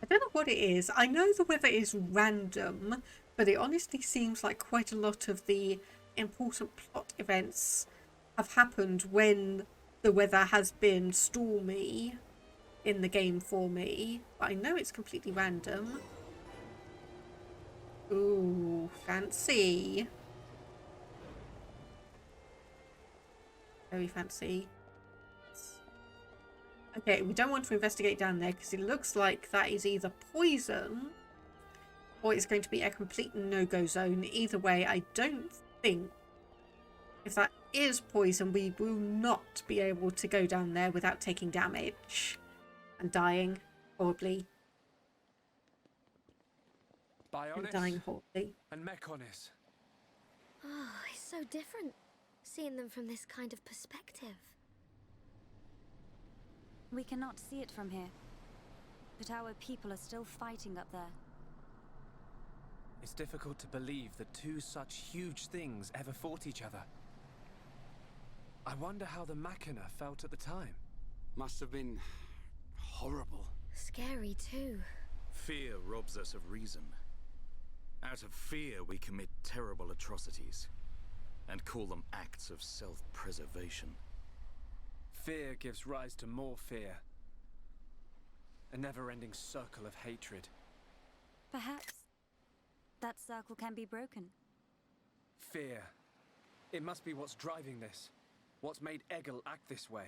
I don't know what it is. I know the weather is random, but it honestly seems like quite a lot of the important plot events have happened when the weather has been stormy in the game for me. But I know it's completely random. Ooh, fancy. Very fancy. Okay, we don't want to investigate down there because it looks like that is either poison or it's going to be a complete no-go zone. Either way, I don't think if that is poison, we will not be able to go down there without taking damage and dying horribly. Bionis Dying horribly. and Mechonis. Oh, it's so different seeing them from this kind of perspective. We cannot see it from here, but our people are still fighting up there. It's difficult to believe that two such huge things ever fought each other. I wonder how the Machina felt at the time. Must have been horrible. Scary too. Fear robs us of reason. Out of fear, we commit terrible atrocities and call them acts of self-preservation. Fear gives rise to more fear. A never-ending circle of hatred. Perhaps that circle can be broken. Fear. It must be what's driving this. What's made Egil act this way.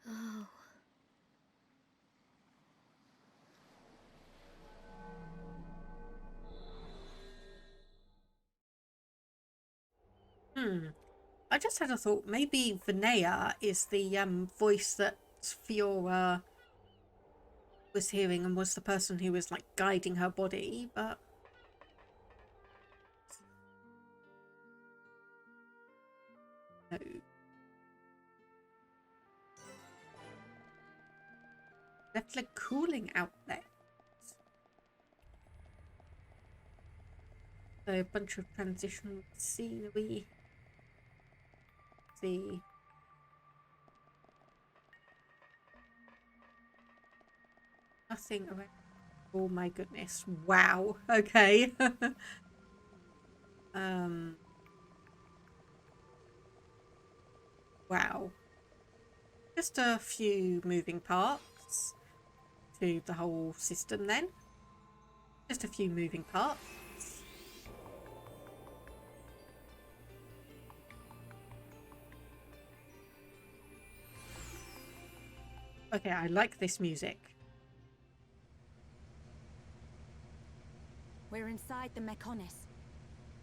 Oh. I just had a thought. Maybe Vinaya is the voice that Fiora was hearing and was the person who was like guiding her body, but no. Left leg cooling outlet. So a bunch of transition scenery. See. Nothing around. Oh my goodness. Wow. Okay. Wow. Just a few moving parts to the whole system then. Just a few moving parts. Okay, I like this music. We're inside the Mechonis.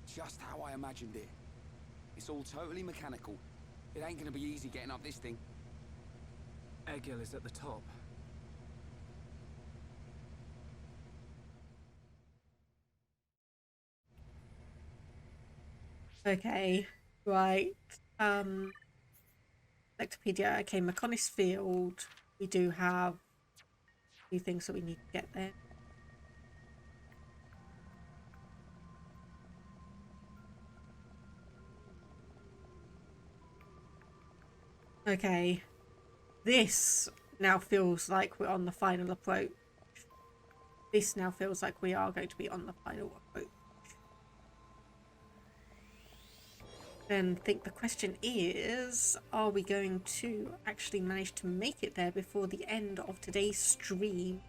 Just how I imagined it. It's all totally mechanical. It ain't gonna be easy getting up this thing. Egil is at the top. Okay, right. Electropedia. Okay, Mechonis Field. We do have a few things that we need to get there. Okay. This now feels like we're on the final approach. This now feels like we are going to be on the final approach. Then I think the question is, are we going to actually manage to make it there before the end of today's stream?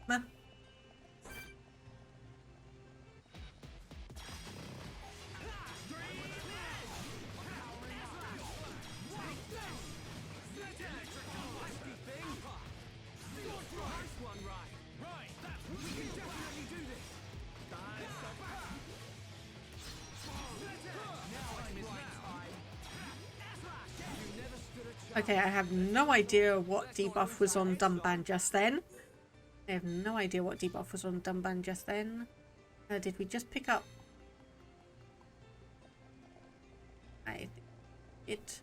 Okay, I have no idea what debuff was on Dunban just then. I have no idea what debuff was on Dunban just then. Did we just pick up? It.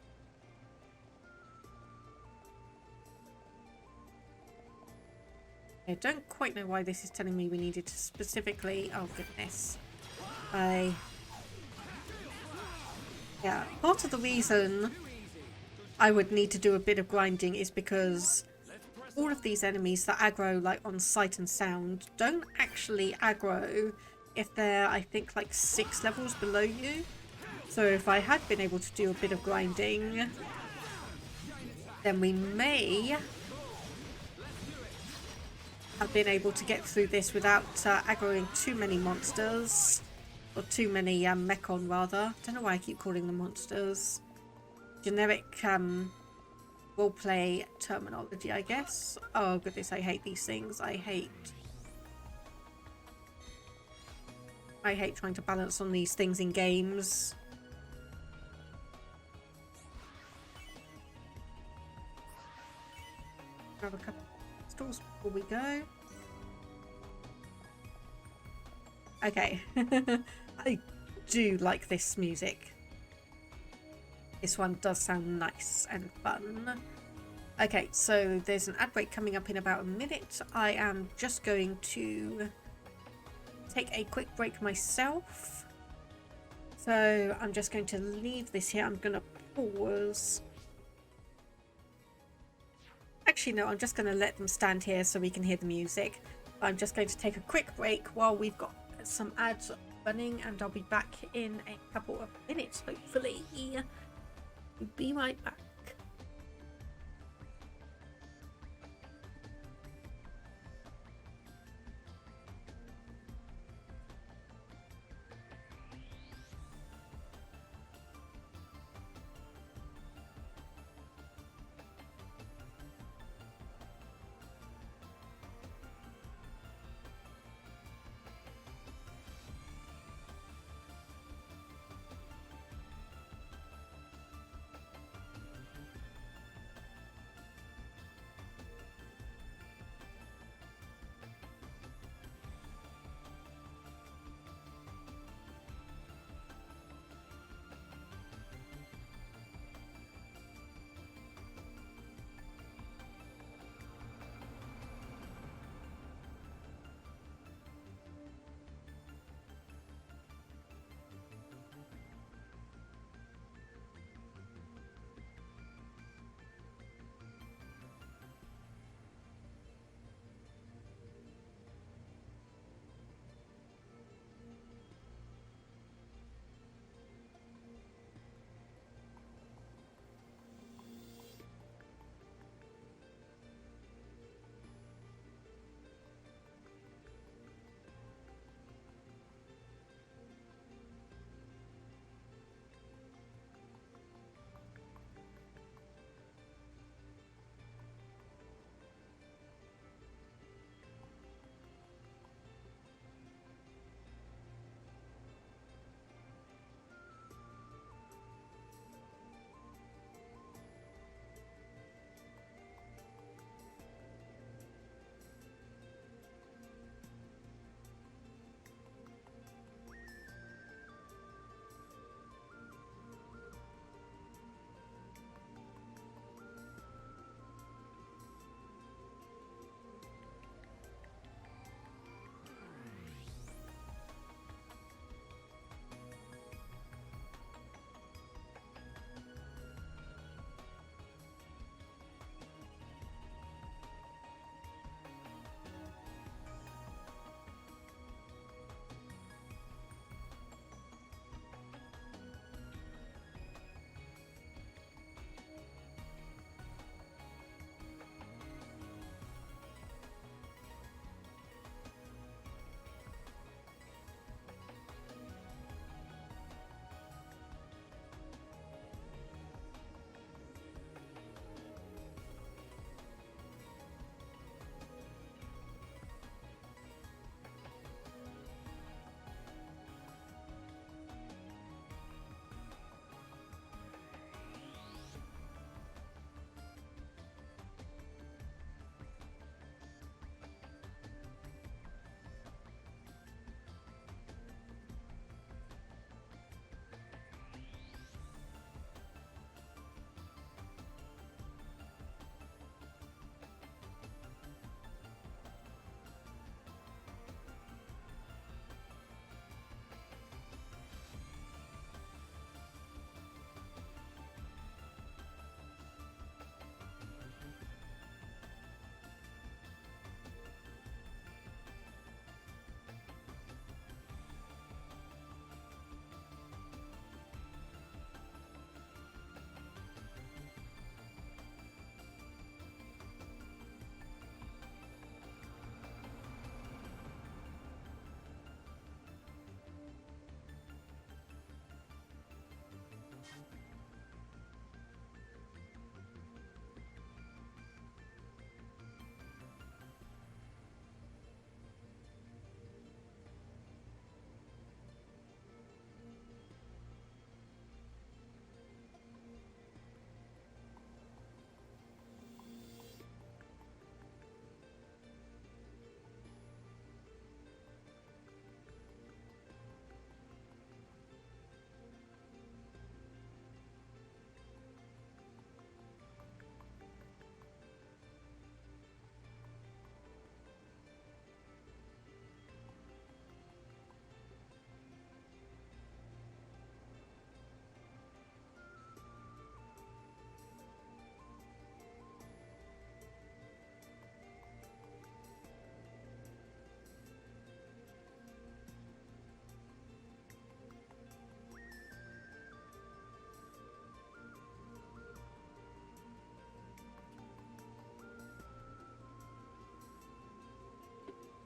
I don't quite know why this is telling me we needed to specifically. Oh goodness. Yeah, part of the reason I would need to do a bit of grinding is because all of these enemies that aggro like on sight and sound don't actually aggro if they're, I think, like 6 levels below you. So if I had been able to do a bit of grinding, then we may have been able to get through this without aggroing too many monsters. Or too many Mechon, rather. Don't know why I keep calling them monsters. Generic roleplay terminology, I guess. Oh goodness, I hate these things. I hate trying to balance on these things in games. Grab a couple of stores before we go. Okay. I do like this music. This one does sound nice and fun. Okay, so there's an ad break coming up in about a minute. I am just going to take a quick break myself. So I'm just going to leave this here. I'm going to pause. Actually, no, I'm just going to let them stand here so we can hear the music. I'm just going to take a quick break while we've got some ads running, and I'll be back in a couple of minutes, hopefully. Be right back.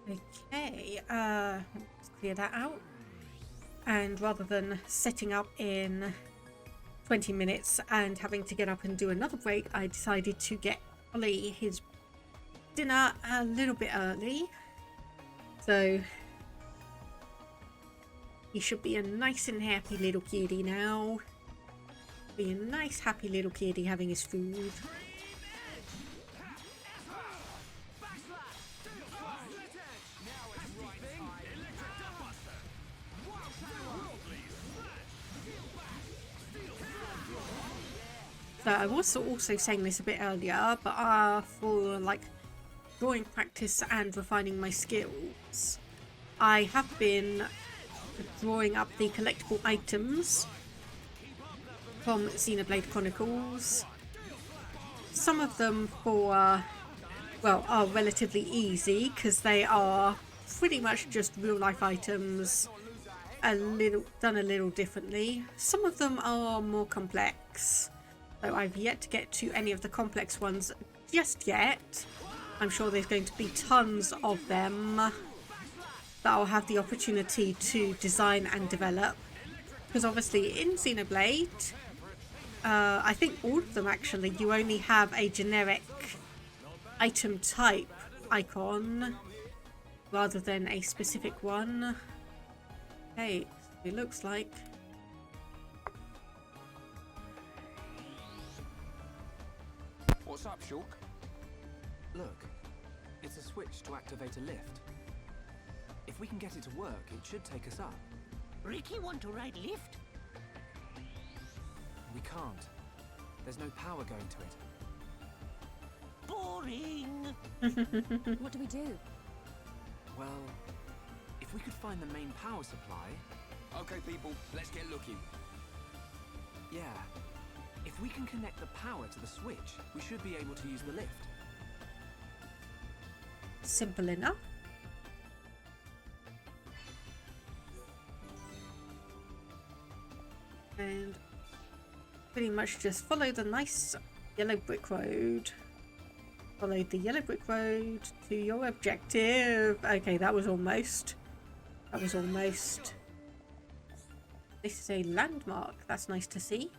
Okay, let's clear that out. And rather than setting up in 20 minutes and having to get up and do another break, I decided to get Ollie his dinner a little bit early. So he should be a nice and happy little kitty now. Be a nice happy little kitty having his food. So I was also saying this a bit earlier, but for like drawing practice and refining my skills, I have been drawing up the collectible items from Xenoblade Chronicles. Some of them are relatively easy because they are pretty much just real life items, done a little differently. Some of them are more complex, though I've yet to get to any of the complex ones just yet. I'm sure there's going to be tons of them that I'll have the opportunity to design and develop. Because obviously in Xenoblade, I think all of them actually, you only have a generic item type icon rather than a specific one. Okay, it looks like. What's up, Shulk? Look, it's a switch to activate a lift. If we can get it to work, it should take us up. Ricky want to ride lift? We can't. There's no power going to it. Boring! What do we do? Well, if we could find the main power supply... Okay, people, let's get looking. Yeah. If we can connect the power to the switch, we should be able to use the lift. Simple enough. And pretty much just follow the nice yellow brick road. Follow the yellow brick road to your objective. Okay, that was almost. That was almost. This is a landmark. That's nice to see.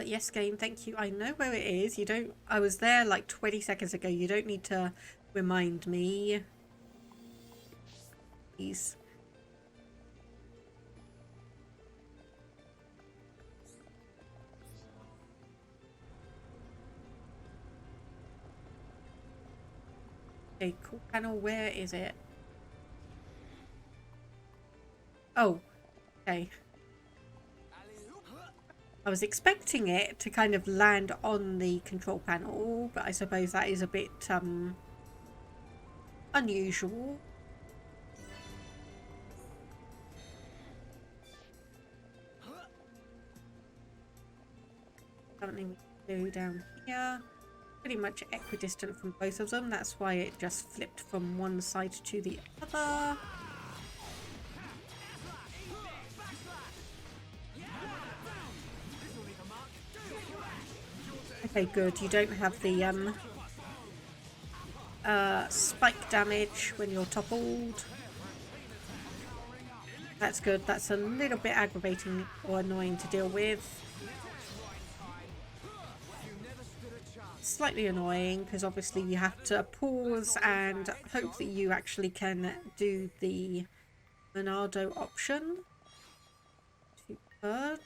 Yes, game, thank you. I know where it is. You don't... I was there like 20 seconds ago. You don't need to remind me. Please. Okay, cool panel. Where is it? Oh, okay. I was expecting it to kind of land on the control panel, but I suppose that is a bit unusual. Something we can do down here. Pretty much equidistant from both of them. That's why it just flipped from one side to the other. Okay, good. You don't have the spike damage when you're toppled. That's good. That's a little bit aggravating or annoying to deal with. Slightly annoying because obviously you have to pause and hope that you actually can do the Monado option to purge.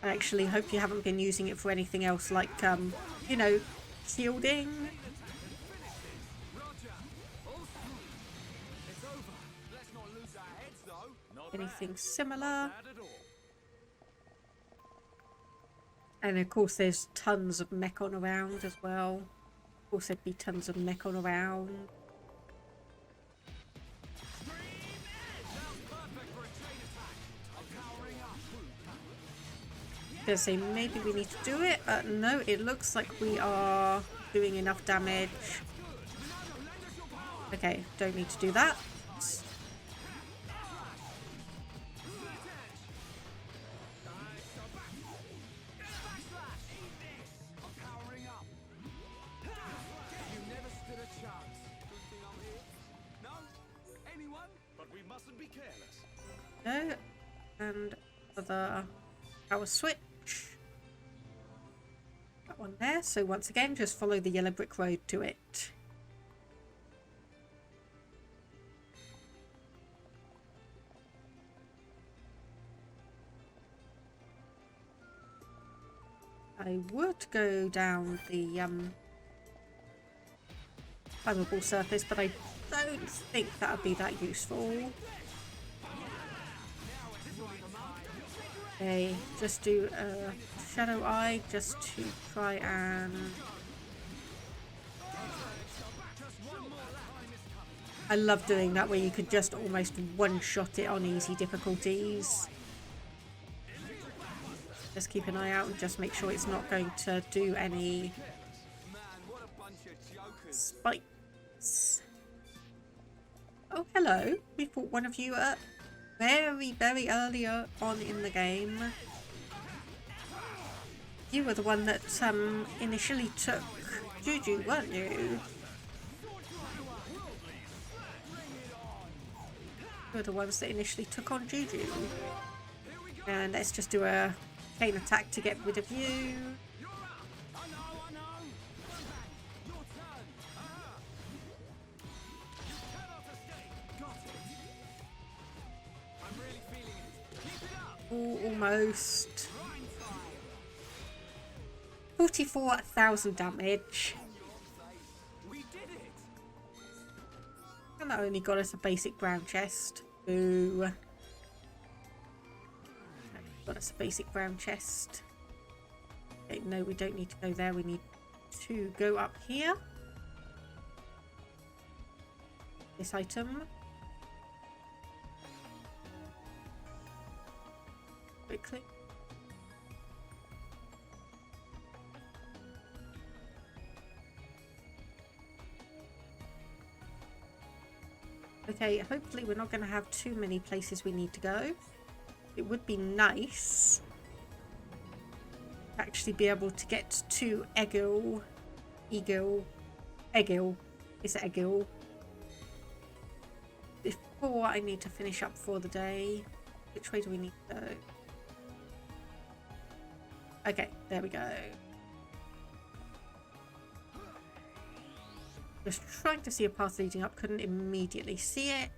I actually hope you haven't been using it for anything else like, you know, shielding. Anything similar. And of course there's tons of Mechon around as well. Of course there'd be tons of Mechon around. gonna say maybe we need to do it. No, it looks like we are doing enough damage. Okay, don't need to do that. No, and other power switch. That one there. So once again, just follow the yellow brick road to it. I would go down the climbable surface, but I don't think that would be that useful. Okay, just do a shadow eye just to try and... I love doing that where you could just almost one-shot it on easy difficulties. Just keep an eye out and just make sure it's not going to do any spikes. Oh, hello. We fought one of you very earlier on in the game. You were the one that initially took Juju, weren't you? You were the ones that initially took on Juju. And let's just do a chain attack to get rid of you. Ooh, almost. 44,000 damage. And that only got us a basic brown chest. Ooh. Got us a basic brown chest. Okay, no, we don't need to go there. We need to go up here. This item. Quickly. Okay, hopefully we're not going to have too many places we need to go. It would be nice to actually be able to get to Egil. Is it Egil? Before I need to finish up for the day. Which way do we need to go? Okay, there we go. Just trying to see a path leading up, couldn't immediately see it.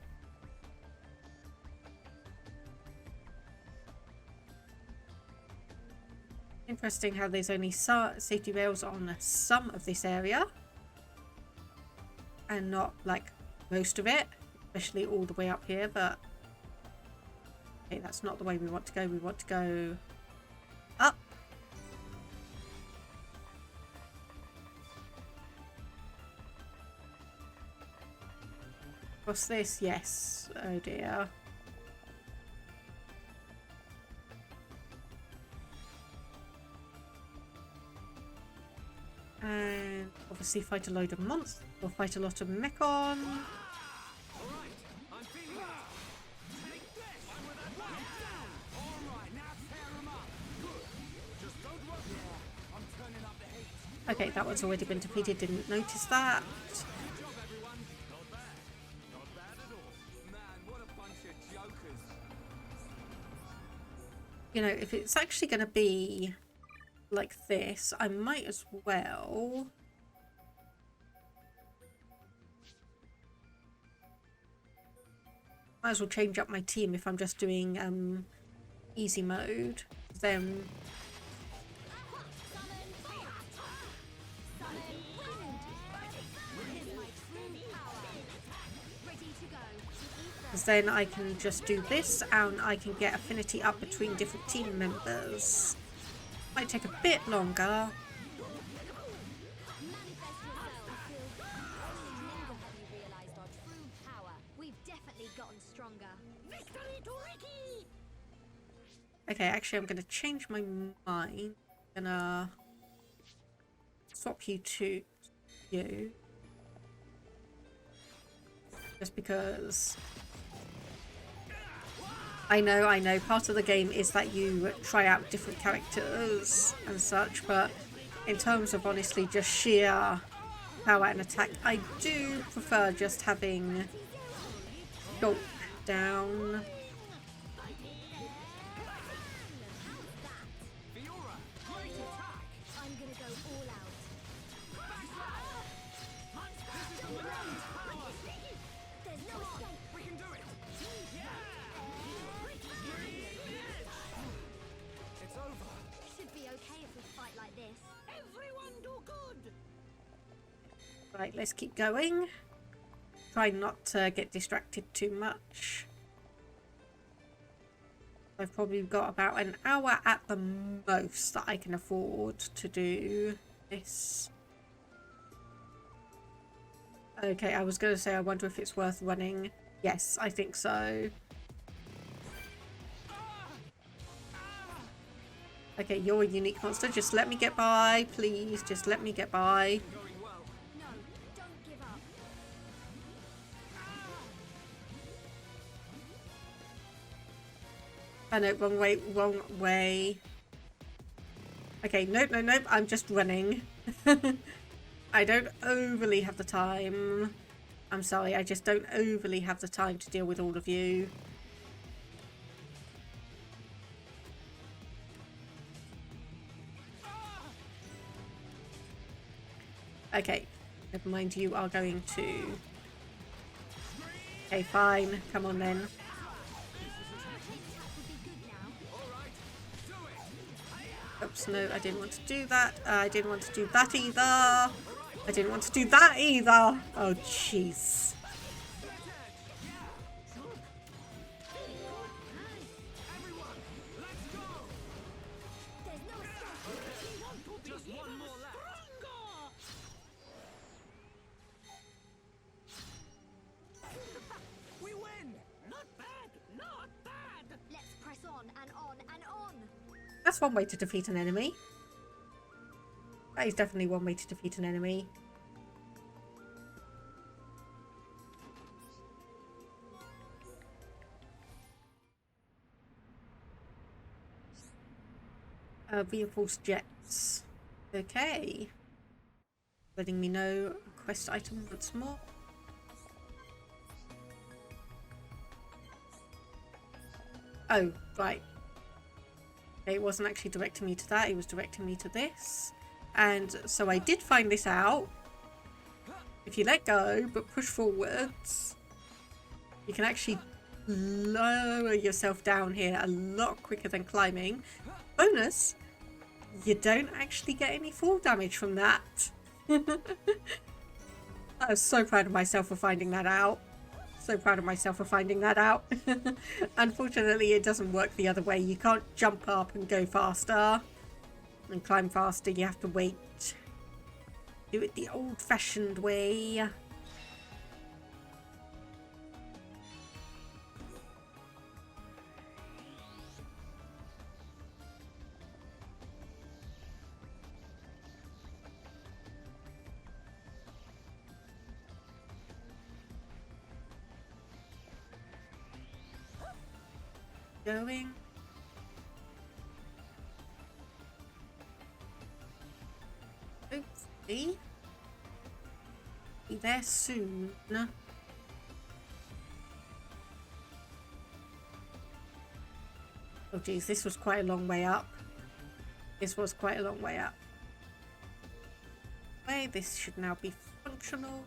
Interesting how there's only safety rails on some of this area and not like most of it, especially all the way up here, but okay, that's not the way we want to go. We want to go up. What's this? Yes. Oh dear. And obviously fight a load of monsters, or fight a lot of Mechon. Okay, that one's already been defeated, didn't notice that. You know, if it's actually going to be like this, I might as well change up my team if I'm just doing easy mode. Then because then I can just do this and I can get affinity up between different team members. Might take a bit longer. Okay, actually I'm going to change my mind. I'm gonna swap you to you. Just because I know part of the game is that you try out different characters and such, but in terms of honestly just sheer power and attack, I do prefer just having Shulk down. Right, let's keep going. Try not to get distracted too much. I've probably got about an hour at the most that I can afford to do this. Okay, I was going to say I wonder if it's worth running. Yes, I think so. Okay, you're a unique monster. Just let me get by, please. Just let me get by. Oh no, wrong way, wrong way. Okay, nope, nope, nope, I'm just running. I don't overly have the time. I'm sorry, I just don't overly have the time to deal with all of you. Okay, never mind, you are going to... Okay, fine, come on then. Oops, no, I didn't want to do that. I didn't want to do that either. I didn't want to do that either. Oh, jeez. That's one way to defeat an enemy. That is definitely one way to defeat an enemy. Reinforced jets. Okay. Letting me know quest item once more. Oh, right. Okay, it wasn't actually directing me to that, it was directing me to this. And so I did find this out. If you let go, but push forwards, you can actually lower yourself down here a lot quicker than climbing. Bonus, you don't actually get any fall damage from that. I was so proud of myself for finding that out. So proud of myself for finding that out. Unfortunately, it doesn't work the other way. You can't jump up and go faster and climb faster. You have to wait. Do it the old-fashioned way. Going. Hopefully be there soon. Oh geez, this was quite a long way up. This was quite a long way up. Wait, this should now be functional.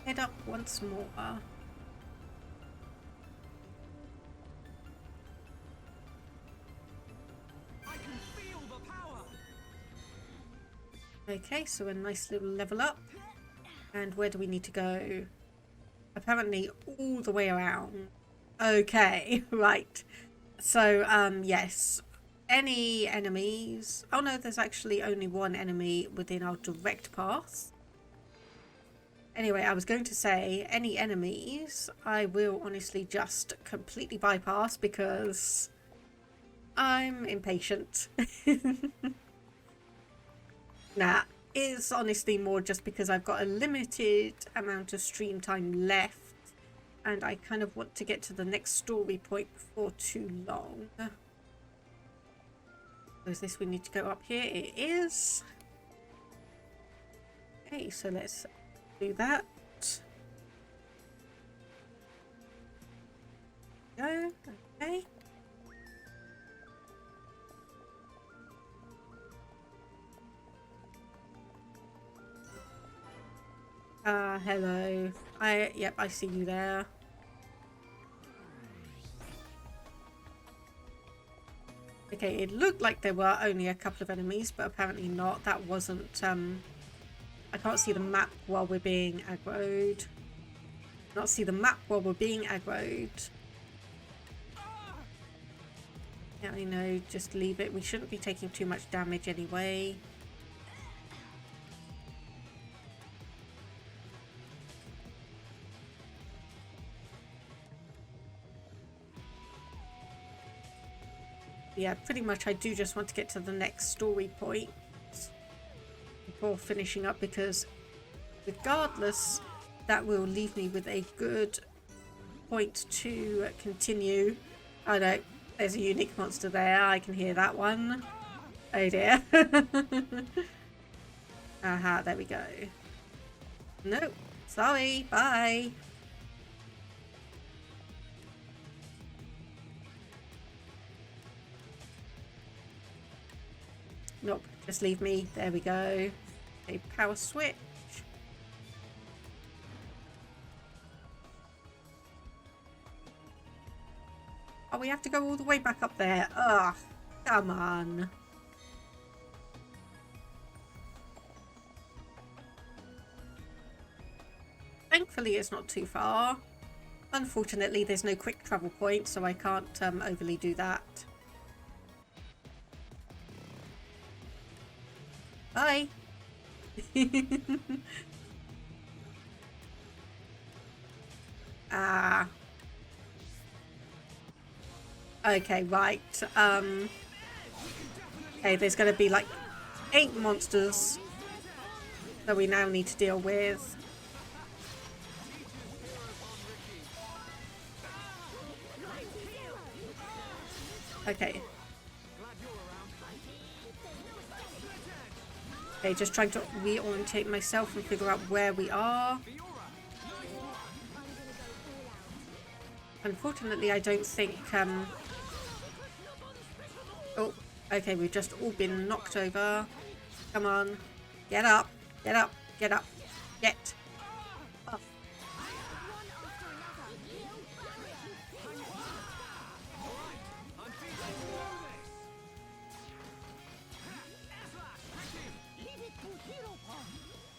Head up once more. I can feel the power. Okay, so a nice little level up. And where do we need to go? Apparently all the way around. Okay, right. So, yes. any enemies. Oh no, there's actually only one enemy within our direct path. Anyway, I was going to say, any enemies I will honestly just completely bypass because I'm impatient. Nah, it's honestly more just because I've got a limited amount of stream time left and I kind of want to get to the next story point before too long. So is this we need to go up here? It is. Okay, so let's do that. Go. Okay. Hello. Yep, I see you there. Okay, it looked like there were only a couple of enemies, but apparently not. That wasn't, I can't see the map while we're being aggroed. Not see the map while we're being aggroed. Yeah, I know, just leave it. We shouldn't be taking too much damage anyway. Yeah, pretty much I do just want to get to the next story point before finishing up, because regardless, that will leave me with a good point to continue. Oh no, there's a unique monster there. I can hear that one. Oh dear. Aha, there we go. No, sorry, bye. Nope, just leave me. There we go. A power switch. Oh, we have to go all the way back up there. Ugh, come on. Thankfully, it's not too far. Unfortunately, there's no quick travel point, so I can't overly do that. Bye. Ah. Okay, right. Okay, there's going to be like 8 monsters that we now need to deal with. Okay. Okay, just trying to reorientate myself and figure out where we are. Unfortunately, I don't think... Oh, okay, we've just all been knocked over. Come on. Get up. Get up. Get up. Get up.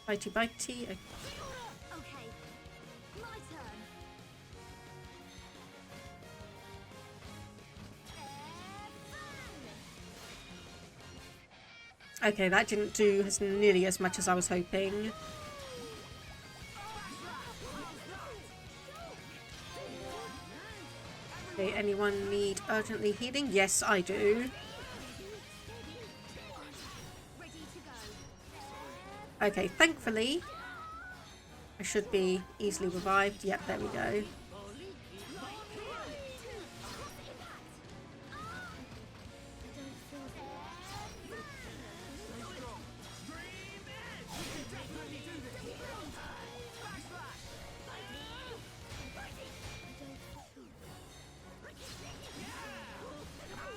Bitey bitey. Okay. Okay, that didn't do as nearly as much as I was hoping. Okay, anyone need urgently healing? Yes, I do. Okay, thankfully, I should be easily revived. Yep, there we go.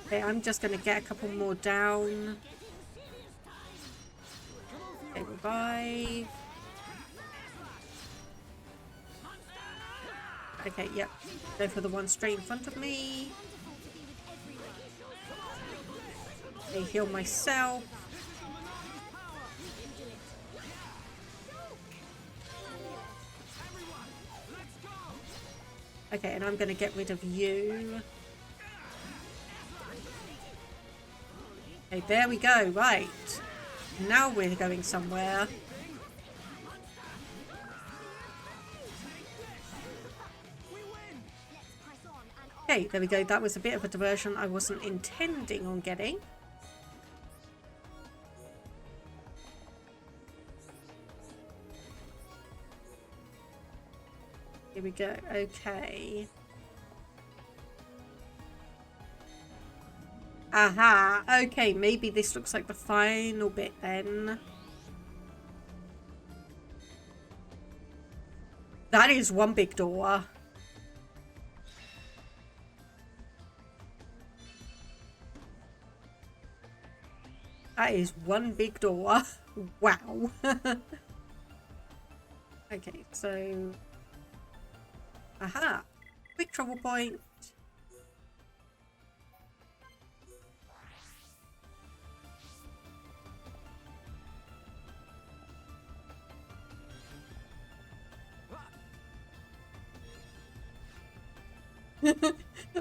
Okay, I'm just going to get a couple more down. Okay, revive. Okay, yep. Go for the one straight in front of me. Okay, heal myself. Okay, and I'm going to get rid of you. Okay, there we go. Right. Now we're going somewhere. Okay, there we go. That was a bit of a diversion I wasn't intending on getting. Here we go. Okay. Aha. Okay, maybe this looks like the final bit then. That is one big door. That is one big door. Wow. Okay, so... Aha! Quick travel point.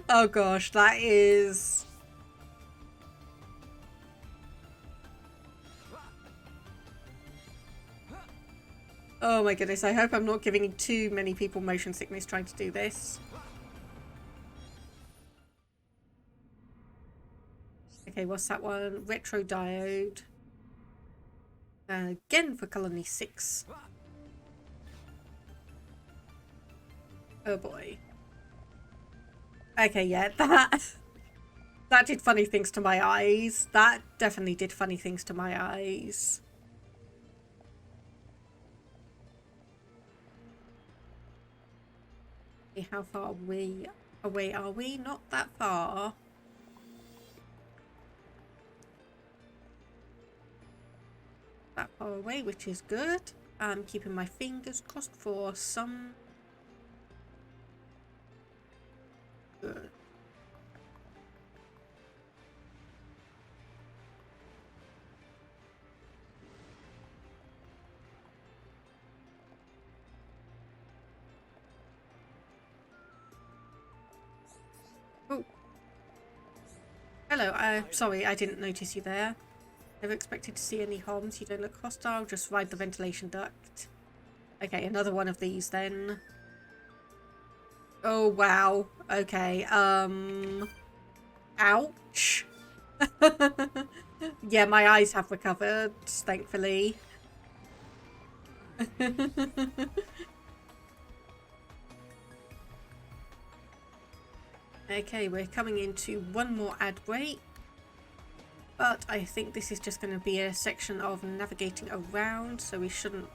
Oh gosh, that is... Oh my goodness, I hope I'm not giving too many people motion sickness trying to do this. Okay, what's that one? Retro diode. Again for colony 6. Oh boy. Okay, yeah, that did funny things to my eyes. That definitely did funny things to my eyes. Okay, how far away are we? Not that far. That far away, which is good. I'm keeping my fingers crossed for some good. Oh. Hello, sorry, I didn't notice you there. Never expected to see any harms. You don't look hostile. Just ride the ventilation duct. Okay, another one of these then. Oh, wow. Okay, ouch. Yeah, my eyes have recovered, thankfully. Okay, we're coming into one more ad break. But I think this is just going to be a section of navigating around, so we shouldn't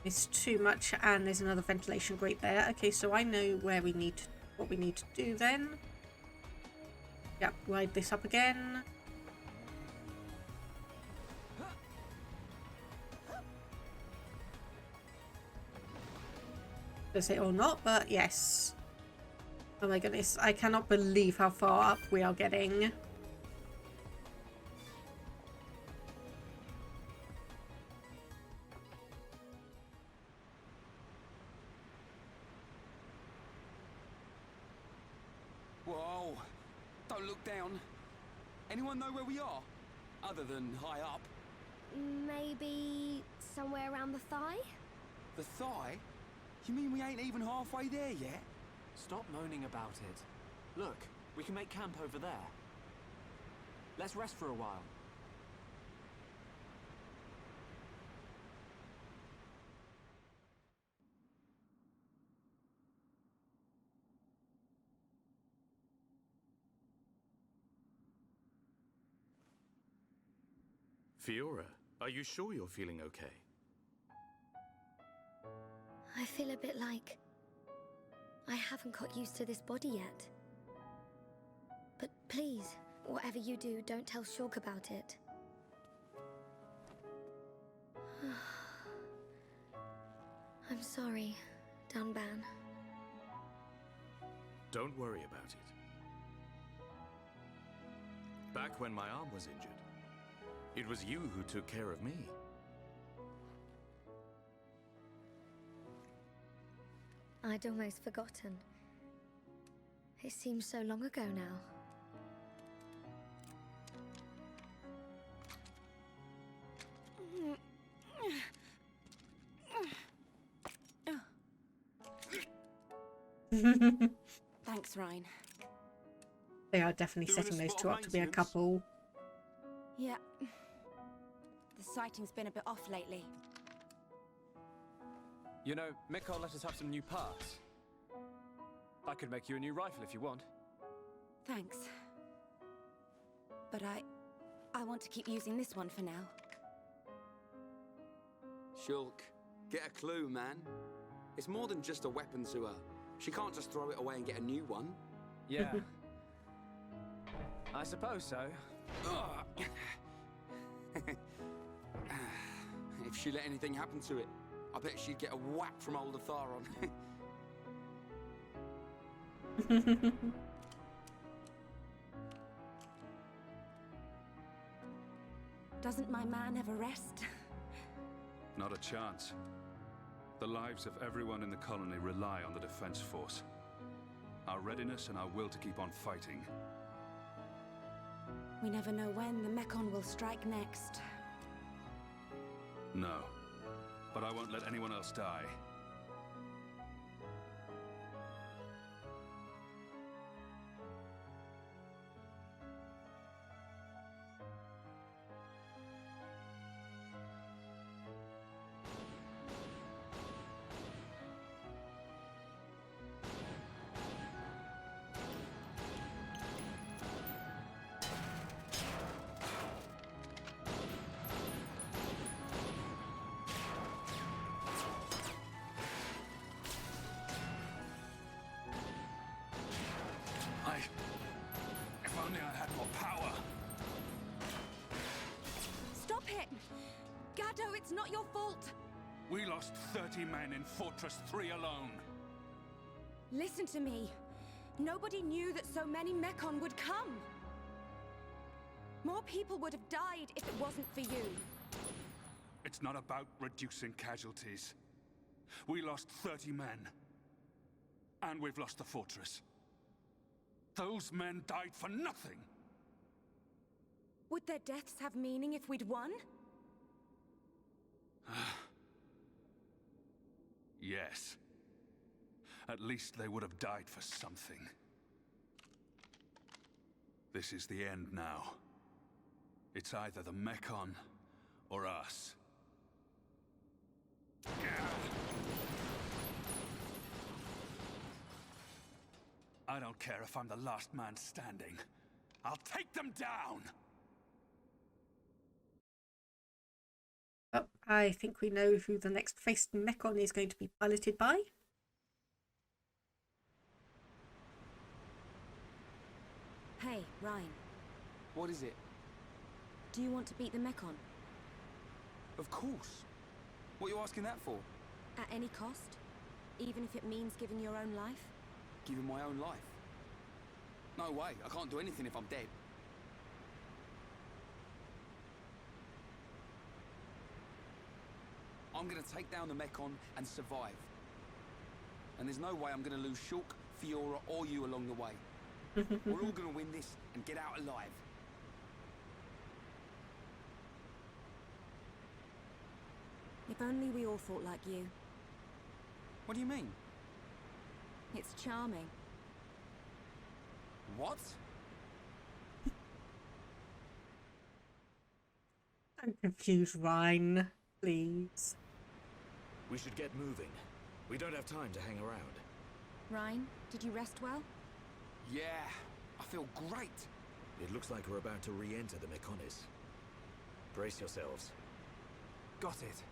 miss too much. And there's another ventilation grate there. Okay, so I know where we need, what we need to do then. Yep, ride this up again. Does it or not, but yes. Oh my goodness, I cannot believe how far up we are getting. Whoa! Don't look down. Anyone know where we are? Other than high up? Maybe somewhere around the thigh? The thigh? You mean we ain't even halfway there yet? Stop moaning about it. Look, we can make camp over there. Let's rest for a while. Fiora, are you sure you're feeling okay? I feel a bit like I haven't got used to this body yet. But please, whatever you do, don't tell Shulk about it. I'm sorry, Dunban. Don't worry about it. Back when my arm was injured, it was you who took care of me. I'd almost forgotten. It seems so long ago now. Thanks, Ryan. They are definitely setting those two up to be a couple. Yeah. The sighting's been a bit off lately. You know, Mechon let us have some new parts. I could make you a new rifle if you want. Thanks. But I want to keep using this one for now. Shulk, get a clue, man. It's more than just a weapon to her. She can't just throw it away and get a new one. Yeah. I suppose so. If she let anything happen to it, I bet she'd get a whack from old Atharon. Doesn't my man ever rest? Not a chance. The lives of everyone in the colony rely on the defense force. Our readiness and our will to keep on fighting. We never know when the Mechon will strike next. No. But I won't let anyone else die. If only I had more power. Stop it! Gado, it's not your fault! We lost 30 men in Fortress 3 alone. Listen to me. Nobody knew that so many Mechon would come. More people would have died if it wasn't for you. It's not about reducing casualties. We lost 30 men. And we've lost the fortress. Those men died for nothing! Would their deaths have meaning if we'd won? Yes. At least they would have died for something. This is the end now. It's either the Mechon or us. I don't care if I'm the last man standing. I'll take them down! Oh, I think we know who the next faced Mechon is going to be piloted by. Hey, Ryan. What is it? Do you want to beat the Mechon? Of course. What are you asking that for? At any cost? Even if it means giving your own life? Giving my own life? No way. I can't do anything if I'm dead. I'm gonna take down the Mechon and survive. And there's no way I'm gonna lose Shulk, Fiora, or you along the way. We're all gonna win this and get out alive. If only we all thought like you. What do you mean? It's charming. What? Don't confuse Ryan, please. We should get moving. We don't have time to hang around. Ryan, did you rest well? Yeah, I feel great. It looks like we're about to re-enter the Mechonis. Brace yourselves. Got it.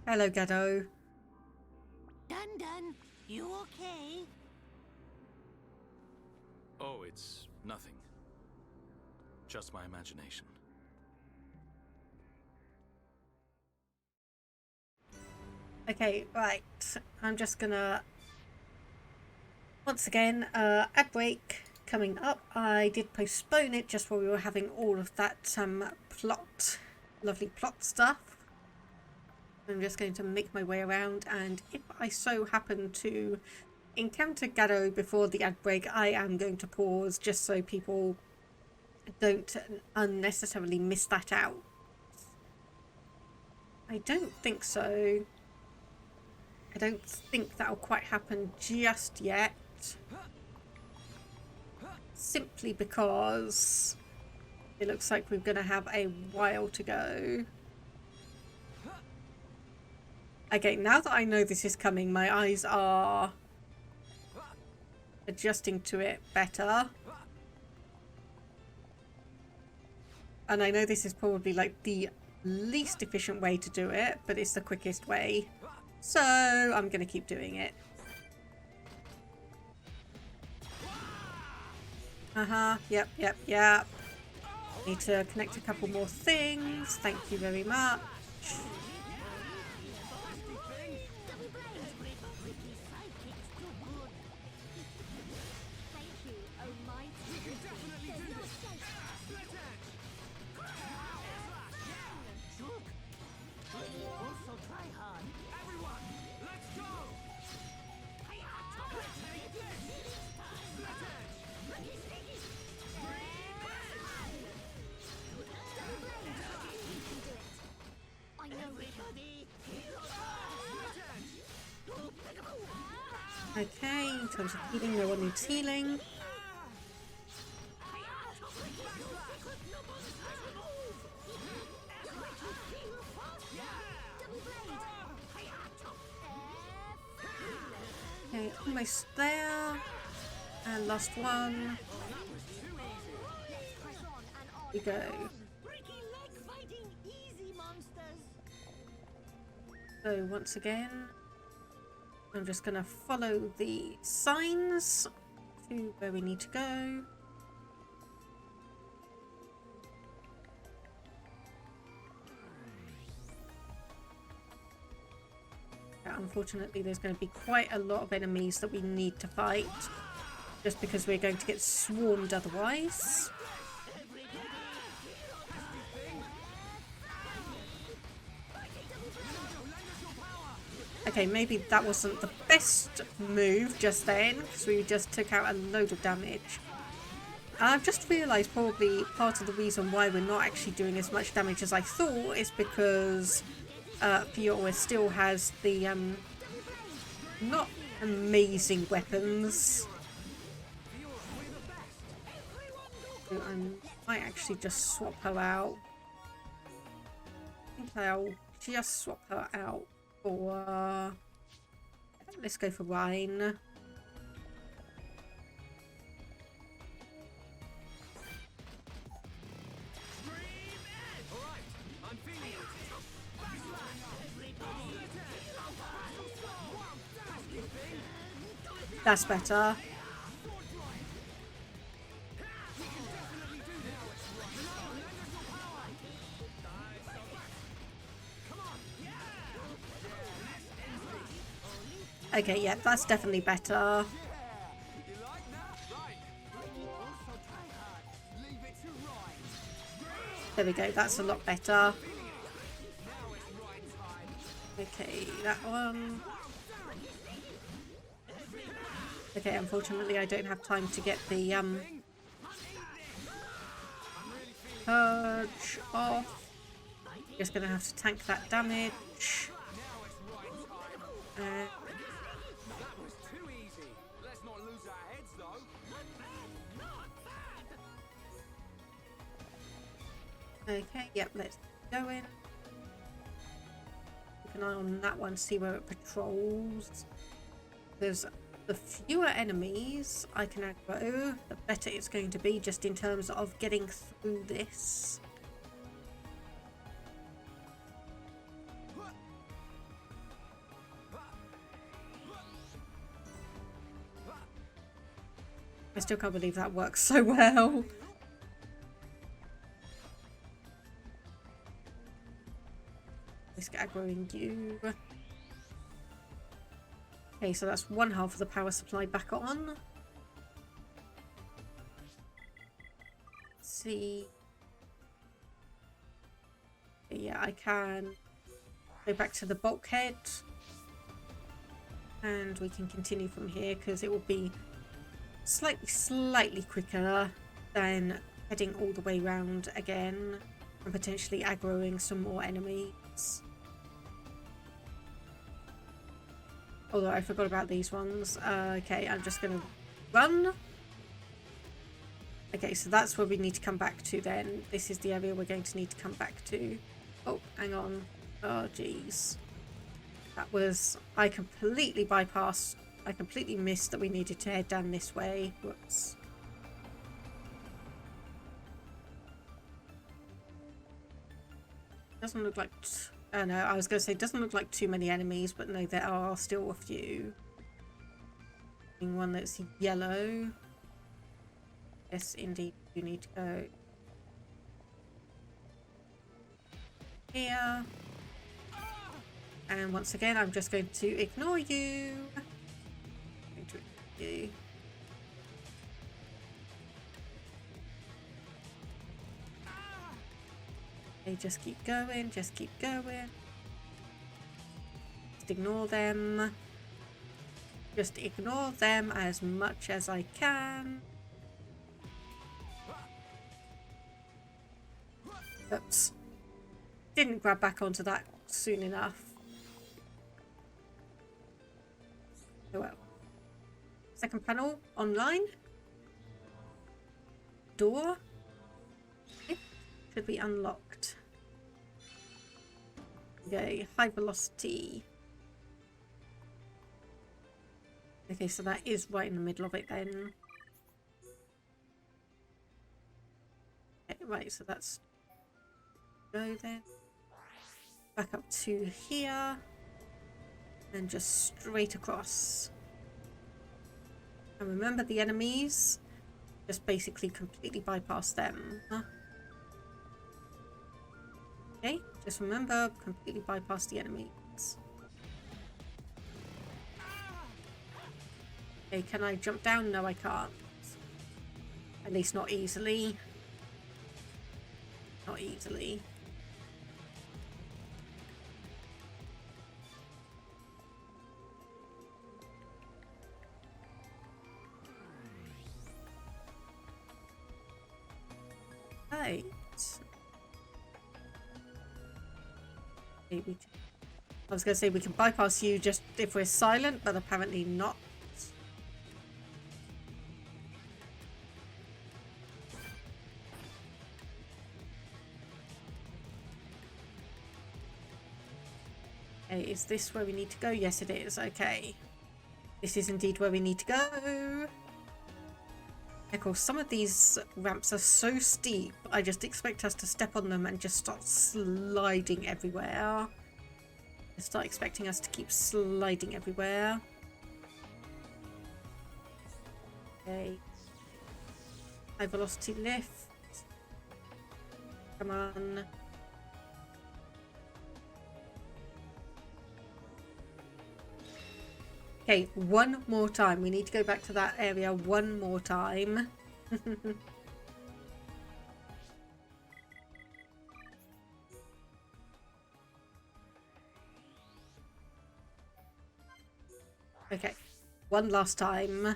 Hello, Gado. Dun, you okay? Oh, it's nothing. Just my imagination. Okay, right. I'm just gonna... Once again, ad break coming up. I did postpone it just while we were having all of that lovely plot stuff. I'm just going to make my way around, and if I so happen to encounter Gado before the ad break, I am going to pause just so people don't unnecessarily miss that out. I don't think so. I don't think that'll quite happen just yet. Simply because it looks like we're going to have a while to go. Okay, now that I know this is coming, my eyes are adjusting to it better. And I know this is probably like the least efficient way to do it, but it's the quickest way. So I'm going to keep doing it. Yep. Need to connect a couple more things. Thank you very much. Okay, in terms of healing, no one needs healing. Okay, almost there. And last one. Here we go. So once again, I'm just going to follow the signs to where we need to go. Unfortunately, there's going to be quite a lot of enemies that we need to fight, just because we're going to get swarmed otherwise. Okay, maybe that wasn't the best move just then, because we just took out a load of damage. I've just realised probably part of the reason why we're not actually doing as much damage as I thought is because Fiora still has the not amazing weapons. So I might actually just swap her out. I think I'll just swap her out for... let's go for Rhine. That's better. Okay, yeah, that's definitely better. There we go, that's a lot better. Okay, that one. Okay, unfortunately I don't have time to get the purge off. Just gonna have to tank that damage. Okay, yep, let's go in. Keep an eye on that one, see where it patrols. There's the fewer enemies I can aggro, the better it's going to be just in terms of getting through this. I still can't believe that works so well. Let's get aggroing you. Okay, so that's one half of the power supply back on. Let's see. Yeah, I can Go back to the bulkhead. And we can continue from here because it will be slightly quicker than heading all the way round again and potentially aggroing some more enemies. Although I forgot about these ones. Okay, I'm just gonna run. Okay, so that's where we need to come back to then. This is the area we're going to need to come back to. Oh, hang on. Oh, jeez. That was... I completely bypassed... I completely missed that we needed to head down this way. Whoops. Doesn't look like... Oh no, I was going to say doesn't look like too many enemies, but no, there are still a few. One that's yellow. Yes, indeed, you need to go here. And once again, I'm just going to ignore you. I'm going to ignore you. Okay, just keep going, just keep going. Just ignore them. Just ignore them as much as I can. Oops. Didn't grab back onto that soon enough. Oh well. Second panel, online. Door. It should be unlocked. Okay, high velocity. Okay, so that is right in the middle of it then. Okay, right, so that's... Go then. Back up to here. And just straight across. And remember the enemies. Just basically completely bypass them. Okay, just remember, completely bypass the enemies. Okay, can I jump down? No, I can't. At least not easily. Not easily. Right. Okay, I was going to say we can bypass you just if we're silent, but apparently not. Okay, is this where we need to go? Yes, it is. Okay. This is indeed where we need to go. Of course, some of these ramps are so steep, I just expect us to step on them and just start sliding everywhere. I start expecting us to keep sliding everywhere. Okay. High velocity lift. Come on. Okay, one more time. We need to go back to that area one more time. Okay, one last time.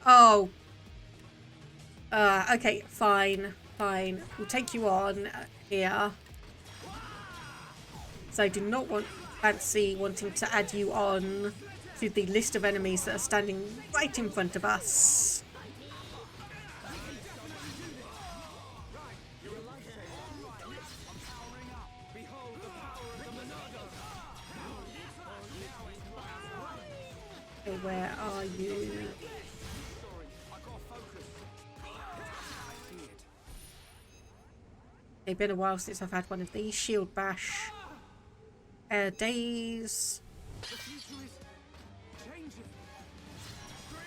Oh. Okay, fine. Fine. We'll take you on here. So I do not fancy wanting to add you on to the list of enemies that are standing right in front of us. Okay, where are you? It's been a while since I've had one of these. Shield bash. Days.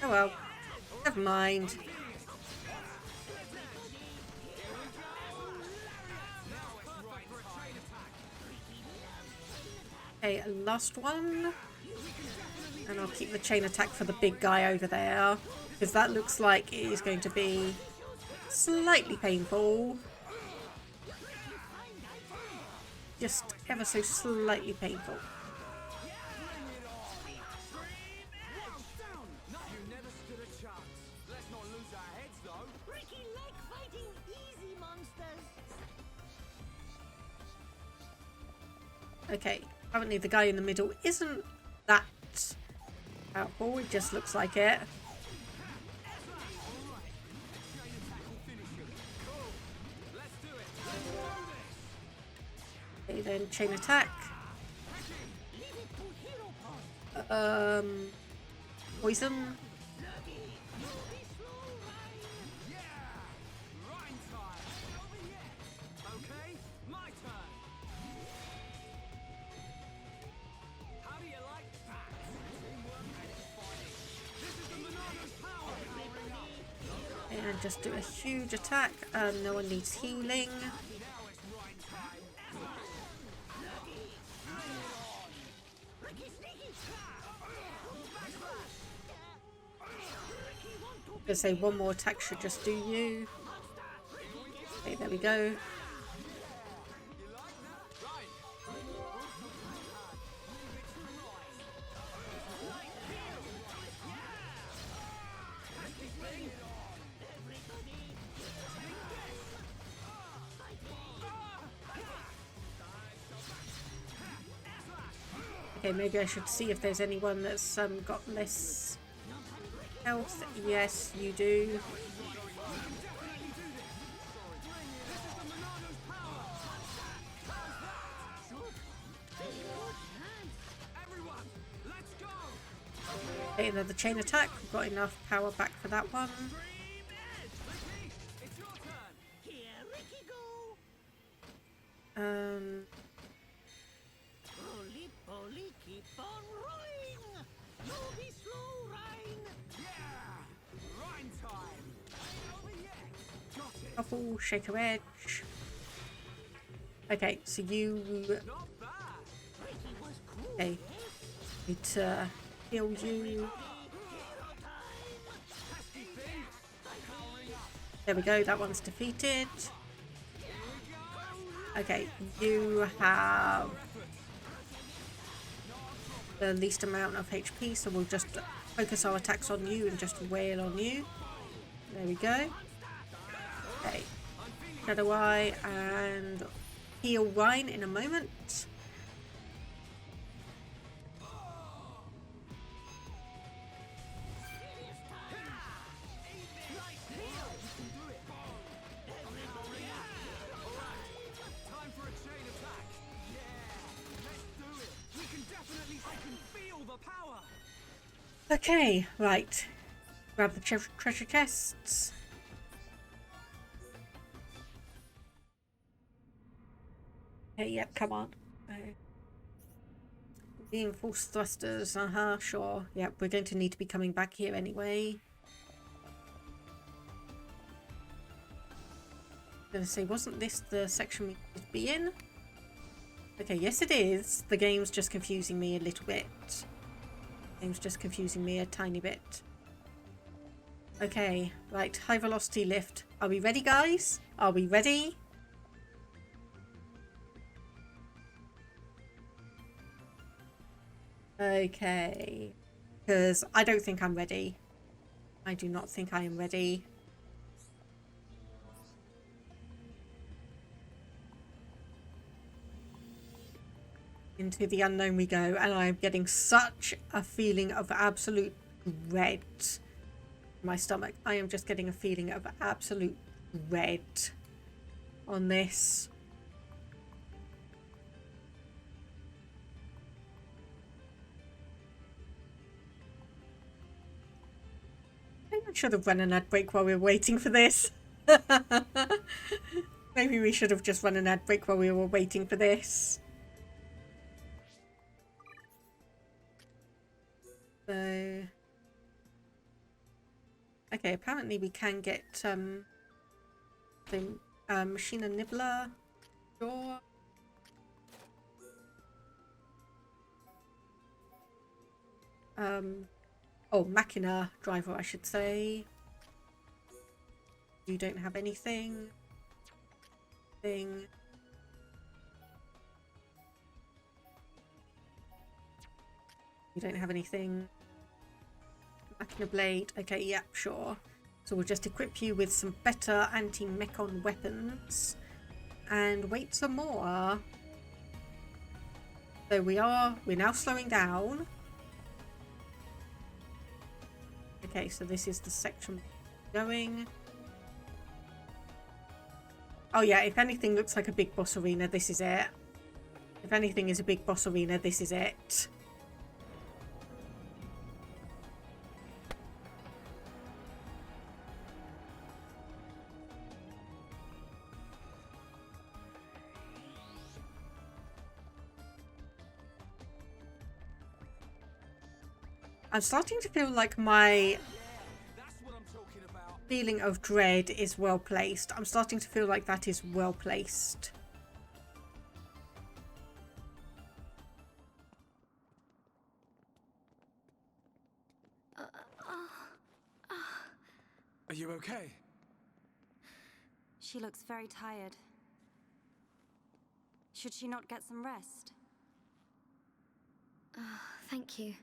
Oh well. Never mind. Okay, last one. And I'll keep the chain attack for the big guy over there, because that looks like it is going to be slightly painful. Just ever so slightly painful. Okay, apparently the guy in the middle isn't that powerful, it just looks like it. Okay, then chain attack. Poison. And just do a huge attack. No one needs healing. I'm gonna say one more attack should just do you. Okay, there we go. Okay, maybe I should see if there's anyone that's got less health. Yes, you do. Okay, another chain attack. We've got enough power back for that one. Keep on rolling! No be slow, Rhine! Yeah! Rhine time! Ain't over yet! Got it! Couple, shaker edge. Okay, so you... Okay. Need to heal you. There we go, that one's defeated. Okay, you have the least amount of HP, so we'll just focus our attacks on you and just wail on you. There we go. Okay. Shadow Eye and heal Rhine in a moment. Okay, right. Grab the treasure chests. Okay, yep, come on. Reinforced thrusters, sure. Yep, we're going to need to be coming back here anyway. I'm gonna say, wasn't this the section we would be in? Okay, yes it is. The game's just confusing me a little bit. Game's just confusing me a tiny bit. Okay, right, high velocity lift. Are we ready, guys? Are we ready? Okay, because I don't think I'm ready. I do not think I am ready. Into the unknown we go, and I am getting such a feeling of absolute dread in my stomach. I am just getting a feeling of absolute dread on this. Maybe I should have run an ad break while we were waiting for this. Maybe we should have just run an ad break while we were waiting for this. So, okay, apparently we can get the Machina Nibbler door. Machina driver, I should say. You don't have anything. You don't have anything. Machina blade. Okay, yeah, sure. So we'll just equip you with some better anti-Mechon weapons and wait some more. So we're now slowing down. Okay, so this is the section going. Oh yeah, if anything looks like a big boss arena, this is it. If anything is a big boss arena, this is it. I'm starting to feel like my feeling of dread is well placed. I'm starting to feel like that is well placed. Are you okay? She looks very tired. Should she not get some rest? Thank you.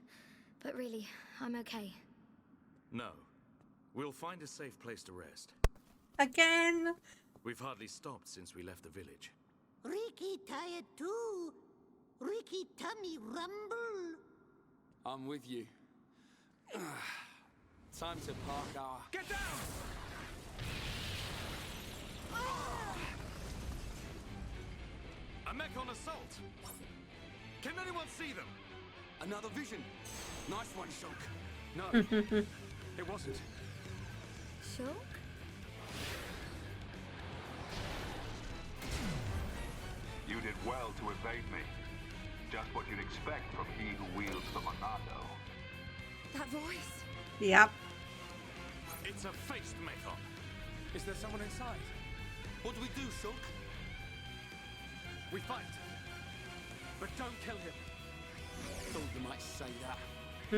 But really, I'm okay. No. We'll find a safe place to rest. Again? We've hardly stopped since we left the village. Ricky tired too. Ricky tummy rumble. I'm with you. Time to park our... Get down! A Mechon assault! Can anyone see them? Another vision. Nice one, Shulk. No, it wasn't. Shulk? You did well to evade me. Just what you'd expect from he who wields the Monado. That voice. Yep. It's a faced Mechon. Is there someone inside? What do we do, Shulk? We fight. But don't kill him. Thought you might say that. I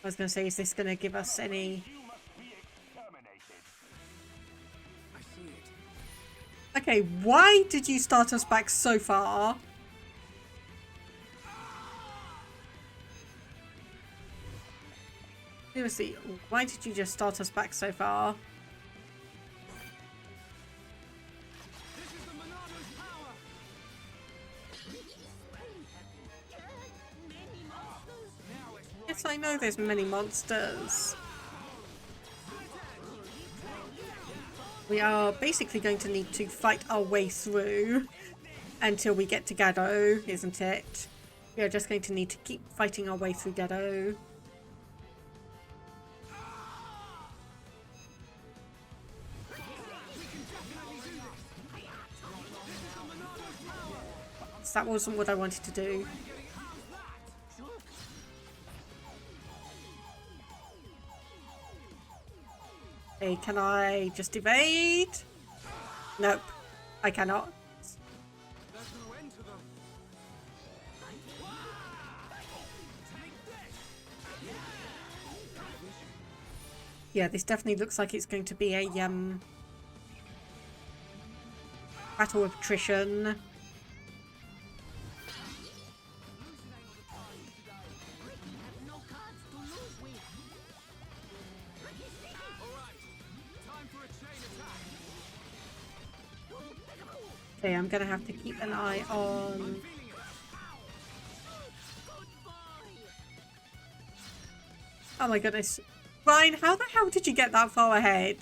was going to say, is this going to give us any... I see it. Okay, why did you start us back so far? Seriously, why did you just start us back so far? Yes, I know there's many monsters. We are basically going to need to fight our way through until we get to Gado, isn't it? We are just going to need to keep fighting our way through Gado. That wasn't what I wanted to do. Hey, can I just evade? Nope, I cannot. Yeah, this definitely looks like it's going to be a battle of attrition. Okay, I'm gonna have to keep an eye on... Oh my goodness. Ryan, how the hell did you get that far ahead?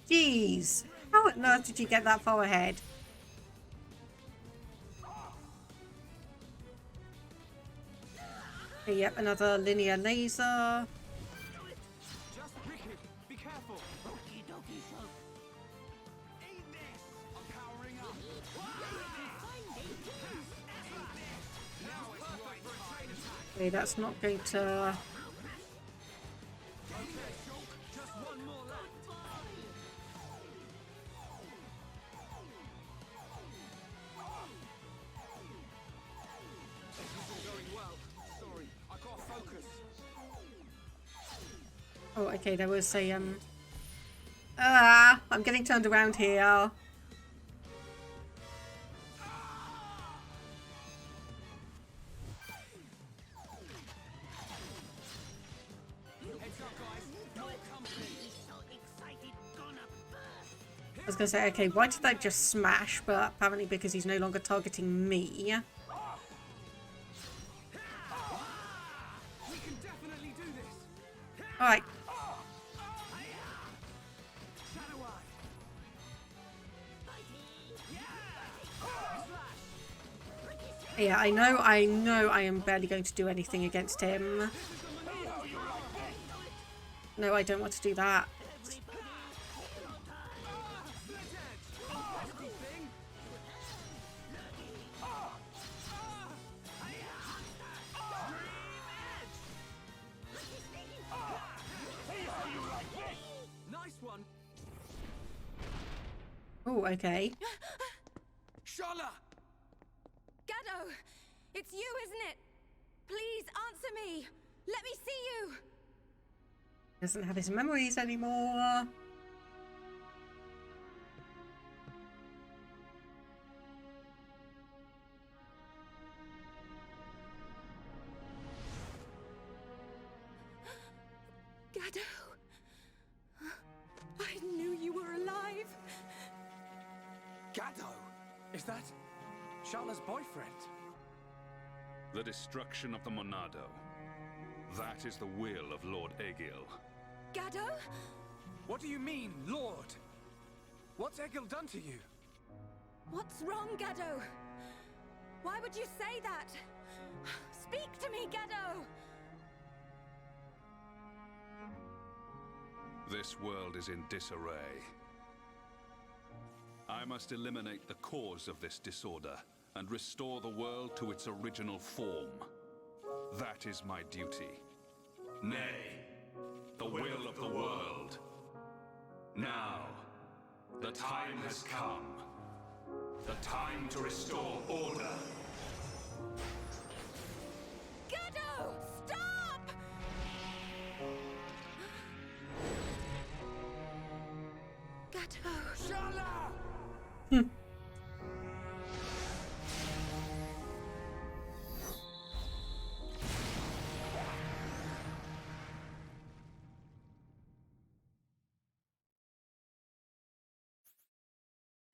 Jeez. How on earth did you get that far ahead? Okay, yep, another linear laser. Just Ricky, be careful. Okay, that's not going to... Oh, okay, there was a, I'm getting turned around here. I was gonna say, okay, why did that just smash? But apparently because he's no longer targeting me. Alright. Yeah, I know I am barely going to do anything against him. No, I don't want to do that. Oh, okay. Shala! Gado! It's you, isn't it? Please answer me! Let me see you! Doesn't have his memories anymore. Gado! I knew you were alive! Gado! Is that Shala's boyfriend? The destruction of the Monado. That is the will of Lord Aegil. Gado? What do you mean, Lord? What's Aegil done to you? What's wrong, Gado? Why would you say that? Speak to me, Gado! This world is in disarray. I must eliminate the cause of this disorder and restore the world to its original form. That is my duty. Nay, the will of the world. Now, the time has come. The time to restore order. Gado! Stop! Gado! Shala!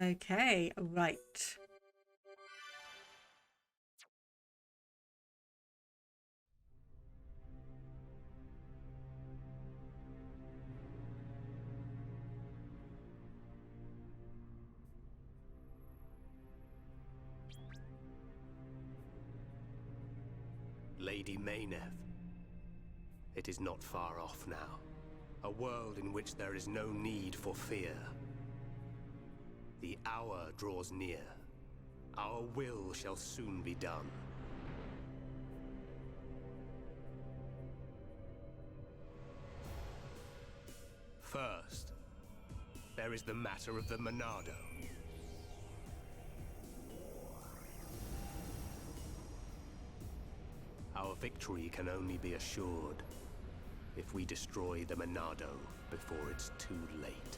Okay, right. Lady Mayneth. It is not far off now. A world in which there is no need for fear. The hour draws near. Our will shall soon be done. First, there is the matter of the Monado. Our victory can only be assured if we destroy the Monado before it's too late.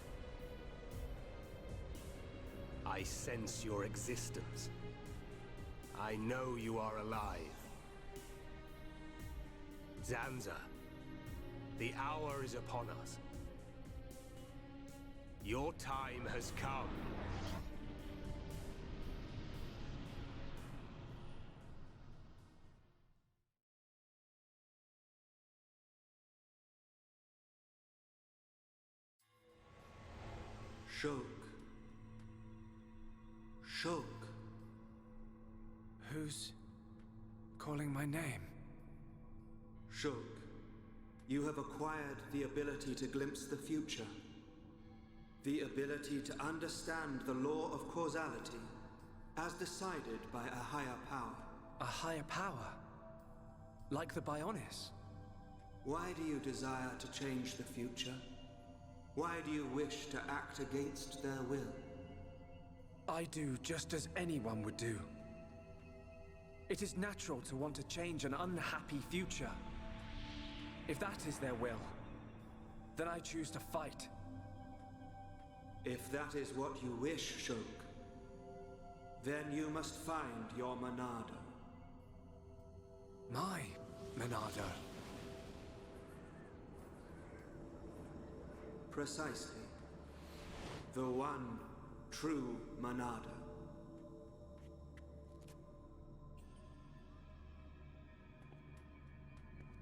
I sense your existence. I know you are alive. Zanza, the hour is upon us. Your time has come. Shulk. Shulk. Who's calling my name? Shulk, you have acquired the ability to glimpse the future. The ability to understand the law of causality as decided by a higher power. A higher power? Like the Bionis? Why do you desire to change the future? Why do you wish to act against their will? I do just as anyone would do. It is natural to want to change an unhappy future. If that is their will, Then I choose to fight. If that is what you wish, Shulk, then you must find your Monado. My Monado. Precisely. The one true Monado.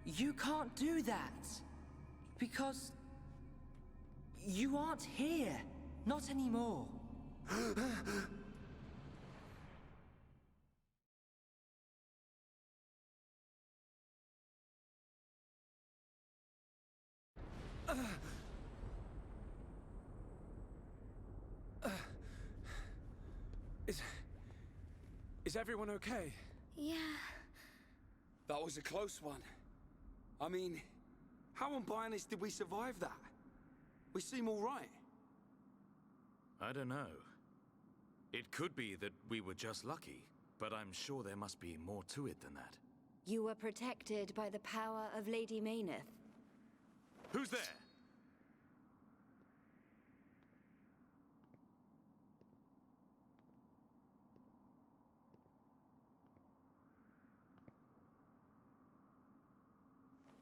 You can't do that. Because... you aren't here. Not anymore. Is everyone okay? Yeah. That was a close one. I mean, how on Bionis did we survive that? We seem all right. I don't know. It could be that we were just lucky, but I'm sure there must be more to it than that. You were protected by the power of Lady Mayneth. Who's there?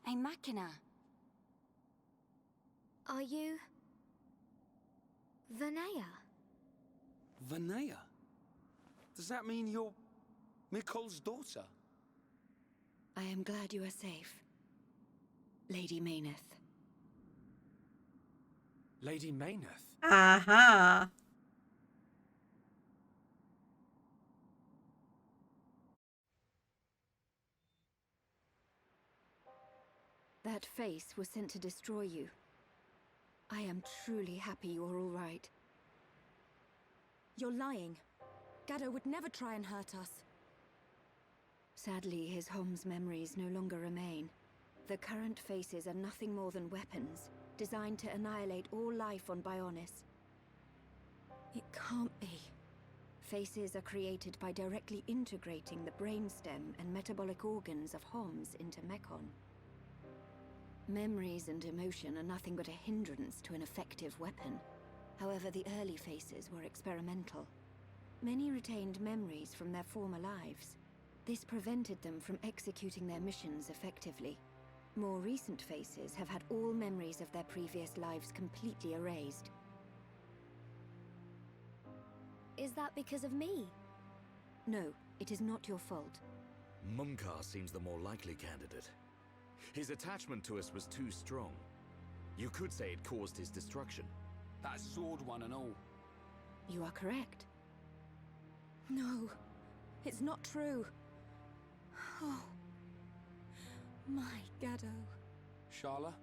A Machina. Are you... Vanea? Vanea? Does that mean you're Mikol's daughter? I am glad you are safe. Lady Mayneth. Lady Mayneth? Aha! That face was sent to destroy you. I am truly happy you're all right. You're lying. Gaddo would never try and hurt us. Sadly, his Hom's memories no longer remain. The current faces are nothing more than weapons, designed to annihilate all life on Bionis. It can't be. Faces are created by directly integrating the brainstem and metabolic organs of Homs into Mechon. Memories and emotion are nothing but a hindrance to an effective weapon. However, the early faces were experimental. Many retained memories from their former lives. This prevented them from executing their missions effectively. More recent faces have had all memories of their previous lives completely erased. Is that because of me? No, it is not your fault. Mumkar seems the more likely candidate. His attachment to us was too strong. You could say it caused his destruction. That sword one and all. You are correct. No, it's not true. Oh, my Gaddo. Sharla?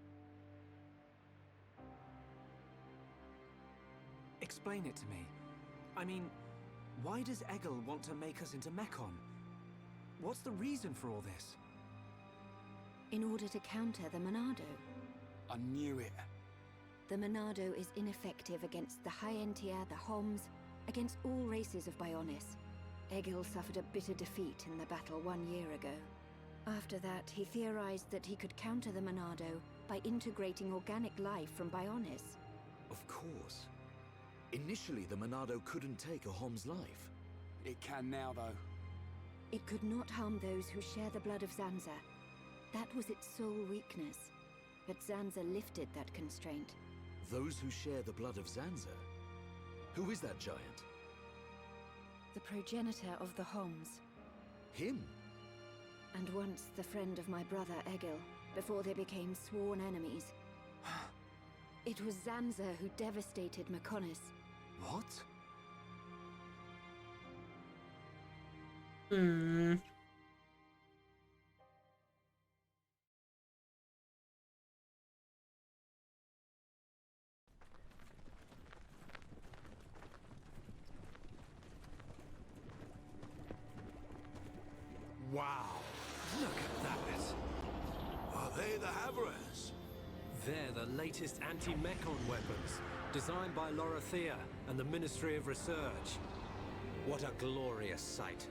Explain it to me. I mean, why does Egil want to make us into Mechon? What's the reason for all this? In order to counter the Monado. I knew it. The Monado is ineffective against the High Tier, the Homs, against all races of Bionis. Egil suffered a bitter defeat in the battle 1 year ago. After that, he theorized that he could counter the Monado by integrating organic life from Bionis. Of course. Initially, the Monado couldn't take a Hom's life. It can now, though. It could not harm those who share the blood of Zanza. That was its sole weakness. But Zanza lifted that constraint. Those who share the blood of Zanza? Who is that giant? The progenitor of the Homs. Him? And once the friend of my brother Egil, before they became sworn enemies. It was Zanza who devastated Mechonis. What? Wow, look at that! Are they the Havres? They're the latest anti-Mechon weapons, designed by Lorothea and the Ministry of Research. What a glorious sight.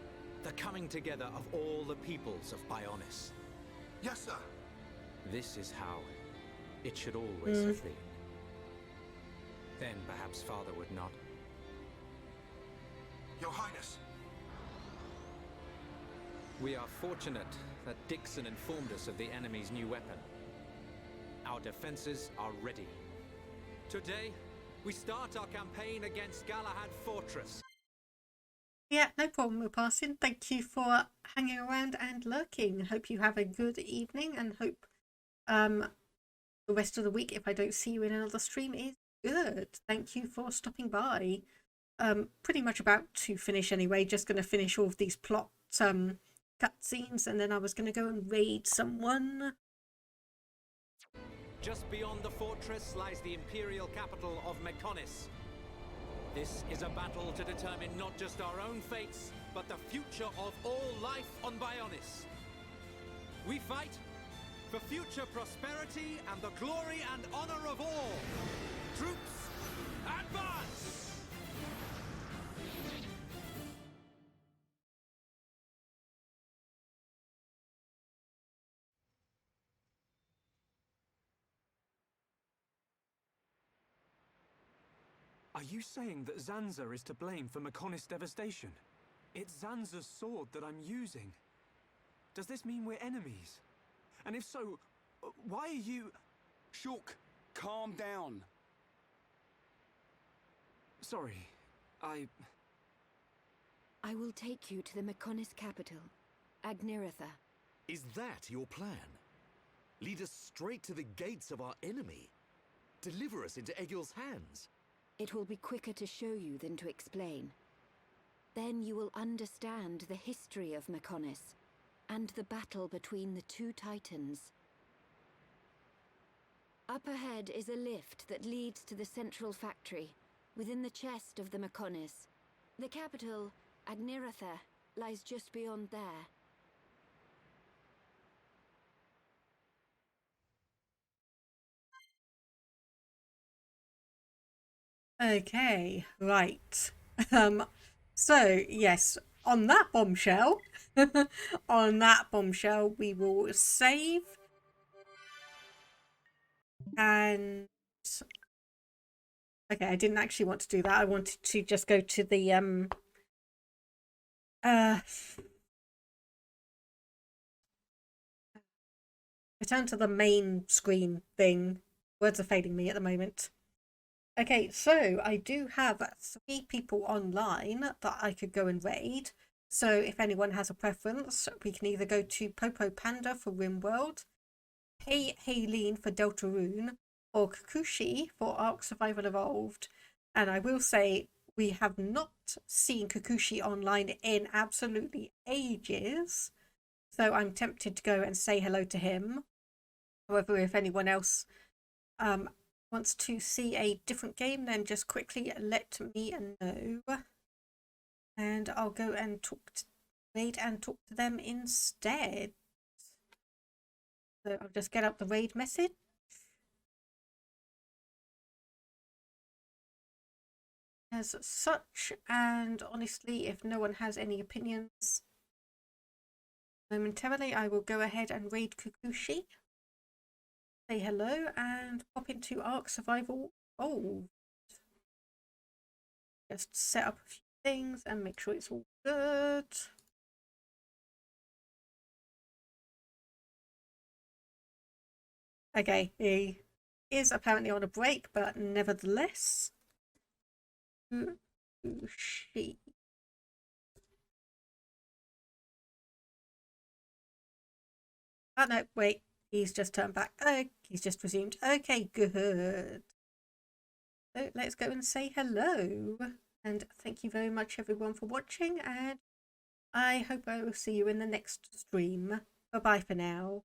The coming together of all the peoples of Bionis. Yes, sir. This is how it should always have been. Then perhaps Father would not. Your Highness! We are fortunate that Dixon informed us of the enemy's new weapon. Our defenses are ready. Today, we start our campaign against Galahad Fortress. Yeah, no problem with passing. Thank you for hanging around and lurking. Hope you have a good evening and hope the rest of the week, if I don't see you in another stream, is good. Thank you for stopping by. Pretty much about to finish anyway. Just going to finish all of these plot cutscenes and then I was going to go and raid someone. Just beyond the fortress lies the imperial capital of Mechonis. This is a battle to determine not just our own fates, but the future of all life on Bionis. We fight for future prosperity and the glory and honor of all. Troops, advance! Are you saying that Zanza is to blame for Mechonis' devastation? It's Zanza's sword that I'm using. Does this mean we're enemies? And if so, why are you... Shulk, calm down. Sorry, I will take you to the Mechonis capital, Agniratha. Is that your plan? Lead us straight to the gates of our enemy? Deliver us into Egil's hands? It will be quicker to show you than to explain. Then you will understand the history of Mechonis and the battle between the two titans. Up ahead is a lift that leads to the central factory, within the chest of the Mechonis. The capital, Agniratha, lies just beyond there. Okay, right. So yes, on that bombshell, we will save and okay, I didn't actually want to do that. I wanted to just go to the return to the main screen thing. Words are failing me at the moment. Okay, so I do have 3 people online that I could go and raid. So if anyone has a preference, we can either go to Popo Panda for RimWorld, Hey Haylene for Deltarune, or Kikuchi for Ark Survival Evolved. And I will say, we have not seen Kikuchi online in absolutely ages. So I'm tempted to go and say hello to him. However, if anyone else wants to see a different game, then just quickly let me know and I'll go and talk to them instead. So I'll just get up the raid message. As such, and honestly, if no one has any opinions momentarily, I will go ahead and raid Kikuchi. Say hello and pop into Ark Survival Evolved. Just set up a few things and make sure it's all good. Okay, he is apparently on a break, but nevertheless. Kikuchi. Oh no, wait. He's just turned back. Oh, he's just resumed. Okay, good. So let's go and say hello. And thank you very much, everyone, for watching. And I hope I will see you in the next stream. Bye-bye for now.